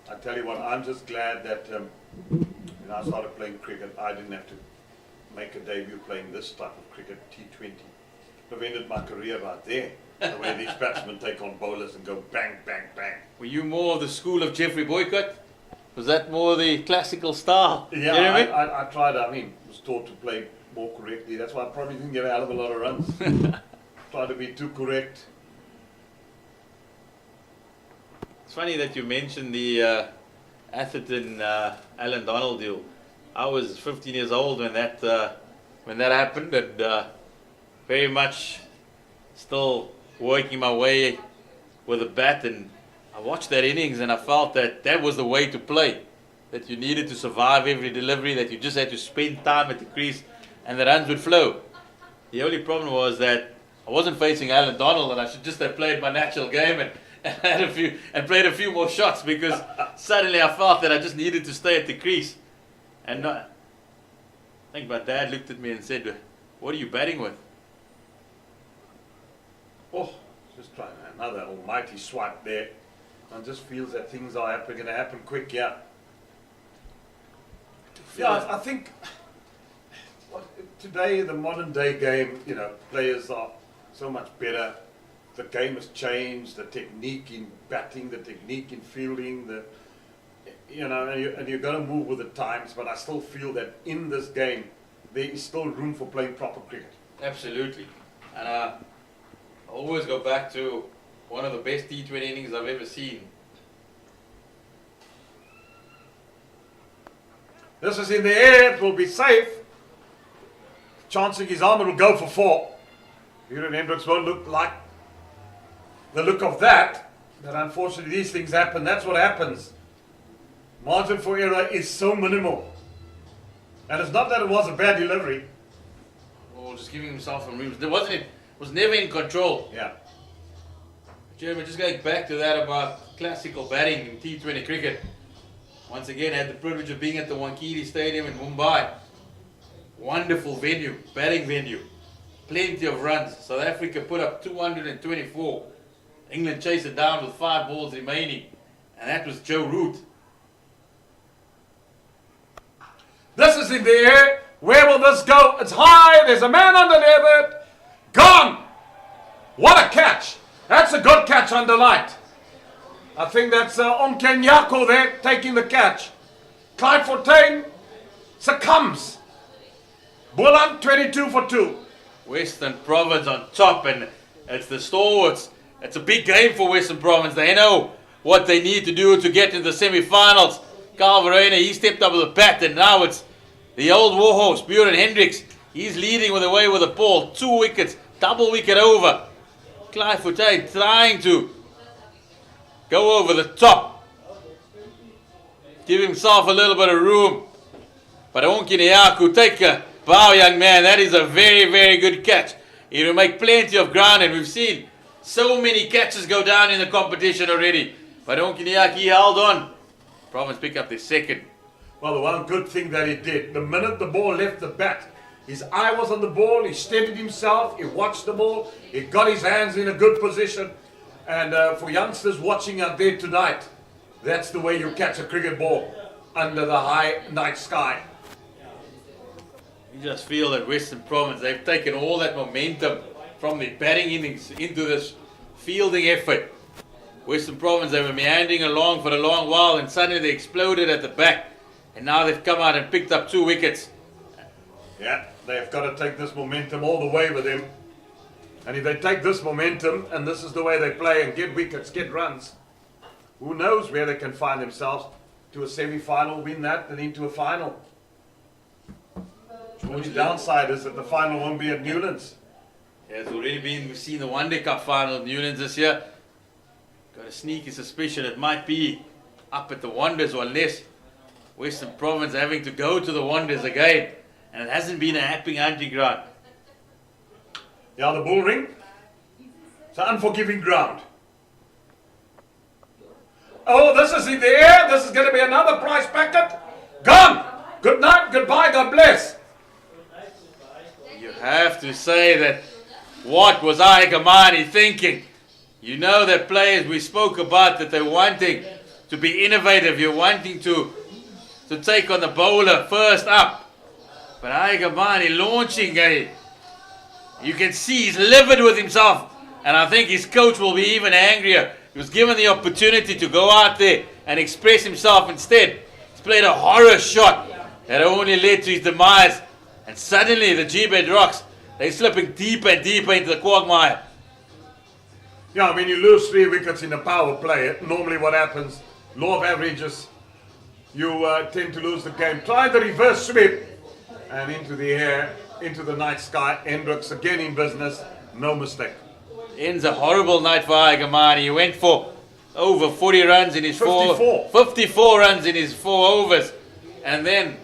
I tell you what, I'm just glad that when I started playing cricket, I didn't have to make a debut playing this type of cricket, T20. Prevented my career right there. The way these batsmen take on bowlers and go bang, bang, bang. Were you more of the school of Jeffrey Boycott? Was that more the classical style? Yeah, Jeremy? I tried, was taught to play more correctly. That's why I probably didn't get a hell of a lot of runs. Tried to be too correct. It's funny that you mentioned the Atherton Alan Donald deal. I was 15 years old when that happened, and very much still working my way with a bat. And I watched that innings, and I felt that was the way to play. That you needed to survive every delivery. That you just had to spend time at the crease, and the runs would flow. The only problem was that I wasn't facing Alan Donald, and I should just have played my natural game and played a few more shots, because suddenly I felt that I just needed to stay at the crease. And I think my dad looked at me and said, "What are you batting with?" Oh, just trying another almighty swipe there. And just feels that things are going to happen quick, yeah. Yeah, I think today, the modern day game, players are so much better. The game has changed, the technique in batting, the technique in fielding, and you're going to move with the times, but I still feel that in this game, there is still room for playing proper cricket. Absolutely. And I always go back to one of the best T20 innings I've ever seen. This is in the air, it will be safe. Chancing his arm, it will go for 4. Buren Hendricks won't look like the look of that, but unfortunately these things happen. That's what happens. Margin for error is so minimal. And it's not that it was a bad delivery. Or just giving himself some room. Was never in control. Yeah. Jeremy, just going back to that about classical batting in T20 cricket. Once again, I had the privilege of being at the Wankhede Stadium in Mumbai. Wonderful venue, batting venue. Plenty of runs. South Africa put up 224. England chased it down with 5 balls remaining. And that was Joe Root. This is in the air. Where will this go? It's high. There's a man underneath it. Gone. What a catch. That's a good catch under light. I think that's Onkenyako there taking the catch. Clyde Fontaine succumbs. Boland 22 for 2. Western Province on top, and it's the stalwarts. It's a big game for Western Province. They know what they need to do to get into the semi-finals. Carl Verheyen, he stepped up with the bat, and now it's the old warhorse, Buren Hendricks. He's leading with away with the ball. 2 wickets, double wicket over. Clive Fontaine trying to go over the top. Give himself a little bit of room. But Onkenyako, take a bow, young man. That is a very, very good catch. He will make plenty of ground, and we've seen so many catches go down in the competition already. But Onkenyako, he held on. Province pick up their second. Well, the one good thing that he did, the minute the ball left the bat, his eye was on the ball, he steadied himself, he watched the ball, he got his hands in a good position. And for youngsters watching out there tonight, that's the way you catch a cricket ball, under the high night sky. You just feel that Western Province, they've taken all that momentum from the batting innings into this fielding effort. Western Province, they were meandering along for a long while, and suddenly they exploded at the back. And now they've come out and picked up 2 wickets. Yeah, they've got to take this momentum all the way with them. And if they take this momentum, and this is the way they play and get wickets, get runs, who knows where they can find themselves to a semi-final, win that, and into a final. The only downside is that the final won't be at Newlands. Yeah, it's already been, we've seen the One Day Cup final at Newlands this year. Got a sneaky suspicion it might be up at the Wanderers, or unless Western Province having to go to the Wanderers again. And it hasn't been a happy hunting ground. Yeah, the bull ring. It's an unforgiving ground. Oh, this is in the air. This is going to be another prize packet. Gone. Good night. Goodbye. God bless. You have to say that, what was Aigamani thinking? You know that players we spoke about, that they're wanting to be innovative. You're wanting to take on the bowler first up. But Aigamani launching you can see he's livid with himself. And I think his coach will be even angrier. He was given the opportunity to go out there and express himself. Instead, he's played a horror shot that only led to his demise. And suddenly the Gbets Rocks, they're slipping deeper and deeper into the quagmire. Yeah, when you lose 3 wickets in a power play, normally what happens, law of averages, you tend to lose the game. Try the reverse sweep and into the air, into the night sky. Hendricks again in business, no mistake. Ends a horrible night for Aigamani. He went for over 40 runs in his 54 runs in his 4 overs, and then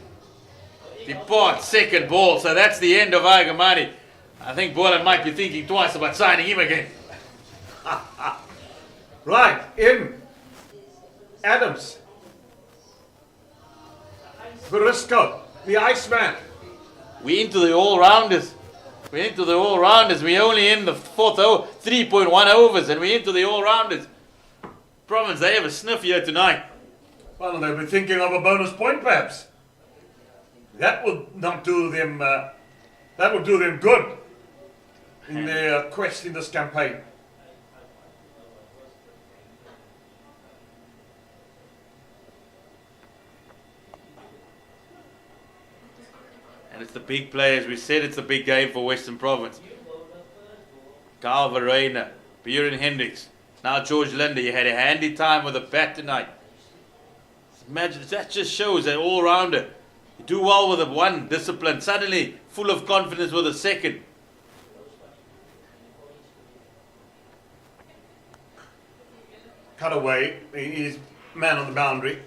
departs second ball. So that's the end of Aigamani. I think Boland might be thinking twice about signing him again. Right, in Adams, Verisco, the Iceman. We're into the all-rounders. We're into the all-rounders. We're only in the 3.1 overs, and we're into the all-rounders. Province, they have a sniff here tonight. Well, they'll be thinking of a bonus point, perhaps. That will not do them. That will do them good in their quest in this campaign. And it's the big players. We said it's a big game for Western Province. Carl Verheyen, Buren Hendricks, now George Linde. You had a handy time with the bat tonight. Imagine, that just shows that all-rounder. You do well with the one discipline, suddenly full of confidence with the second. Cut away, he's man on the boundary,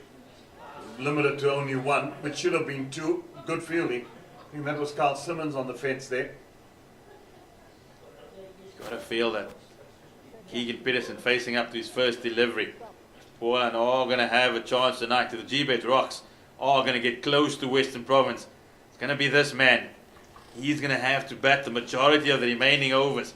limited to only 1, which should have been 2. Good fielding. I think that was Carl Simmons on the fence there. Got to feel that Keegan Peterson facing up to his first delivery. Boland are going to have a chance tonight. The Gbets Rocks are going to get close to Western Province. It's going to be this man, he's going to have to bat the majority of the remaining overs.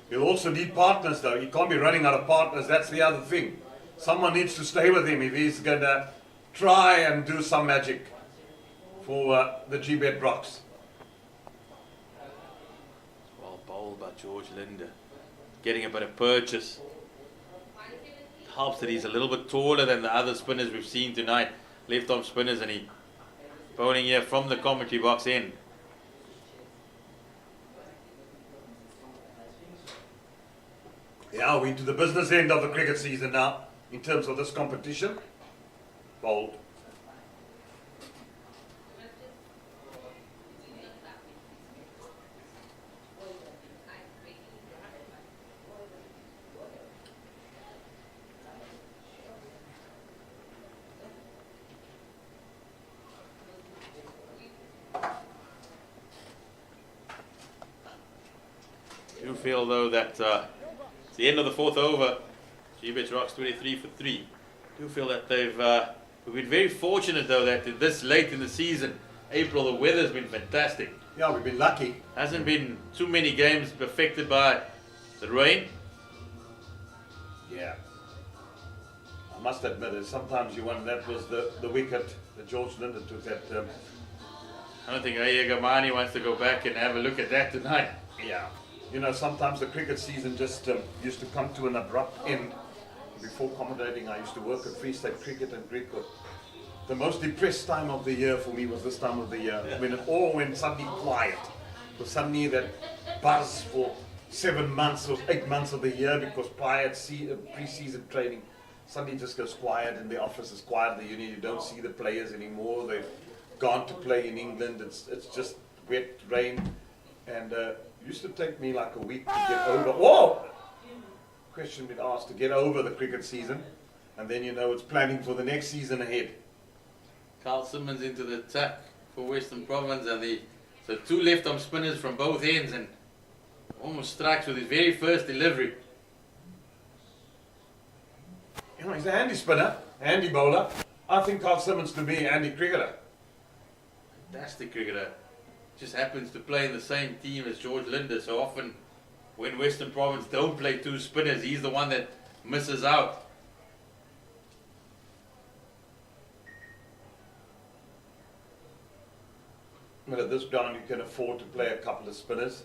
He'll also need partners though. He can't be running out of partners. That's the other thing. Someone needs to stay with him if he's going to try and do some magic for the Gbets Rocks. Well bowled by George Linder. Getting a bit of purchase. Helps that he's a little bit taller than the other spinners we've seen tonight. Left arm spinners, and he bowling here from the commentary box end. Yeah, we're into the business end of the cricket season now in terms of this competition. Bowled. I do feel though that it's the end of the fourth over. Gbets Rocks 23 for 3. I do feel that we've been very fortunate though that this late in the season, April, the weather's been fantastic. Yeah, we've been lucky. Hasn't been too many games affected by the rain. Yeah. I must admit it, sometimes you wonder that was the wicket that George Linder took that. I don't think Gamani wants to go back and have a look at that tonight. Yeah. You know, sometimes the cricket season just used to come to an abrupt end. Before accommodating, I used to work at Free State Cricket and Cricket. The most depressed time of the year for me was this time of the year, when it all went suddenly quiet. Because suddenly that buzz for 7 months or 8 months of the year, because prior to pre-season training, suddenly just goes quiet, and the office is quiet, the unit, you don't see the players anymore, they've gone to play in England, it's just wet, rain, and it used to take me like a week to get over. Whoa! Question been asked to get over the cricket season, and then you know it's planning for the next season ahead. Carl Simmons into the attack for Western Province, and so two left arm spinners from both ends, and almost strikes with his very first delivery. You know, he's a handy spinner, handy bowler. I think Carl Simmons to be a handy cricketer. Fantastic cricketer. Just happens to play in the same team as George Linder, so often when Western Province don't play two spinners, he's the one that misses out. But at this ground you can afford to play a couple of spinners,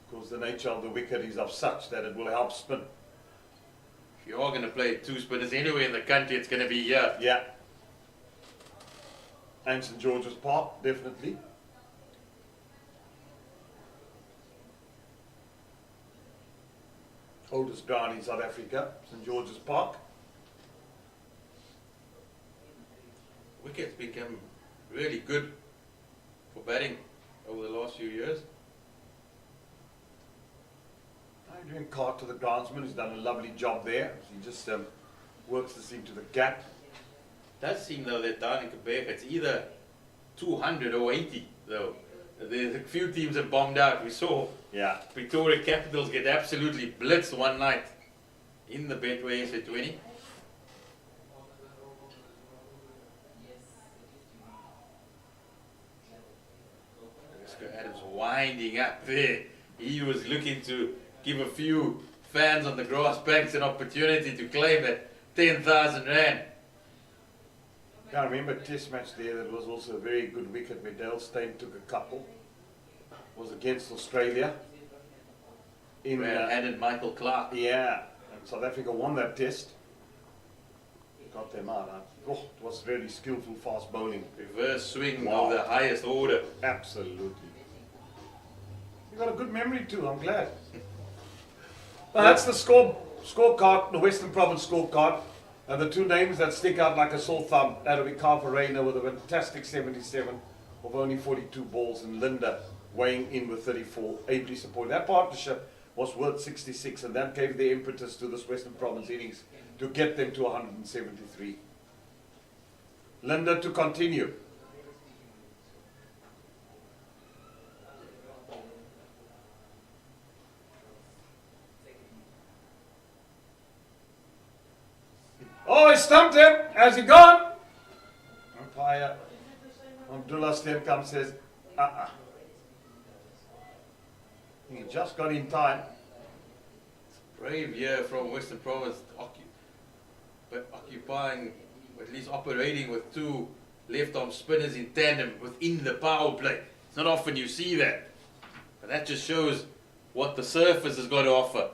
because the nature of the wicket is of such that it will help spin. If you are going to play two spinners anywhere in the country, it's going to be here. Yeah. And St George's Park, definitely. Oldest ground in South Africa, St George's Park. Wicket's become really good for batting over the last few years. Adrian Carter, the groundsman, has done a lovely job there. He just works this into the gap. It does seem though that down in Quebec it's either 200 or 80 though. There's a few teams have bombed out. We saw Pretoria Capitals get absolutely blitzed one night in the Betway CSA T20. Oscar Adams winding up there. He was looking to give a few fans on the grass banks an opportunity to claim that 10,000 rand. I remember a test match there that was also a very good wicket where Dale Steyn took a couple. It was against Australia. Added Michael Clark. Yeah, and South Africa won that test. Got them out. It was really skillful fast bowling. Reverse swing of the highest order. Absolutely. You got a good memory too, I'm glad. Well, that's the scorecard, the Western Province scorecard. And the two names that stick out like a sore thumb, that'll be Carverena with a fantastic 77 of only 42 balls, and Linder weighing in with 34, ably supported. That partnership was worth 66, and that gave the impetus to this Western Province innings to get them to 173. Linder to continue. Oh, he stumped him. Has he gone? Umpire Abdullah Stenkamp says He just got in time. Brave year from Western Province, but occupying, at least operating with two left-arm spinners in tandem within the power play. It's not often you see that. But that just shows what the surface has got to offer.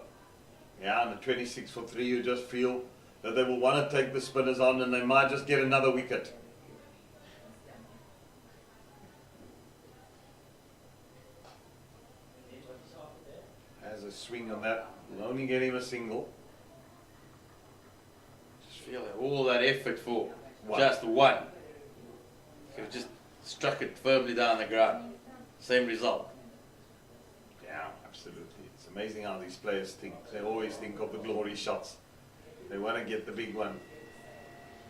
Yeah, and the 26 for 3, you just feel that they will want to take the spinners on and they might just get another wicket. Has a swing on that, will only get him a single. Just feel that all that effort for One. just one. Could have just struck it firmly down the ground. Same result. Yeah, absolutely. It's amazing how these players think. They always think of the glory shots. They want to get the big one.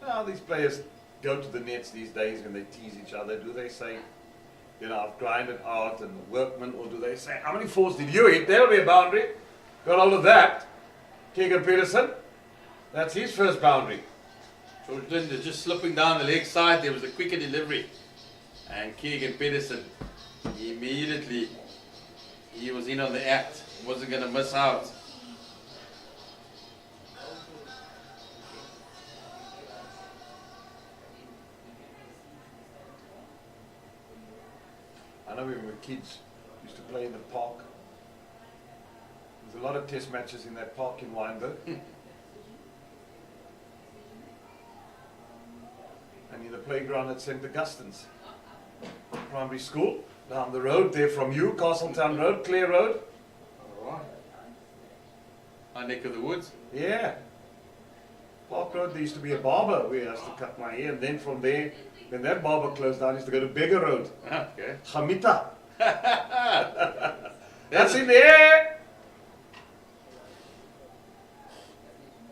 Now these players go to the nets these days when they tease each other. Do they say, you know, I've grinded out and workman, or do they say, how many fours did you hit? There'll be a boundary. Got all of that. Keegan Peterson, that's his first boundary. George Linder just slipping down the leg side. There was a quicker delivery. And Keegan Peterson, immediately, he was in on the act. Wasn't going to miss out. I know when we were kids, used to play in the park. There's a lot of test matches in that park in Wynberg. And in the playground at St. Augustine's Primary School, down the road there from you, Castletown Road, Clare Road. Alright. Our neck of the woods. Yeah. Park Road, there used to be a barber where I used to cut my hair, and then from there, when that barber closed down, I used to go to Beggar Road. Okay. Chamita. That's in there.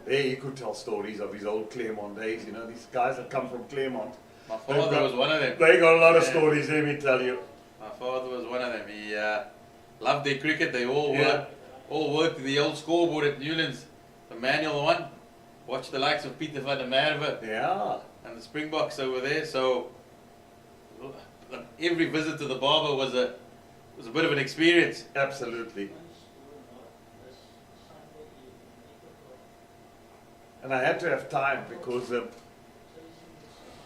There you could tell stories of his old Claremont days, you know, these guys that come from Claremont. My father was one of them. They got a lot of stories, let me tell you. My father was one of them. He loved their cricket. They all Yeah. worked the old scoreboard at Newlands, the manual one. Watched the likes of Peter van der Merwe Yeah. and the Springboks over there. So every visit to the barber was a bit of an experience. Absolutely. And I had to have time because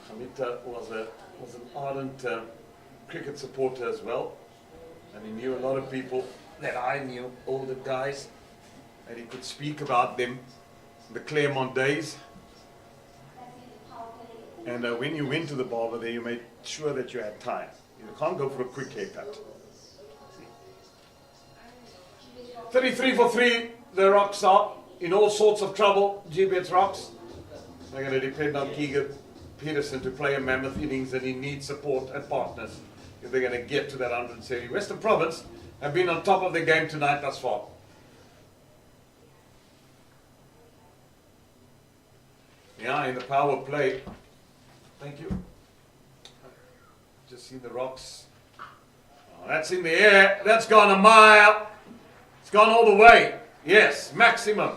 Hamita was an ardent cricket supporter as well, and he knew a lot of people that I knew, older guys, and he could speak about them, the Claremont days. And when you went to the barber there, you made sure that you had time. You can't go for a quick haircut. 33 for 3, the Rocks are in all sorts of trouble. Gbets Rocks. They're going to depend on Keegan Peterson to play a mammoth innings, and he needs support and partners if they're going to get to that 170. Western Province have been on top of the game tonight thus far. Yeah, in the power play. Thank you. Just seen the Rocks. Oh, that's in the air. That's gone a mile. It's gone all the way. Yes, maximum.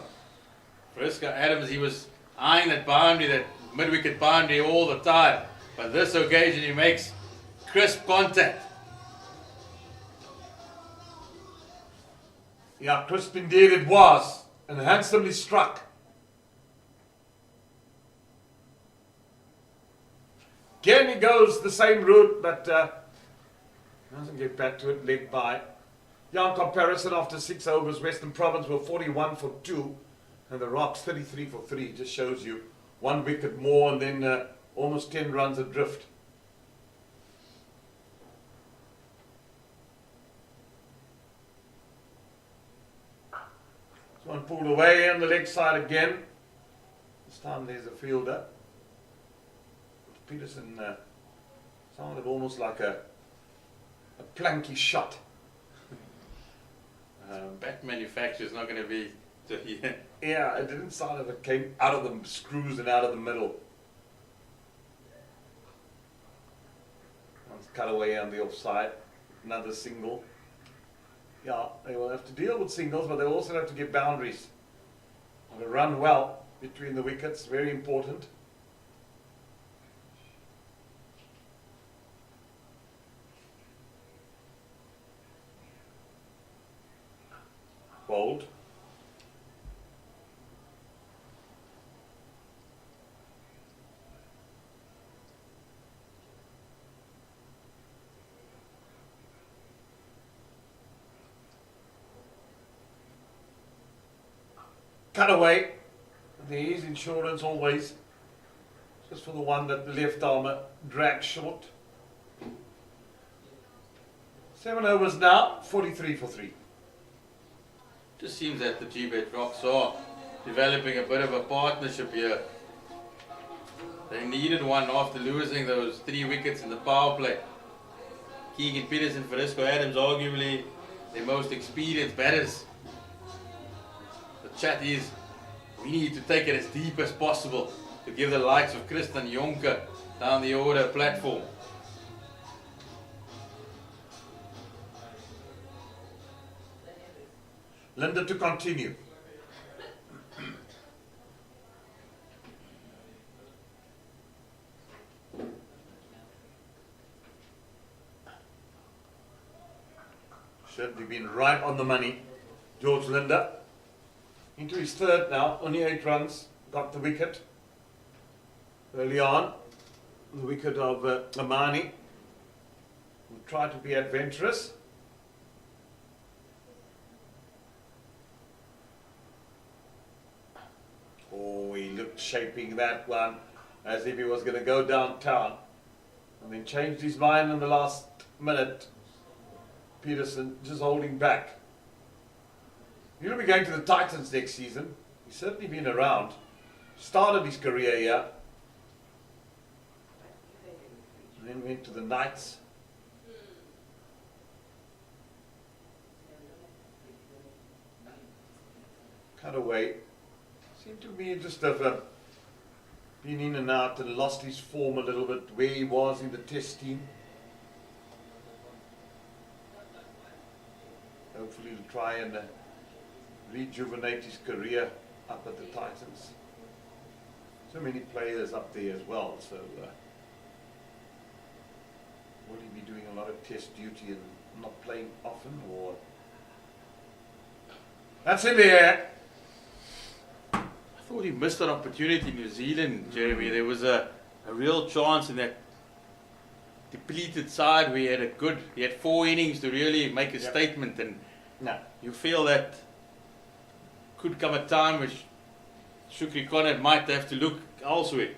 Frisker Adams, he was eyeing that boundary, that mid-wicket boundary all the time. But this occasion he makes crisp contact. Yeah, crisp indeed it was. And handsomely struck. Again he goes the same route, but doesn't get back to it, led by. Yeah, in comparison, after 6 overs, Western Province were 41 for 2, and the Rocks 33 for 3. Just shows you 1 wicket more, and then almost 10 runs adrift. This one pulled away on the leg side again. This time there's a fielder. Peterson sounded almost like a planky shot. Bat manufacturer is not going to be. Yeah. Yeah, it didn't sound like it came out of the screws and out of the middle. One's cut away on the offside. Another single. Yeah, they will have to deal with singles, but they'll also have to get boundaries. And to run well between the wickets, very important. Cut away. There is insurance always. Just for the one that the left armour dragged short. 7 overs now, 43 for 3. Just seems that the Gbets Rocks are developing a bit of a partnership here. They needed one after losing those 3 wickets in the power play. Keegan Peterson, Frisco Adams, arguably their most experienced batters. The chat is, we need to take it as deep as possible to give the likes of Christian Jonker down the order platform. Linda to continue. Certainly been right on the money. George Linda into his third now, only 8 runs, got the wicket early on, the wicket of Amani, who tried to be adventurous. Oh, he looked shaping that one as if he was going to go downtown, and then changed his mind in the last minute. Peterson just holding back. He'll be going to the Titans next season. He's certainly been around. Started his career here. And then went to the Knights. Cut away. Seemed to be just have been in and out and lost his form a little bit where he was in the test team. Hopefully he'll try and rejuvenate his career up at the Titans. So many players up there as well, so will he be doing a lot of test duty and not playing often, or? That's in the air. I thought he missed an opportunity in New Zealand, Jeremy. There was a real chance in that depleted side where he had 4 innings to really make a statement, and you feel that could come a time which Shukri Conrad might have to look elsewhere.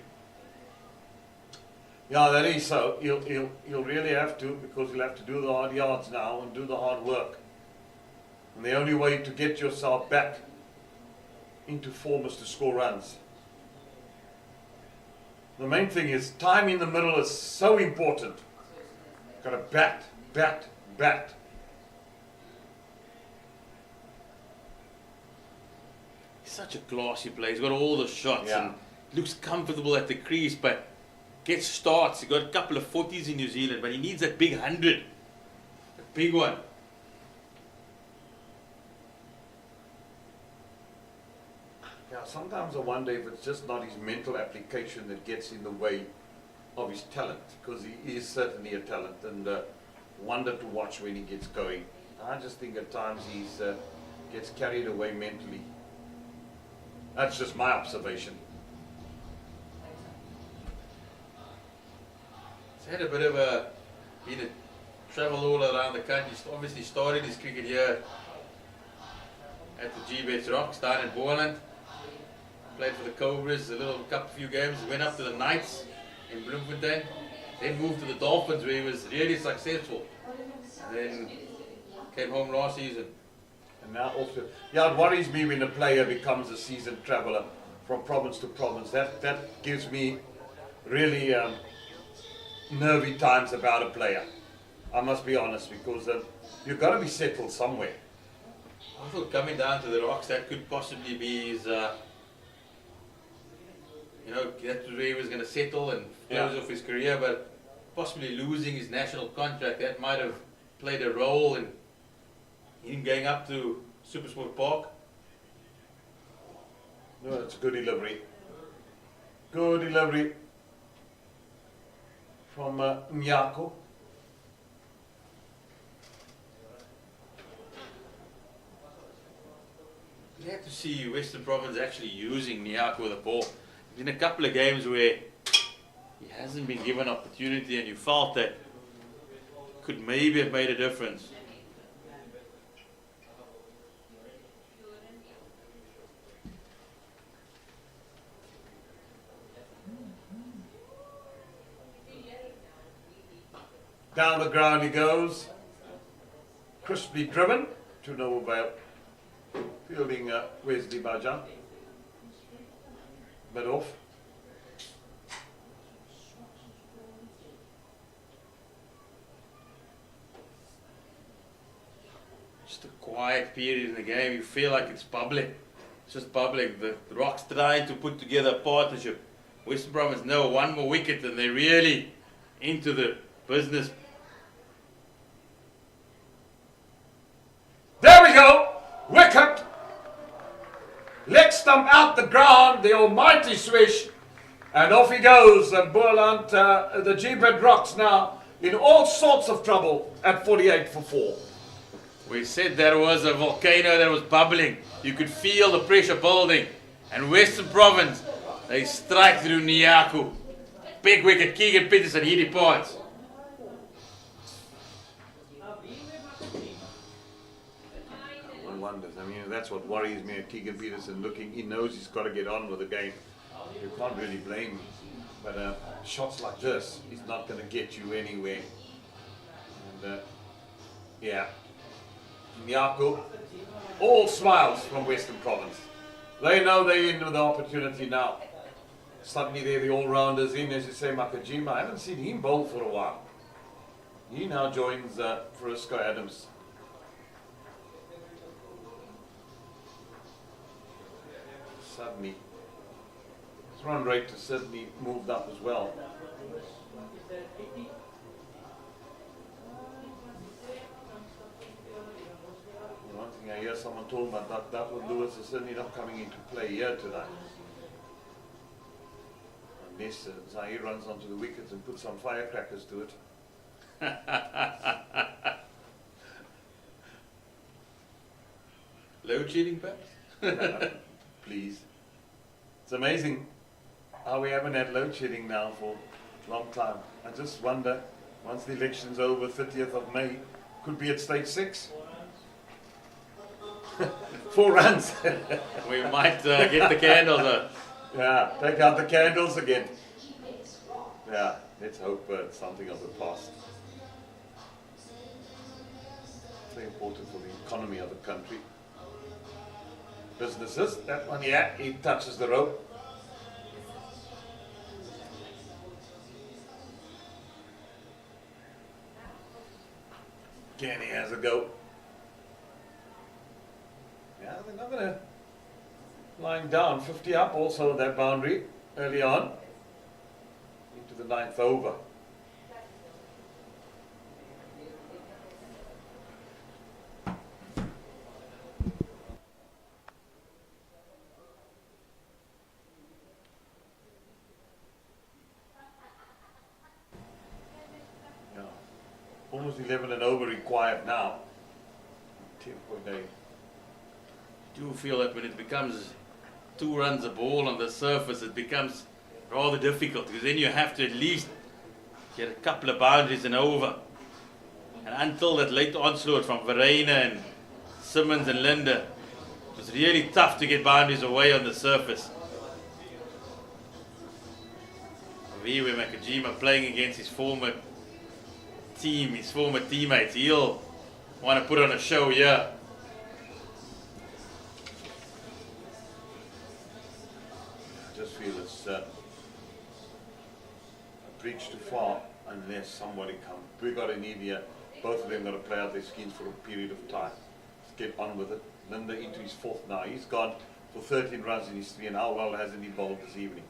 Yeah, that is so. He'll really have to, because he'll have to do the hard yards now and do the hard work. And the only way to get yourself back into form is to score runs. The main thing is time in the middle is so important. Got to bat, bat, bat. He's such a classy player. He's got all the shots and looks comfortable at the crease, but gets starts. He got a couple of 40s in New Zealand, but he needs that big 100, a big one. Yeah, sometimes I wonder if it's just not his mental application that gets in the way of his talent, because he is certainly a talent, and wonder to watch when he gets going. I just think at times he gets carried away mentally. That's just my observation. He's had a bit of a travel all around the country. He's obviously started his cricket here at the Gbets Rocks, down in Boland. Played for the Cobras a few games. Went up to the Knights in Bloemfontein. Then moved to the Dolphins, where he was really successful. And then came home last season. And now also, it worries me when a player becomes a seasoned traveller from province to province. That gives me really nervy times about a player. I must be honest, because you've got to be settled somewhere. I thought coming down to the Rocks, that could possibly be his, that's where he was going to settle and close off his career, but possibly losing his national contract, that might have played a role in him going up to SuperSport Park. No, it's good delivery. Good delivery from Nyako. Glad to see Western Province actually using Nyako with the ball. In a couple of games where he hasn't been given opportunity and you felt that could maybe have made a difference. Down the ground he goes. Crisply driven to no avail. Fielding Wesley Baja. Mid off. Just a quiet period in the game. You feel like it's bubbling. It's just bubbling. The Rocks trying to put together a partnership. Western Province know one more wicket and they're really into the business. There we go! Wicket! Leg stump out the ground, the almighty swish. And off he goes. And Boland, the Gbets Rocks now in all sorts of trouble at 48 for 4. We said there was a volcano that was bubbling. You could feel the pressure building. And Western Province, they strike through Nyaku. Big wicket, Keegan Peterson, he departs. One wonders. I mean, that's what worries me at Keegan Peterson looking. He knows he's got to get on with the game. You can't really blame him. But shots like this, he's not going to get you anywhere. And yeah. Nyaku, all smiles from Western Province. They know they're in with the opportunity now. Suddenly they're the all-rounders in, as you say, Makajima. I haven't seen him bowl for a while. He now joins Frisco Adams. Suddenly, his run rate to Sydney moved up as well. One thing I hear someone talking about, that with Lewis is certainly not coming into play here tonight. Unless Zahir runs onto the wickets and puts some firecrackers to it. Load shedding perhaps? Please. It's amazing how we haven't had load shedding now for a long time. I just wonder, once the election's over, 30th of May, could be at stage 6. 4 runs. We might get the candles out. Yeah, take out the candles again. Yeah, let's hope it's something of the past. It's very important for the economy of the country. Businesses, that one, yeah, he touches the rope. Kenny has a go. Yeah, they're not going to lying down. 50 up also that boundary early on into the 9th over. Yeah. Almost 11 and over required now. 10.8. Do feel that when it becomes 2 runs a ball on the surface, it becomes rather difficult because then you have to at least get a couple of boundaries and over. And until that late onslaught from Verena and Simmons and Linda, it was really tough to get boundaries away on the surface. Here with Makajima playing against his former team, his former teammates, he'll want to put on a show here. I just feel it's a bridge too far unless somebody comes. We got an India. Both of them got to play out their skins for a period of time. Let's get on with it. Linda into his 4th now. He's gone for 13 runs in his 3, and how well hasn't he bowled this evening?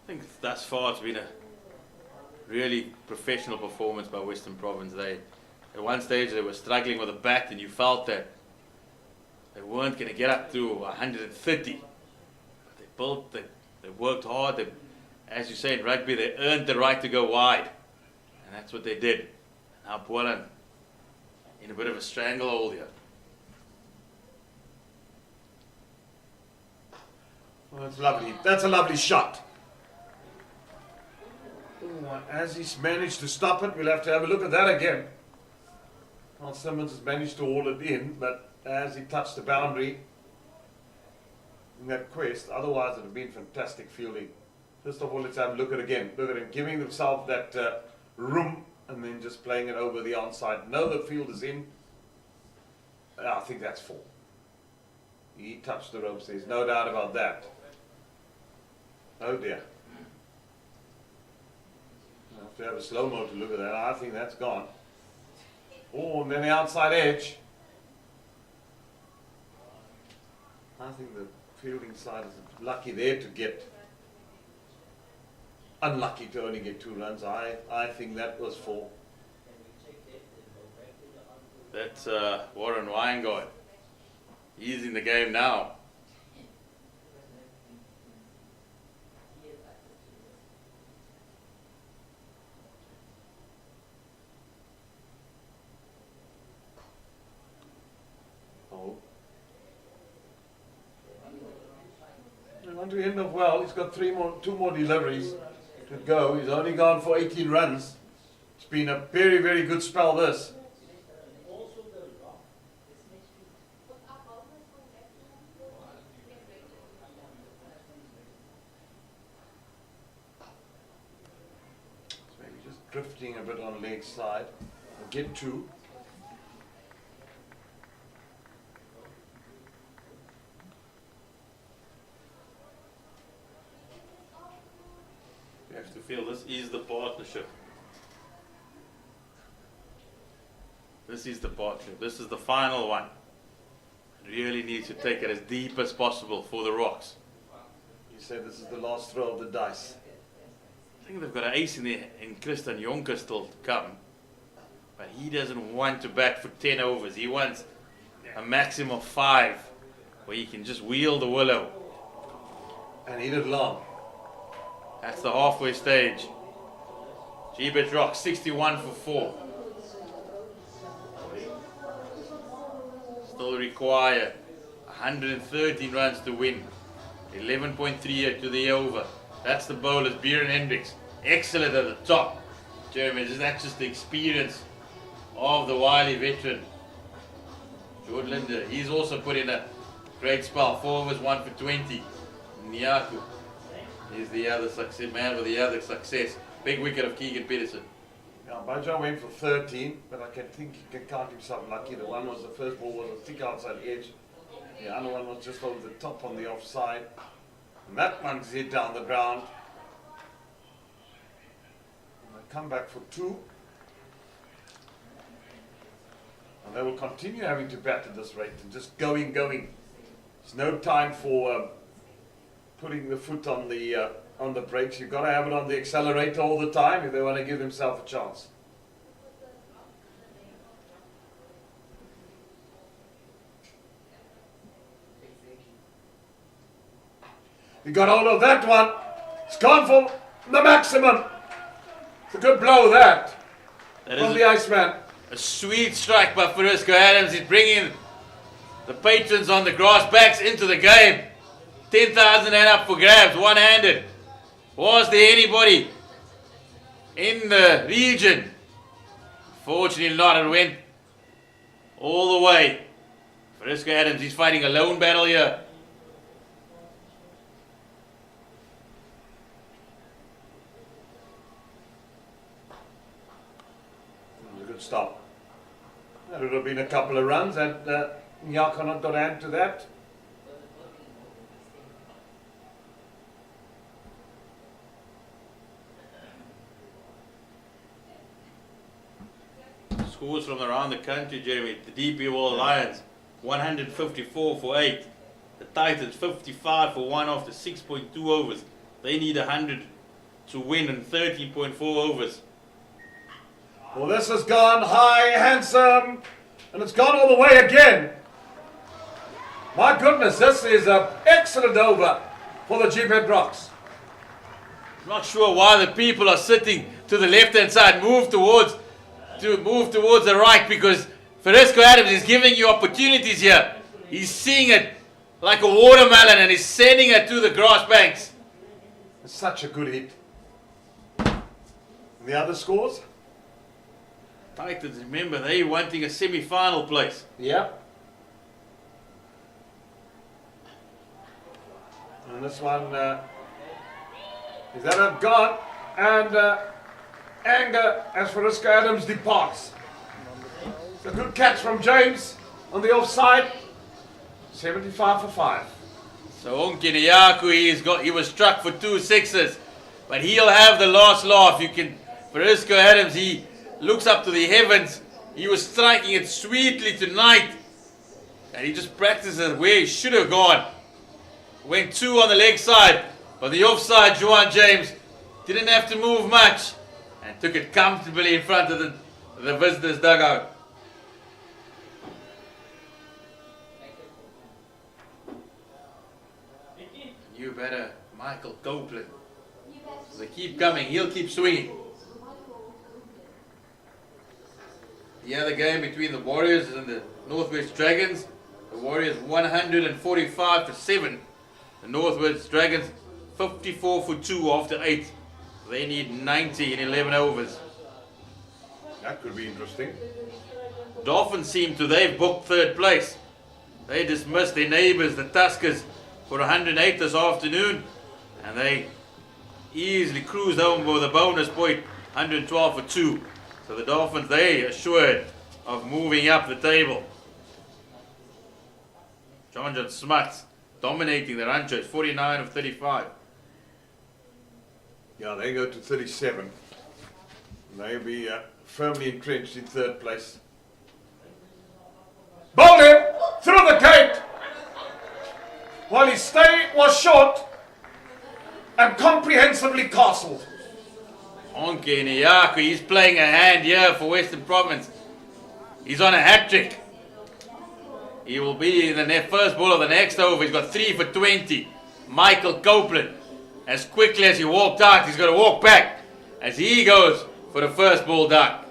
I think thus far it's been a really professional performance by Western Province. They, at one stage, they were struggling with the bat, and you felt that they weren't going to get up to 130. But they built, they worked hard. They, as you say in rugby, they earned the right to go wide, and that's what they did. Now Boland in a bit of a stranglehold here. Well, that's lovely. That's a lovely shot. As he's managed to stop it, we'll have to have a look at that again. Well, Simmons has managed to haul it in, but as he touched the boundary, in that quest. Otherwise, it would have been fantastic fielding. First of all, let's have a look at it again. Look at him giving themselves that room and then just playing it over the onside. No, the field is in. I think that's 4. He touched the ropes. There's no doubt about that. Oh dear. I have to have a slow-mo to look at that. I think that's gone. Oh, and then the outside edge. I think the fielding side is lucky there to get, unlucky to only get 2 runs. I think that was 4. That's Warren Weingart. He's in the game now. Oh. And on to the end of well, he's got 2 more deliveries to go. He's only gone for 18 runs. It's been a very, very good spell this. Maybe just drifting a bit on leg side. I'll get 2. You have to feel this is the partnership. This is the partnership. This is the final one. Really need to take it as deep as possible for the Rocks. You said this is the last throw of the dice. I think they've got an ace in there in Christian Jonker still to come. But he doesn't want to bat for 10 overs. He wants a maximum of 5 where he can just wheel the willow. And he did long. That's the halfway stage. Gbets Rocks 61 for 4. Still require 113 runs to win. 11.3 to the over. That's the bowlers, Bjorn Innngs. Excellent at the top. Jeremy, that's just the experience of the wily veteran. George Linder, he's also put in a great spell. 4 overs, 1 for 20. Nyaku is the other success, man with the other success. Big wicket of Keegan Peterson. Yeah, Bajan went for 13, but I can think he can count himself lucky. The one was the first ball was a thick outside edge. The other one was just over the top on the offside. And that one's hit down the ground. And they come back for 2. And they will continue having to bat at this rate and just going. There's no time for putting the foot on the brakes. You've got to have it on the accelerator all the time if they want to give themselves a chance. He got hold of that one. It's gone for the maximum. It's a good blow that from the Iceman. A sweet strike by Frisco Adams. He's bringing the patrons on the grass backs into the game. 10,000 and up for grabs, one-handed. Was there anybody in the region? Fortunately not, it went all the way. Frisco Adams, he's fighting a lone battle here. A good stop. That would have been a couple of runs and Nyaka not got hand to that. Scores from around the country, Jeremy. The DP World Lions, 154 for 8. The Titans, 55 for 1 after 6.2 overs. They need 100 to win in 13.4 overs. Well, this has gone high, handsome, and it's gone all the way again. My goodness, this is an excellent over for the Gbets Rocks. Not sure why the people are sitting to the left-hand side. Move towards the right, because Frisco Adams is giving you opportunities here. He's seeing it like a watermelon and he's sending it to the grass banks. It's such a good hit. And the other scores? Titans, remember, they're wanting a semi-final place. Yeah. And this one is that a gone, and anger as Fariska Adams departs. A good catch from James on the offside. 75 for 5. So Onkineyaku, he was struck for 2 sixes, but he'll have the last laugh. Fariska Adams, he looks up to the heavens. He was striking it sweetly tonight, and he just practices where he should have gone. Went 2 on the leg side, but the offside, Juan James didn't have to move much and took it comfortably in front of the visitors' dugout. You better, Michael Copeland. So they keep coming, he'll keep swinging. The other game between the Warriors and the Northwest Dragons, the Warriors 145 for 7. The Northwest Dragons 54 for 2 after 8. They need 90 in 11 overs. That could be interesting. Dolphins they've booked 3rd place. They dismissed their neighbours, the Tuskers, for 108 this afternoon, and they easily cruised home with a bonus point, 112 for 2. So the Dolphins, they assured of moving up the table. John Smuts dominating the run chase, 49 of 35. Yeah, they go to 37. They'll be firmly entrenched in 3rd place. Bowled him through the gate while his stay was short and comprehensively castled. Onke Niyaku, he's playing a hand here for Western Province. He's on a hat-trick. He will be in the first ball of the next over. He's got 3 for 20. Michael Copeland, as quickly as he walked out, he's got to walk back as he goes for the first ball duck.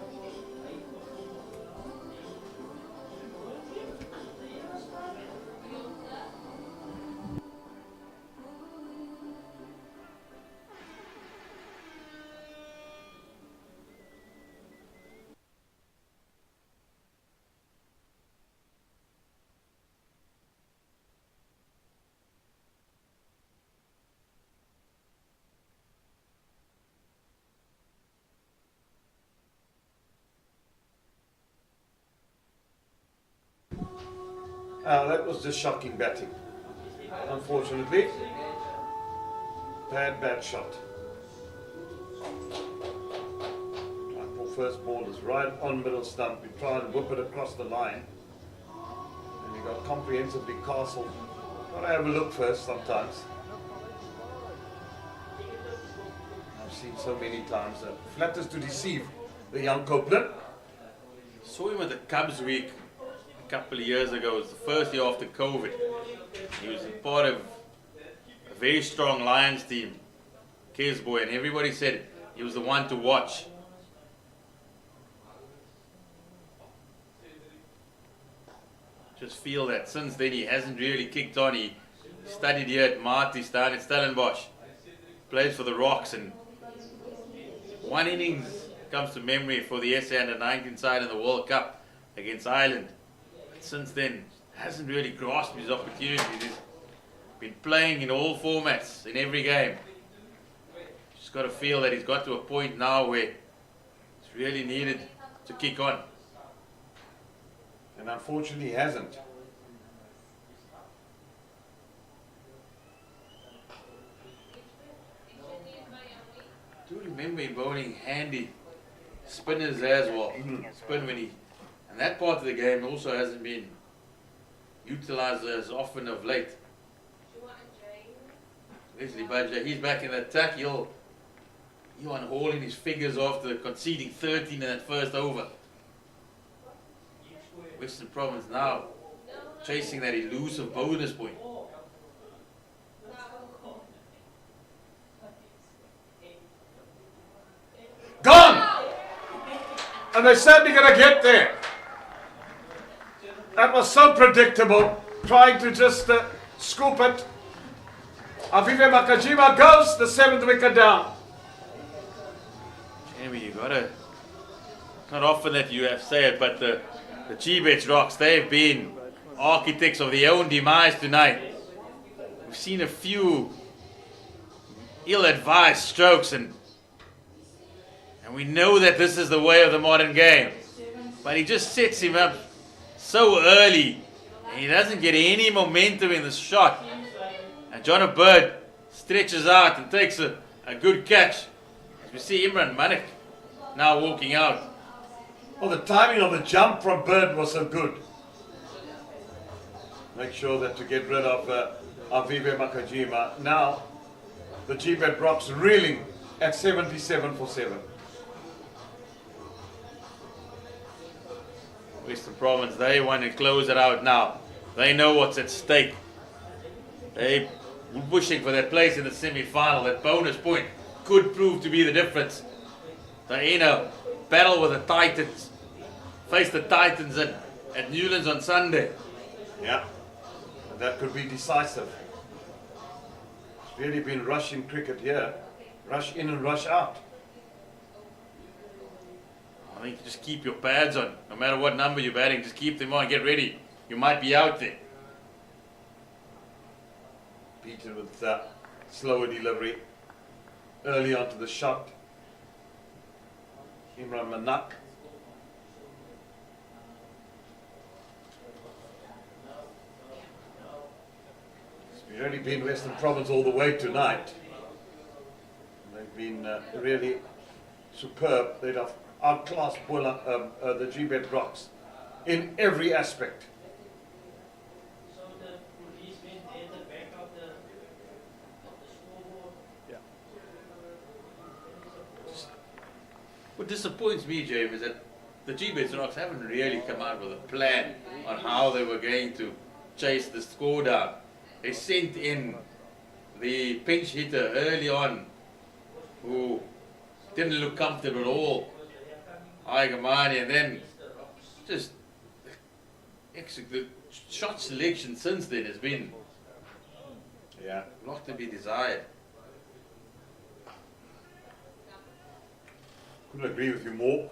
That was just shocking batting. Unfortunately, bad shot. First ball is right on middle stump. We try and whip it across the line, and he got comprehensively castled. Gotta have a look first sometimes. I've seen so many times that flatters to deceive the young Copeland. Saw him at the Cubs week a couple of years ago. It was the first year after COVID. He was a part of a very strong Lions team, Kesboy, and everybody said he was the one to watch. Just feel that since then he hasn't really kicked on. He studied here at Marties down at Stellenbosch. Plays for the Rocks, and one innings comes to memory for the SA Under-19 side in the World Cup against Ireland. But since then, hasn't really grasped his opportunities. He's been playing in all formats, in every game. Just got to feel that he's got to a point now where it's really needed to kick on. And unfortunately he hasn't. I do remember him bowling handy spinners as well. Spin when he, and that part of the game also hasn't been utilised as often of late. Leslie Badger, he's back in the attack. He'll unhauling his figures after conceding 13 in that first over. Western Province now chasing that elusive bonus point. Gone! And they're certainly going to get there. That was so predictable, trying to just scoop it. Avive Makajima goes, the 7th wicket down. Jamie, you gotta, not often that you have said it, but the Gbets Rocks, they've been architects of their own demise tonight. we've seen a few ill-advised strokes, and we know that this is the way of the modern game. But he just sets him up so early, and he doesn't get any momentum in the shot. And John Bird stretches out and takes a good catch. As we see Imran Manik now walking out. Well, the timing of the jump from Bird was so good. Make sure that to get rid of Avive Makajima. Now, the Gbets Rocks reeling at 77 for 7. Western Province, they want to close it out now. They know what's at stake. They were pushing for that place in the semi-final. That bonus point could prove to be the difference. They're in a battle with the Titans. Face the Titans at Newlands on Sunday. Yeah, and that could be decisive. It's really been rushing cricket here. Rush in and rush out. I think you just keep your pads on. No matter what number you're batting, just keep them on. Get ready. You might be out there. Beaten with slower delivery. Early onto the shot. Imran Manak. It's really been Western Province all the way tonight. They've been really superb. They'd have outclassed the Gbets Rocks in every aspect. What disappoints me, James, is that the Gbets Rocks haven't really come out with a plan on how they were going to chase the score down. They sent in the pinch hitter early on who didn't look comfortable at all, Aigamani, and then just the shot selection since then has been a lot to be desired. Couldn't agree with you more.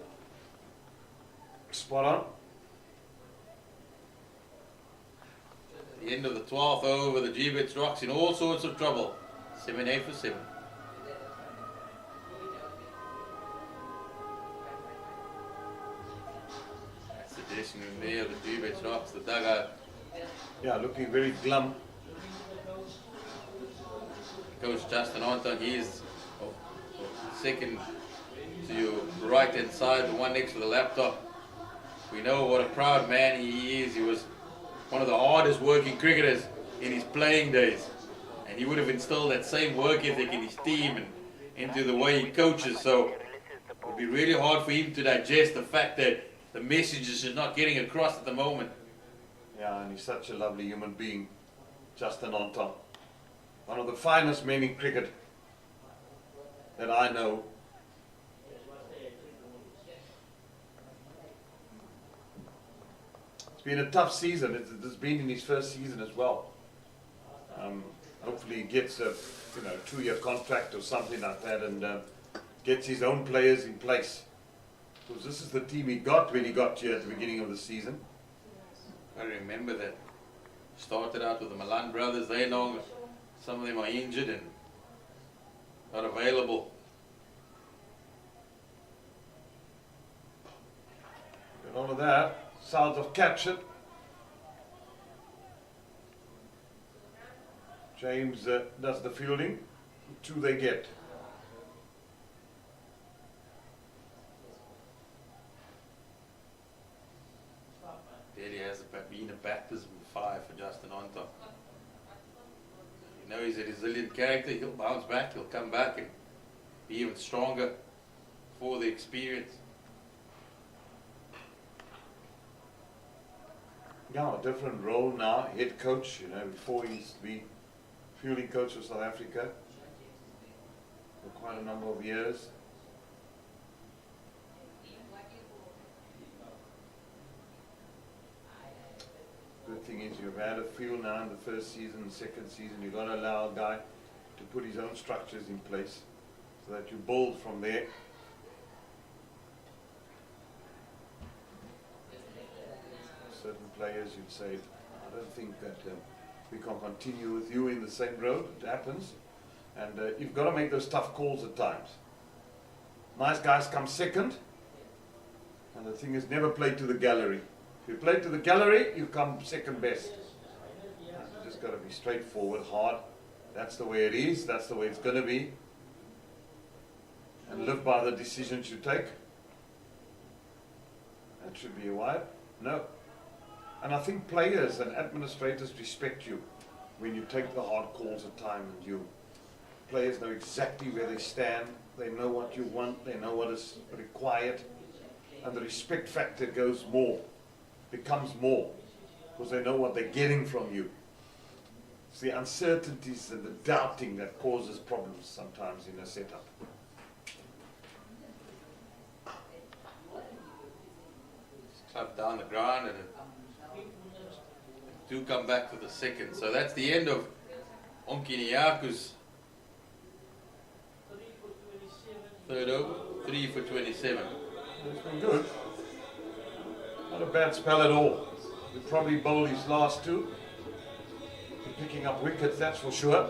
Spot on. At the end of the 12th over, the Gbets Rocks in all sorts of trouble. 7-8 for 7. That's the dressing room there of the Gbets Rocks, the dugout. Yeah, looking very glum. Coach Justin Anton, he is second to your right hand side, the one next to the laptop. We know what a proud man he is. He was one of the hardest working cricketers in his playing days, and he would have instilled that same work ethic in his team and into the way he coaches. So it would be really hard for him to digest the fact that the messages are not getting across at the moment. Yeah, and he's such a lovely human being, Justin Anton. One of the finest men in cricket that I know. It's been a tough season. It's been in his first season as well. Hopefully he gets a 2-year contract or something like that, and gets his own players in place. Because this is the team he got when he got here at the beginning of the season. I remember that. Started out with the Milan brothers. They know some of them are injured and not available. And all of that. Sounds of captured. James does the fielding. 2 they get. Really has been a baptism of fire for Justin Anton. You know, he's a resilient character. He'll bounce back. He'll come back and be even stronger for the experience. Yeah, a different role now, head coach. Before he used to be fielding coach of South Africa for quite a number of years. Good thing is you've had a field now in the first season, second season. You've got to allow a guy to put his own structures in place so that you build from there. Certain players, you'd say, I don't think that We can't continue with you in the same road. It happens. And you've got to make those tough calls at times. Nice guys come second. And the thing is, never play to the gallery. If you play to the gallery, you come second best. You just got to be straightforward, hard. That's the way it is. That's the way it's going to be. And live by the decisions you take. That should be a while. No. And I think players and administrators respect you when you take the hard calls at time, and you players know exactly where they stand, they know what you want, they know what is required, and the respect factor goes more, becomes more, because they know what they're getting from you. It's the uncertainties and the doubting that causes problems sometimes in a setup. Club down the ground and do come back to the second. So that's the end of Onkiniaku's third over, 3 for 27. It's been good. Not a bad spell at all. He probably bowled his last two. Picking up wickets, that's for sure.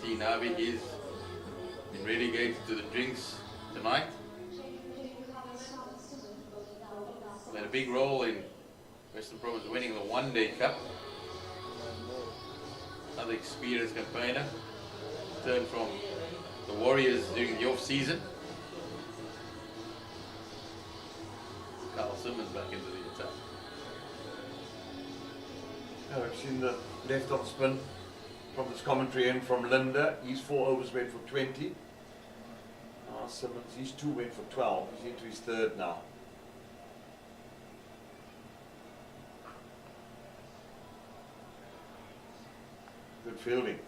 See, Navi, he's been relegated to the drinks tonight. Played a big role in Western Province winning the One Day Cup. Another experienced campaigner. Returned from the Warriors during the off-season. Carl Simmons back into the attack. I've seen the left-off spin from this commentary in from Linda. His 4 overs went for 20. Simmons, his 2 went for 12. He's into his third now. Good fielding.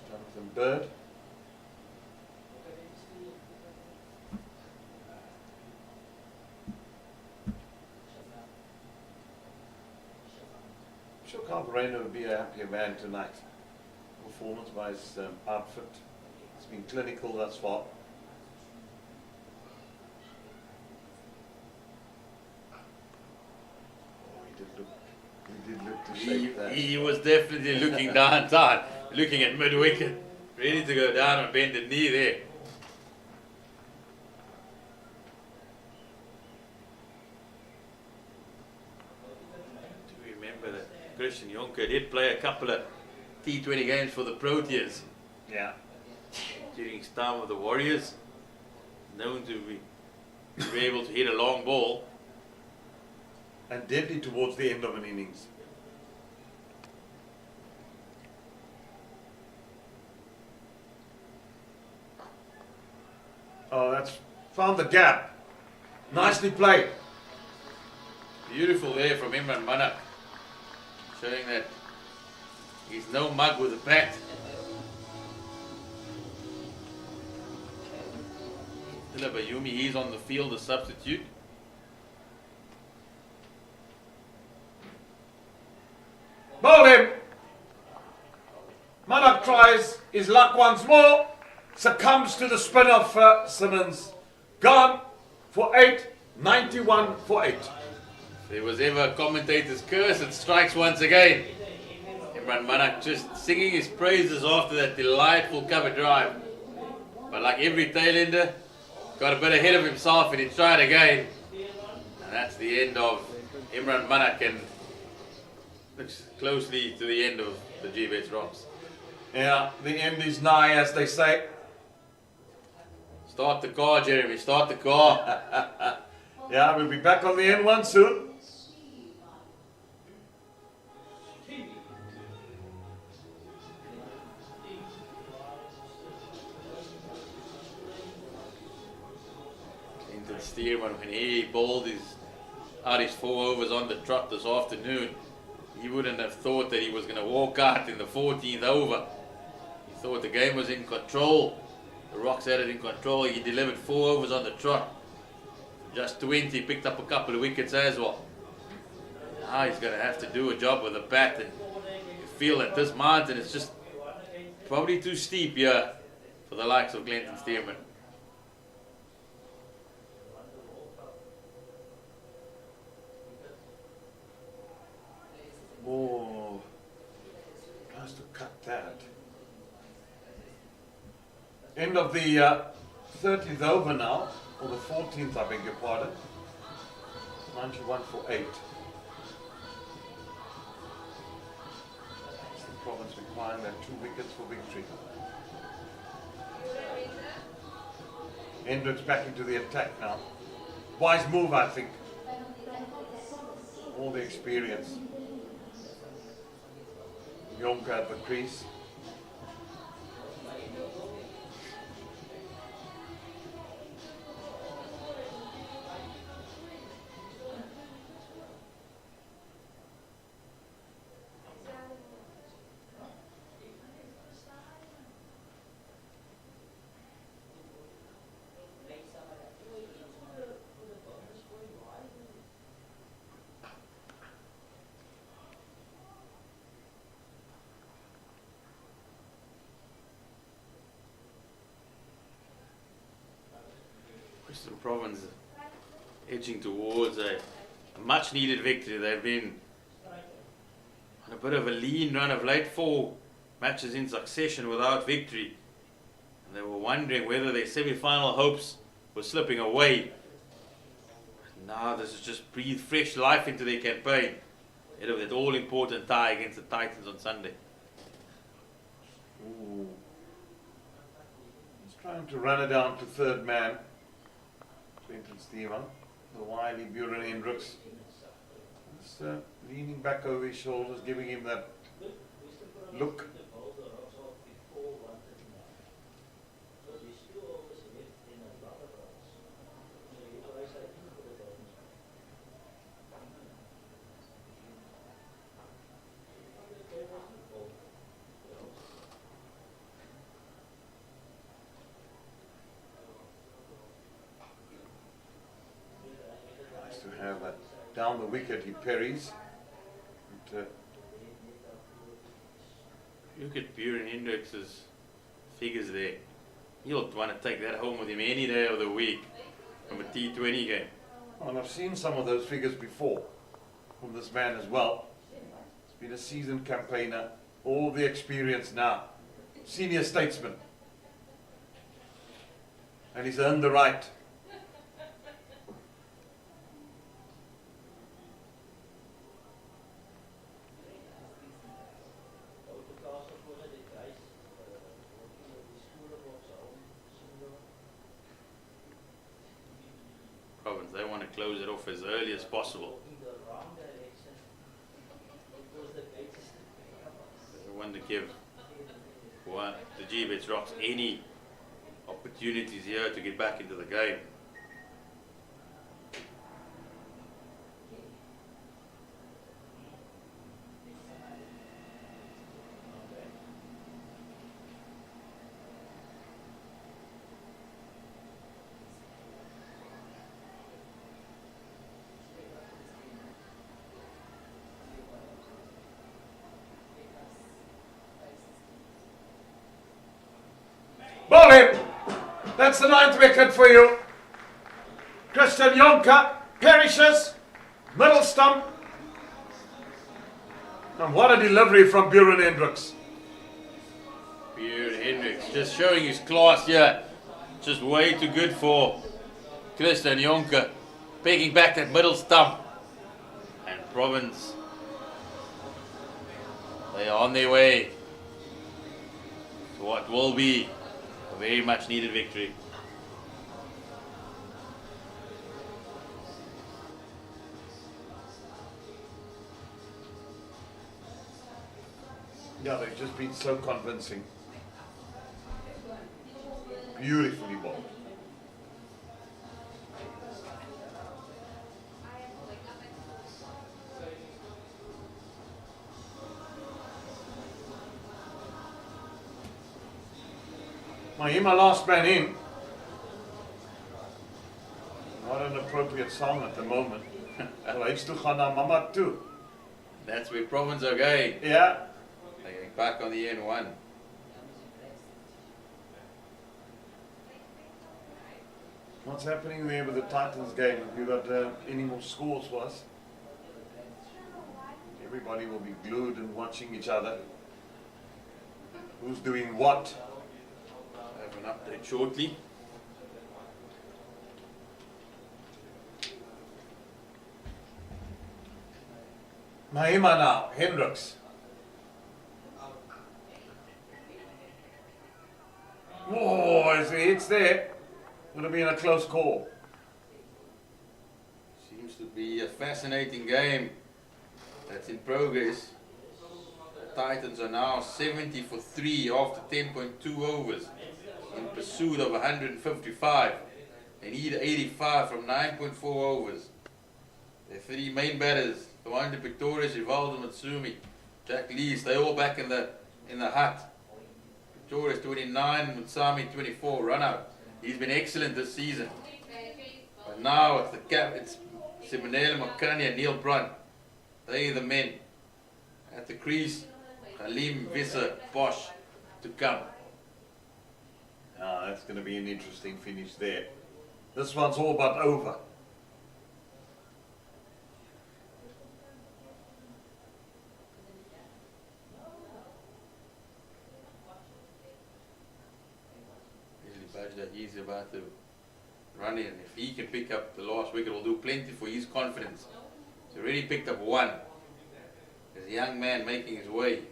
Jonathan Bird. I'm sure Carl Verena would be a happier man tonight. Performance by his outfit. It's been clinical thus far. He did look to shake that. He was definitely looking down, looking at mid-wicket, ready to go down and bend the knee there. Do you remember that Christian Jonker did play a couple of T20 games for the Proteas? Yeah. During his time with the Warriors, known to be able to hit a long ball. And deadly towards the end of an innings. Oh, that's found the gap. Nicely played. Beautiful there from Imran Manak, showing that he's no mug with a bat. Bayumi, he's on the field as substitute. Bowl him. Manak tries his luck once more. Succumbs to the spin of Simmons. Gone for 8. 91 for 8. If there was ever a commentator's curse, it strikes once again. Imran Manak just singing his praises after that delightful cover drive. But like every tail-ender, got a bit ahead of himself and he tried again. And that's the end of Imran Manak, and looks closely to the end of the Gbets Rocks. Yeah, the end is nigh, as they say. Start the car, Jeremy, start the car. Yeah, we'll be back on the N1 soon. Clinton Stearman, when he bowled out his 4 overs on the trot this afternoon, he wouldn't have thought that he was going to walk out in the 14th over. He thought the game was in control. The Rocks had it in control. He delivered 4 overs on the trot. Just 20, picked up a couple of wickets as well. Now he's going to have to do a job with the bat, and you feel that this mountain is just probably too steep here for the likes of Glenton Stearman. Oh, tries to cut that. End of the 13th over now, or the 14th, I beg your pardon. 91 for 8. The province requiring that 2 wickets for victory. Hendricks back into the attack now. Wise move, I think. All the experience. Jonker at the crease. Western Province edging towards a much needed victory. They've been on a bit of a lean run of late, 4 matches in succession without victory. And they were wondering whether their semi-final hopes were slipping away. Now this has just breathed fresh life into their campaign ahead of that all-important tie against the Titans on Sunday. Ooh. He's trying to run it down to third man. Quentin Steven, the wily Buren Hendricks. He's leaning back over his shoulders, giving him that look. To have that down the wicket, he parries. And, Look at Buren Hendricks' figures there. He'll want to take that home with him any day of the week from a T20 game. and I've seen some of those figures before from this man as well. He's been a seasoned campaigner, all the experience now, senior statesman, and he's earned the right. Province, they want to close it off as early as possible. They want to give the Gbets Rocks any opportunities here to get back into the game. Ball him! That's the 9th wicket for you. Christian Jonker perishes, middle stump. And what a delivery from Buren Hendricks. Buren Hendricks just showing his class here. Just way too good for Christian Jonker. Pegging back that middle stump. And Province, they are on their way to what will be a very much needed victory. Yeah, they've just been so convincing. Beautifully bowled. Mahima last man in. Not an appropriate song at the moment. Lives to Ghana Mama too. That's where Province are going. Yeah. They're going back on the N1. What's happening there with the Titans game? Have you got any more scores for us? Everybody will be glued and watching each other. Who's doing what? I have an update shortly. Mahima now, Hendricks. Whoa, it's there. Would have been a close call. Seems to be a fascinating game that's in progress. The Titans are now 70 for 3 after 10.2 overs in pursuit of 155. They need 85 from 9.4 overs. Their 3 main batters, Tawanda Pretorius, Rivaldo Matsumi, Jack Lees, they're all back in the hut. Pretorius 29, Mutsami 24, run out. He's been excellent this season. But now it's the it's Simonele Makani and Neil Brunt. They are the men. At the crease, Halim, Visser, Bosch to come. Ah, that's going to be an interesting finish there. This one's all but over. He's about to run in. If he can pick up the last wicket, will do plenty for his confidence. He's already picked up 1. There's a young man making his way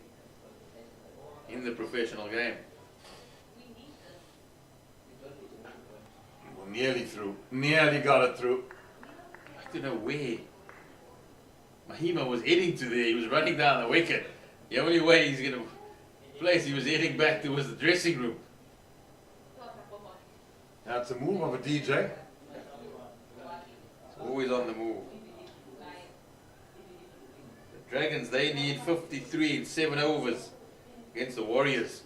in the professional game. Well, nearly through. Nearly got it through. I don't know where Mahima was heading to there. He was running down the wicket. The only way he's going to place, he was heading back towards the dressing room. That's a move of a DJ. Always on the move. The Dragons, they need 53 in 7 overs against the Warriors.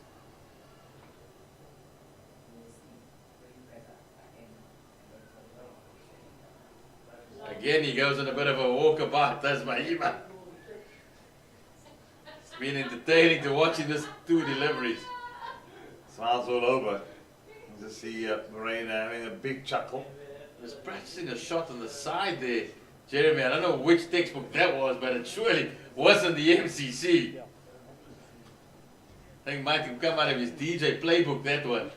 Again, he goes on a bit of a walkabout, does Mahima. It's been entertaining to watching these 2 deliveries. Smiles all over. You just see Morena having a big chuckle. He was practicing a shot on the side there, Jeremy. I don't know which textbook that was, but it surely wasn't the MCC. I think it might have come out of his DJ playbook, that one.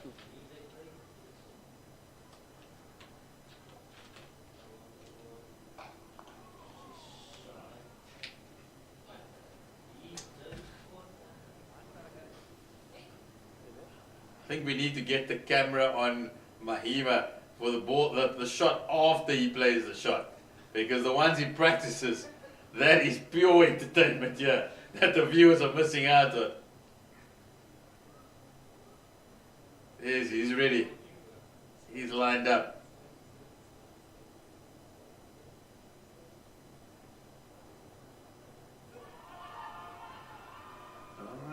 I think we need to get the camera on Mahima for the ball, the shot after he plays the shot, because the ones he practices, that is pure entertainment here that the viewers are missing out on. Yes, he's ready. He's lined up.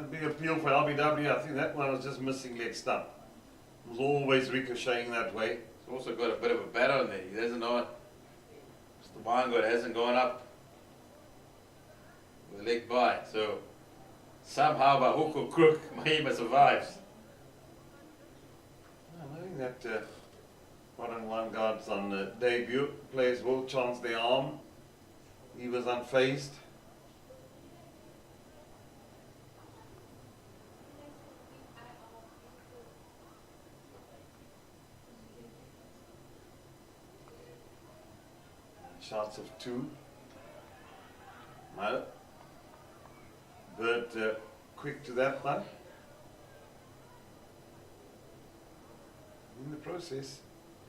Big appeal for LBW. I think that one was just missing leg stump. It was always ricocheting that way. He's also got a bit of a bat on there. He doesn't know it. Mr. Wangod hasn't gone up with a leg by. So somehow by hook or crook, Mahima survives. Knowing that one guard's on the debut, players will chance their arm. He was unfazed. Shots of 2. No. But quick to that one. In the process,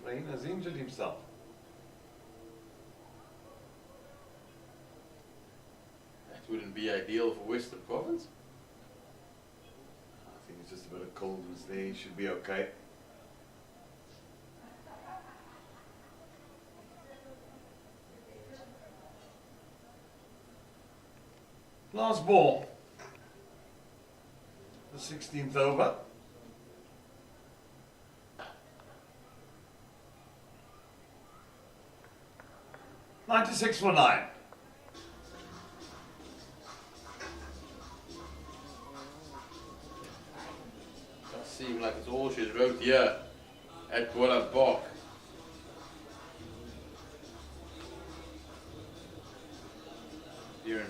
Rain has injured himself. That wouldn't be ideal for Western Province. I think it's just a bit of coldness there. He should be okay. Last ball, the 16th over. $96 for 9. Does seem like it's all she's wrote here at Boland Park.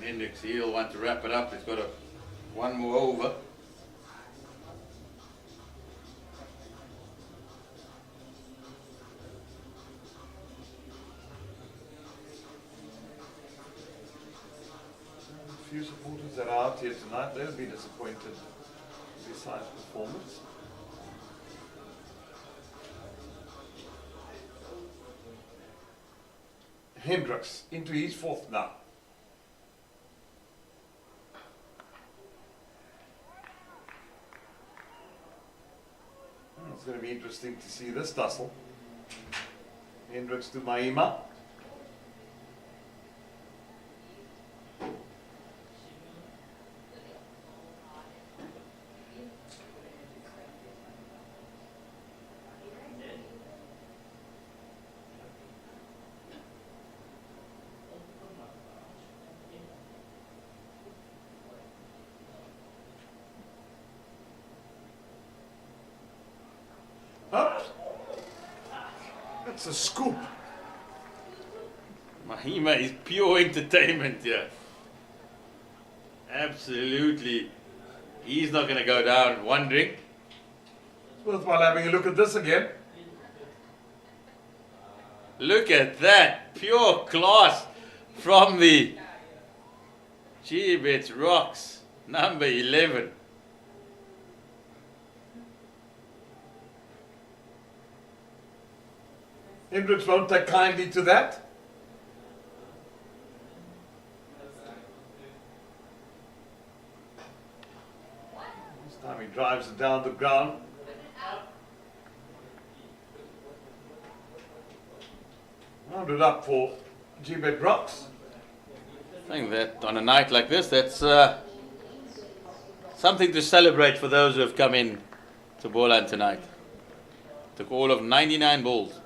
Innngs, he'll want to wrap it up. He's got one more over. A few supporters that are out here tonight, they'll be disappointed with this side's performance. Hendricks into his fourth now. It's going to be interesting to see this tussle. Hendricks to Mahima. Up. That's a scoop. Mahima is pure entertainment here. Absolutely. He's not going to go down wondering. It's worthwhile having a look at this again. Look at that. Pure class from the Gbets Rocks. Number 11. Hendricks won't take kindly to that. This time he drives it down the ground. Rounded up for Gbets Rocks. I think that on a night like this, that's something to celebrate for those who have come in to Boland tonight. Took all of 99 balls.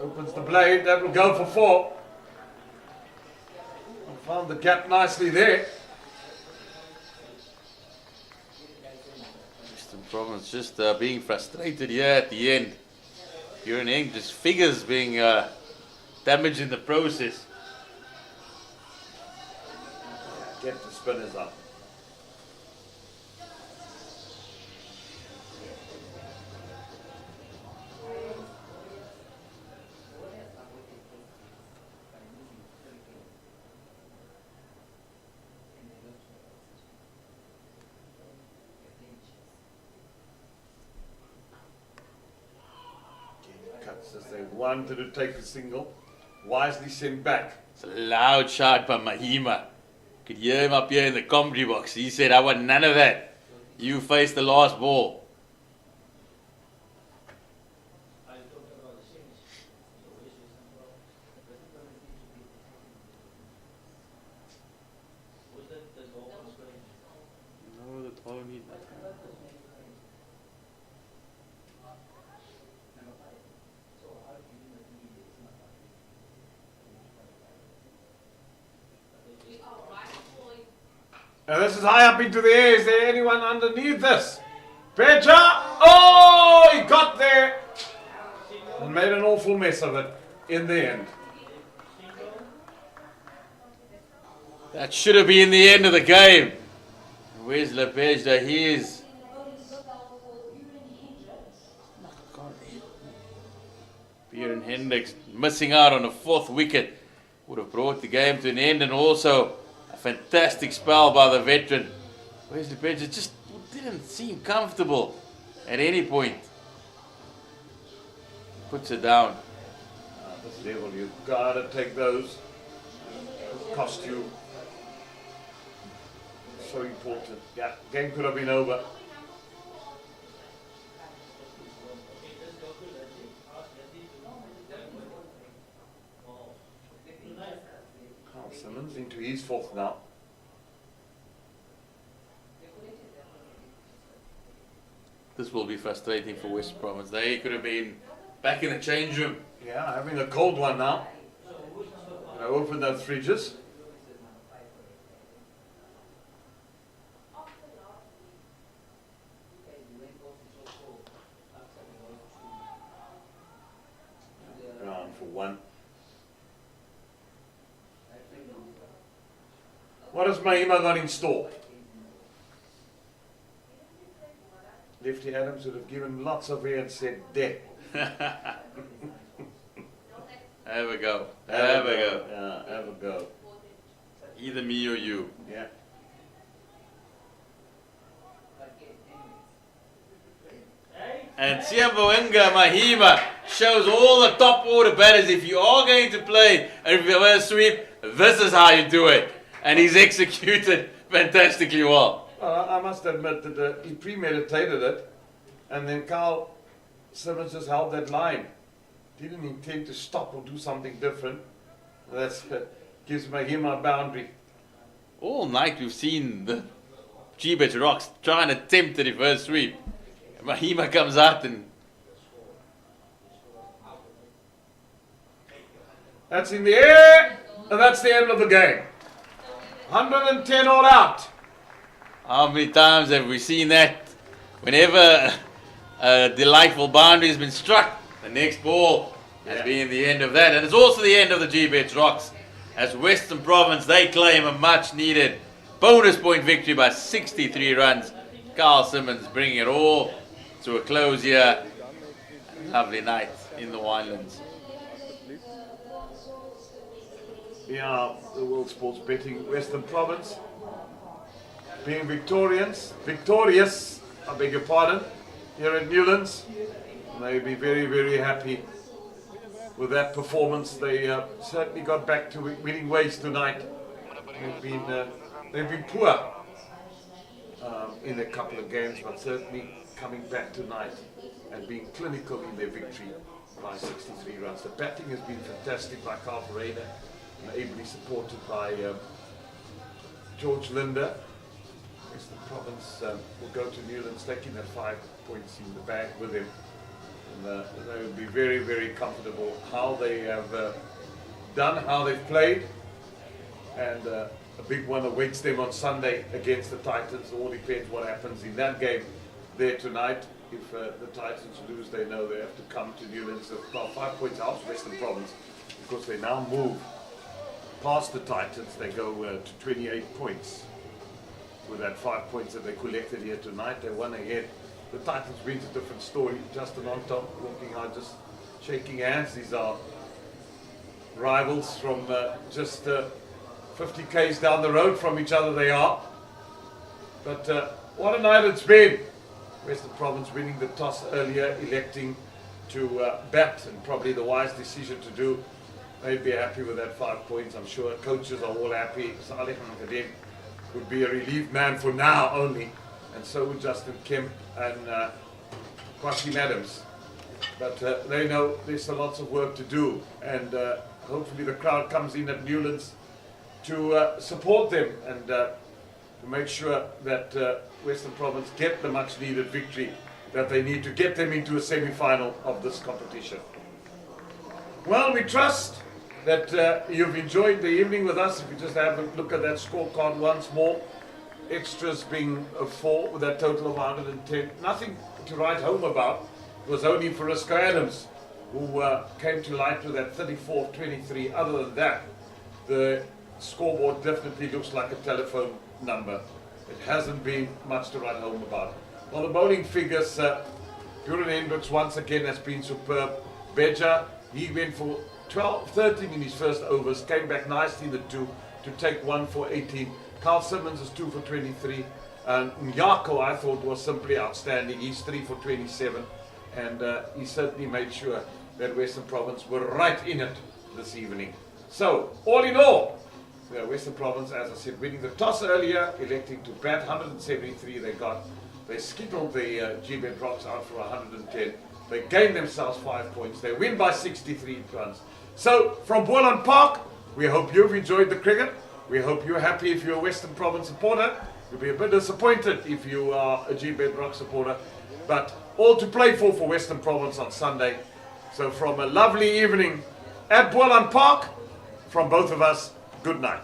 Opens the blade, that will go for 4. Found the gap nicely there. Western Province just being frustrated here at the end. Innngs, just figures being damaged in the process. Get the spinners up. Cuts as they wanted to take the single. Wisely sent back. It's a loud shot by Mahima. Could hear him up here in the commentary box. He said, I want none of that. You face the last ball. No, the throw need that. Now this is high up into the air. Is there anyone underneath this? Petra! Oh, he got there and made an awful mess of it in the end. That should have been the end of the game. Where's Lepejda? He is. Bjorn Hendricks missing out on a 4th wicket. Would have brought the game to an end, and also a fantastic spell by the veteran. Wesley Lepejda just didn't seem comfortable at any point. Puts it down. At this level, you've got to take those. It'll cost you. So important. Yeah, game could have been over. Carl Simmons into his 4th now. This will be frustrating for West Province. They could have been back in the change room. Yeah, having a cold one now. open those fridges. Round for one. What has Mahima got in store? Lefty Adams would have given lots of air and said, "There." Have a go. Have a go. Yeah, have a go. Either me or you. Yeah. And Siamboenga Mahima shows all the top order batters, if you are going to play a reverse sweep, this is how you do it. And he's executed fantastically well. I must admit that he premeditated it, and then Carl Simmons just held that line. Didn't intend to stop or do something different. That gives Mahima a boundary. All night we've seen the Gbets Rocks try and attempt the reverse sweep. Mahima comes out and That's in the air, and that's the end of the game. 110 all out. how many times have we seen that? Whenever a delightful boundary has been struck, the next ball has been the end of that. And it's also the end of the Gbets Rocks. As Western Province, they claim a much needed bonus point victory by 63 runs. Carl Simmons bringing it all to a close here. Lovely night in the Winelands. Yeah, the World Sports Betting Western Province being victorious, I beg your pardon, here at Newlands. They'll be very, very happy with that performance. They certainly got back to winning ways tonight. They've been poor in a couple of games, but certainly coming back tonight and being clinical in their victory by 63 runs. The batting has been fantastic by Carl Ferreira, and ably supported by George Linder. Western Province will go to Newlands taking that 5 points in the bag with him. And they will be very, very comfortable how they have done, how they've played. And a big one awaits them on Sunday against the Titans. It all depends what happens in that game there tonight. If the Titans lose, they know they have to come to Newlands. About 5 points out of Western Province, because they now move past the Titans. They go to 28 points with that 5 points that they collected here tonight. They won ahead. The Titans wins a different story. Justin on top, walking out, just shaking hands. These are rivals from just 50 k's down the road from each other. They are. But what a night it's been. Western Province winning the toss earlier, electing to bat, and probably the wise decision to do. They'd be happy with that 5 points. I'm sure coaches are all happy. Saleh Kadem would be a relief man for now only, and so would Justin Kemp and Kwasi Adams. But they know there's lots of work to do, and hopefully the crowd comes in at Newlands to support them and to make sure that Western Province get the much needed victory that they need to get them into a semi-final of this competition. Well, we trust that you've enjoyed the evening with us. If you just have a look at that scorecard once more, extras being 4 with that total of 110. Nothing to write home about. It was only for Risco Adams, who came to light with that 34-23. Other than that, the scoreboard definitely looks like a telephone number. It hasn't been much to write home about. Well, the bowling figures, Buren Hendricks once again has been superb. Beja, he went for 13 in his first overs, came back nicely in the 2 to take 1 for 18. Carl Simmons is 2 for 23. And Nyako, I thought, was simply outstanding. He's 3 for 27. And he certainly made sure that Western Province were right in it this evening. So, all in all, Western Province, as I said, winning the toss earlier, electing to bat 173 they got. They skittled the Gbets Rocks out for 110. They gained themselves 5 points. They win by 63 runs. So, from Boland Park, we hope you've enjoyed the cricket. We hope you're happy if you're a Western Province supporter. You'll be a bit disappointed if you are a Gbets Rock supporter. But all to play for Western Province on Sunday. So from a lovely evening at Boland Park, from both of us, good night.